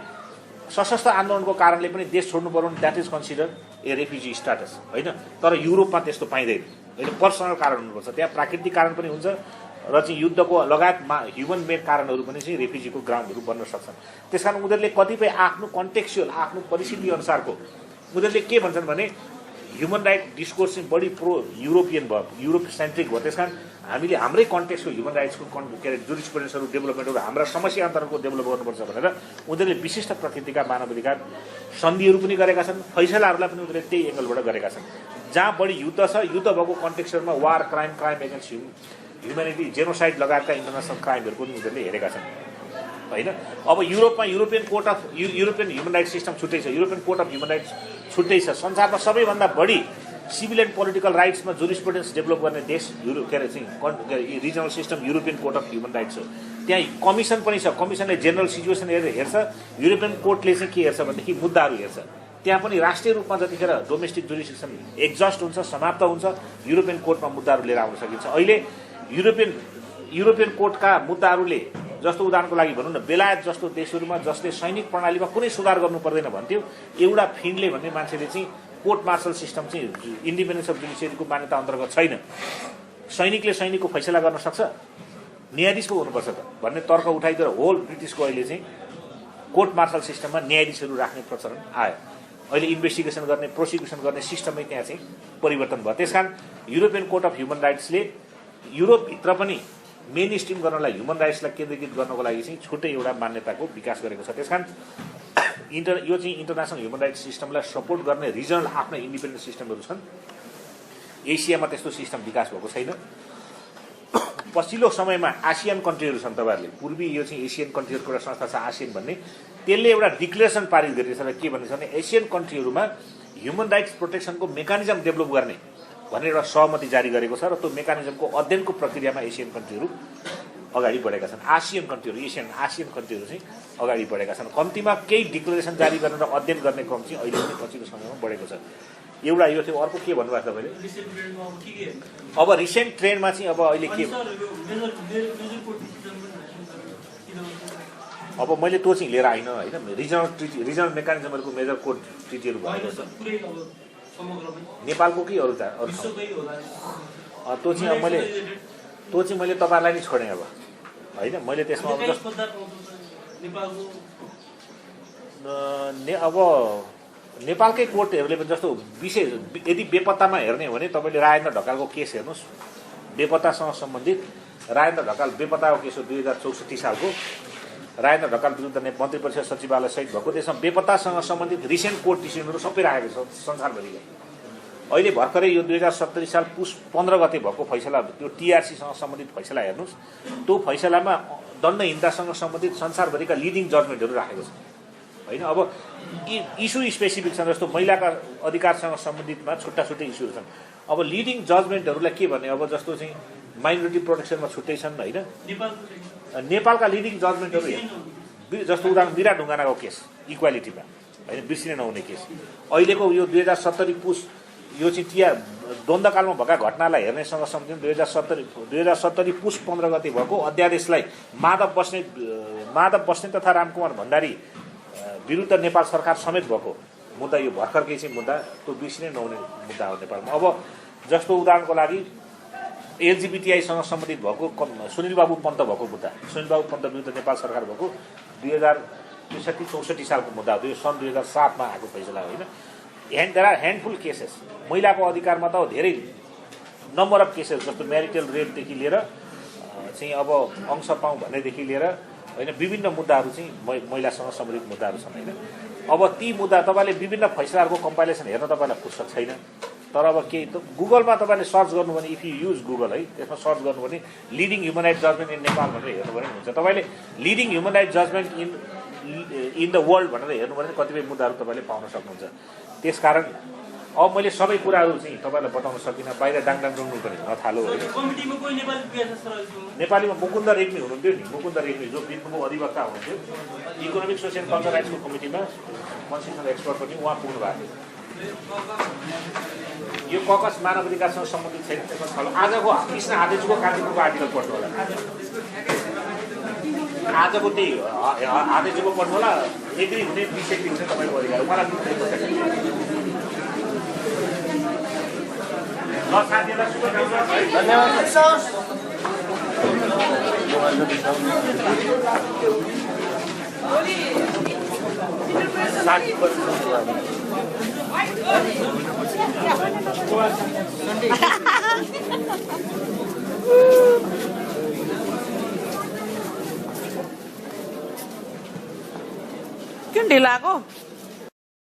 सशस्त्र आन्दोलनको कारणले पनि देश छोड्नु पर्यो भने that is consider A refugee status, होइन। तर युरोपमा त्यस्तो पाइँदैन, होइन। पर्सनल कारण हुनुपर्छ, त्यहाँ प्राकृतिक कारण पनि हुन्छ र चाहिँ युद्धको लगायतमा ह्युमन मेड कारणहरू पनि चाहिँ रेफ्युजीको ग्राउन्डहरू बन्न सक्छन्। त्यस कारण उनीहरूले कतिपय आफ्नो कन्टेक्चुअल, आफ्नो परिस्थिति अनुसारको उनीहरूले के भन्छन् भने ह्युमन राइट डिस्कोर्स चाहिँ बढी प्रो युरोपियन भयो, युरोप सेन्ट्रिक भयो। त्यस कारण हामीले हाम्रै कन्टेक्सको ह्युमन राइट्सको के अरे जुरिस्प्रुडेन्सहरू डेभलपमेन्टहरू, हाम्रा समस्या अन्तरको डेभलप गर्नुपर्छ भनेर उनीहरूले विशिष्ट प्रकृतिका मानवाधिकार सन्धिहरू पनि गरेका छन्। फैसलाहरूलाई पनि उनीहरूले त्यही एङ्गलबाट गरेका छन्। जहाँ बढी युद्ध छ, युद्ध भएको कन्टेक्स्टहरूमा war crime, crime against humanity, genocide लगायतका इन्टरनेसनल क्राइमहरू पनि उनीहरूले हेरेका छन्, होइन। अब युरोपमा European court of European human rights system छुट्टै छ, European court of human rights छुट्टै छ। संसारमा सबैभन्दा बढी सिभिल एन्ड पोलिटिकल राइट्समा जुरिस्प्रुडेन्स डेभलप गर्ने देश के अरे चाहिँ regional system European court of human rights हो। त्यहाँ कमिसन पनि छ, कमिसनले जेनरल सिचुएसन हेर्छ। युरोपियन कोर्टले चाहिँ के हेर्छ भनेदेखि मुद्दाहरू हेर्छ। त्यहाँ पनि राष्ट्रिय रूपमा जतिखेर डोमेस्टिक जुरिस्डिक्सन एक्जस्ट हुन्छ, समाप्त हुन्छ, युरोपियन कोर्टमा मुद्दाहरू लिएर आउन सकिन्छ। अहिले युरोपियन कोर्टका मुद्दाहरूले, जस्तो उदाहरणको लागि भनौँ न, बेलायत जस्तो देशहरूमा जसले सैनिक प्रणालीमा कुनै सुधार गर्नु पर्दैन भन्थ्यो, एउटा फिन्डले भन्ने मान्छेले चाहिँ कोर्ट मार्शल सिस्टम चाहिँ इन्डिपेन्डेन्स अफ जुडिसियरीको मान्यता अन्तर्गत छैन, सैनिकले सैनिकको फैसला गर्न सक्छ, न्यायाधीश पो हुनुपर्छ त भन्ने तर्क उठाइदिएर होल ब्रिटिसको अहिले चाहिँ कोर्ट मार्शल सिस्टममा न्यायाधीशहरू राख्ने प्रचलन आयो। अहिले इन्भेस्टिगेसन गर्ने, प्रोसिक्युसन गर्ने सिस्टमै त्यहाँ चाहिँ परिवर्तन भयो। त्यसकारण युरोपियन कोर्ट अफ ह्युमन राइट्सले युरोपभित्र पनि मेन स्ट्रिम गर्नलाई, ह्युमन राइट्सलाई केन्द्रीकृत गर्नको लागि चाहिँ छुट्टै एउटा मान्यताको विकास गरेको छ। त्यसकारण यो चाहिँ इन्टरनेसनल ह्युमन राइट्स सिस्टमलाई सपोर्ट गर्ने रिजनल आफ्नै इन्डिपेन्डेन्ट सिस्टमहरू छन्। एसियामा त्यस्तो सिस्टम विकास भएको छैन। पछिल्लो समयमा आसियन कन्ट्रीहरू छन्, तपाईँहरूले पूर्वी यो चाहिँ एसियन कन्ट्रीहरूको एउटा संस्था छ आसियन भन्ने, त्यसले एउटा डिक्लेरेसन पारित गरेको छ र के भन्छ भने एसियन कन्ट्रीहरूमा ह्युमन राइट्स प्रोटेक्सनको मेकानिजम डेभलप गर्ने भनेर एउटा सहमति जारी गरेको छ र त्यो मेकानिजमको अध्ययनको प्रक्रियामा एसियन कन्ट्रीहरू अगाडि बढेका छन्। आसियन कन्ट्रीहरू, आसियन कन्ट्रीहरू चाहिँ अगाडि बढेका छन्। कम्तीमा केही डिक्लेरेसन जारी गर्ने र अध्ययन गर्ने क्रम चाहिँ अहिले पनि पछिल्लो समयमा बढेको छ। एउटा यो थियो। अर्को के भन्नुभएको तपाईँले? अब रिसेन्ट ट्रेन्डमा चाहिँ अब अहिले के, अब मैले त्यो चाहिँ लिएर आइन, होइन। रिजनल मेकानिजमहरूको मेजर कोड ट्रिटीहरू भनेको छ नेपालको कि अरू त्यो चाहिँ मैले तपाईँहरूलाई नै छोडेँ अब, होइन। मैले त्यसमा अब जस्तो अब नेपालकै कोर्टहरूले पनि जस्तो विशेष यदि बेपत्तामा हेर्ने हो भने तपाईँले राजेन्द्र ढकालको केस हेर्नुहोस्, बेपत्तासँग सम्बन्धित राजेन्द्र ढकाल बेपत्ताको केस हो 2064 सालको। राजेन्द्र ढकाल विरुद्ध मन्त्री परिषद सचिवालय सहित भएको, त्यसमा बेपत्तासँग सम्बन्धित रिसेन्ट कोर्ट डिसिजनहरू सबै राखेको छ संसारभरिका। अहिले भर्खरै यो 2070 साल पुस 15 गते भएको फैसला, त्यो टिआरसीसँग सम्बन्धित फैसला हेर्नुहोस्। त्यो फैसलामा दण्डहीनतासँग सम्बन्धित संसारभरिका लिडिङ जजमेन्टहरू राखेको छ। होइन। अब इस्यु स्पेसिफिक छन्, जस्तो महिलाका अधिकारसँग सम्बन्धितमा छुट्टा छुट्टै इस्युहरू छन्। अब लिडिङ जजमेन्टहरूलाई के भन्ने, अब जस्तो चाहिँ माइनोरिटी प्रोटेक्सनमा छुट्टै छन् होइन। नेपालका लिडिङ जजमेन्टहरू जस्तो उदाहरण मीरा ढुङ्गानाको केस इक्वालिटीमा होइन, बिर्सिने नहुने केस। अहिलेको यो 2070 पुस यो चाहिँ द्वन्द्वकालमा भएका घटनालाई हेर्नेसँग सम्झौँ 2070 पुस 15 गते भएको अध्यादेशलाई माधव बस्नेत तथा रामकुमार भण्डारी विरुद्ध नेपाल सरकार समेत भएको मुद्दा, यो भर्खरकै चाहिँ मुद्दा, त्यो बिर्सिनै नहुने मुद्दा हो नेपालमा। अब जस्तो उदाहरणको लागि एलजिबिटिआईसँग सम्बन्धित भएको सुनिल बाबु पन्त भएको मुद्दा, सुनिल बाबु पन्त विरुद्ध नेपाल सरकार भएको 2063-64 सालको मुद्दा हो। यो सन् 2007मा आएको फैसला होइन। There are handful cases. महिलाको अधिकारमा त धेरै नम्बर अफ केसेस, जस्तो म्यारिटल रेपदेखि लिएर चाहिँ अब अंश पाउँ भन्नेदेखि लिएर होइन, विभिन्न मुद्दाहरू चाहिँ महिलासँग सम्बन्धित मुद्दाहरू छन् होइन। अब ती मुद्दा तपाईँले विभिन्न फैसलाहरूको कम्पाइलेसन हेर्न तपाईँलाई फुर्सद छैन। तर अब के गुगलमा तपाईँले सर्च गर्नु भने, इफ यु युज गुगल है, त्यसमा सर्च गर्नु भने leading human right judgement in Nepal भनेर हेर्नु भने हुन्छ। तपाईँले leading human right judgement in the world भनेर हेर्नु भने कतिपय मुद्दाहरू तपाईँले पाउन सक्नुहुन्छ। त्यसकारण अब मैले सबै कुराहरू चाहिँ तपाईँलाई बताउन सकिनँ, बाहिर डाङडाङ डुङ्डुङ पनि नथालो होइन। नेपालीमा मुकुन्द रेग्मी हुनुहुन्थ्यो नि, मुकुन्द रेग्मी जो बित्नुको अधिवक्ता हुनुहुन्थ्यो, इकोनोमिक सोसियल कल्चर राइट्सको कमिटीमा कन्स्टिट्युसनल एक्सपर्ट पनि उहाँ पुग्नु भएको थियो। यो ककस मानव अधिकारसँग सम्बन्धित छैन। आजको कृष्ण आदेशको कार्तिकको आर्टिकल पढ्नु होला, आजको त्यही आदेशको पढ्नु होला। एग्री हुने डिसएग्री हुने तपाईँको अधिकार मलाई क्यों ढिला को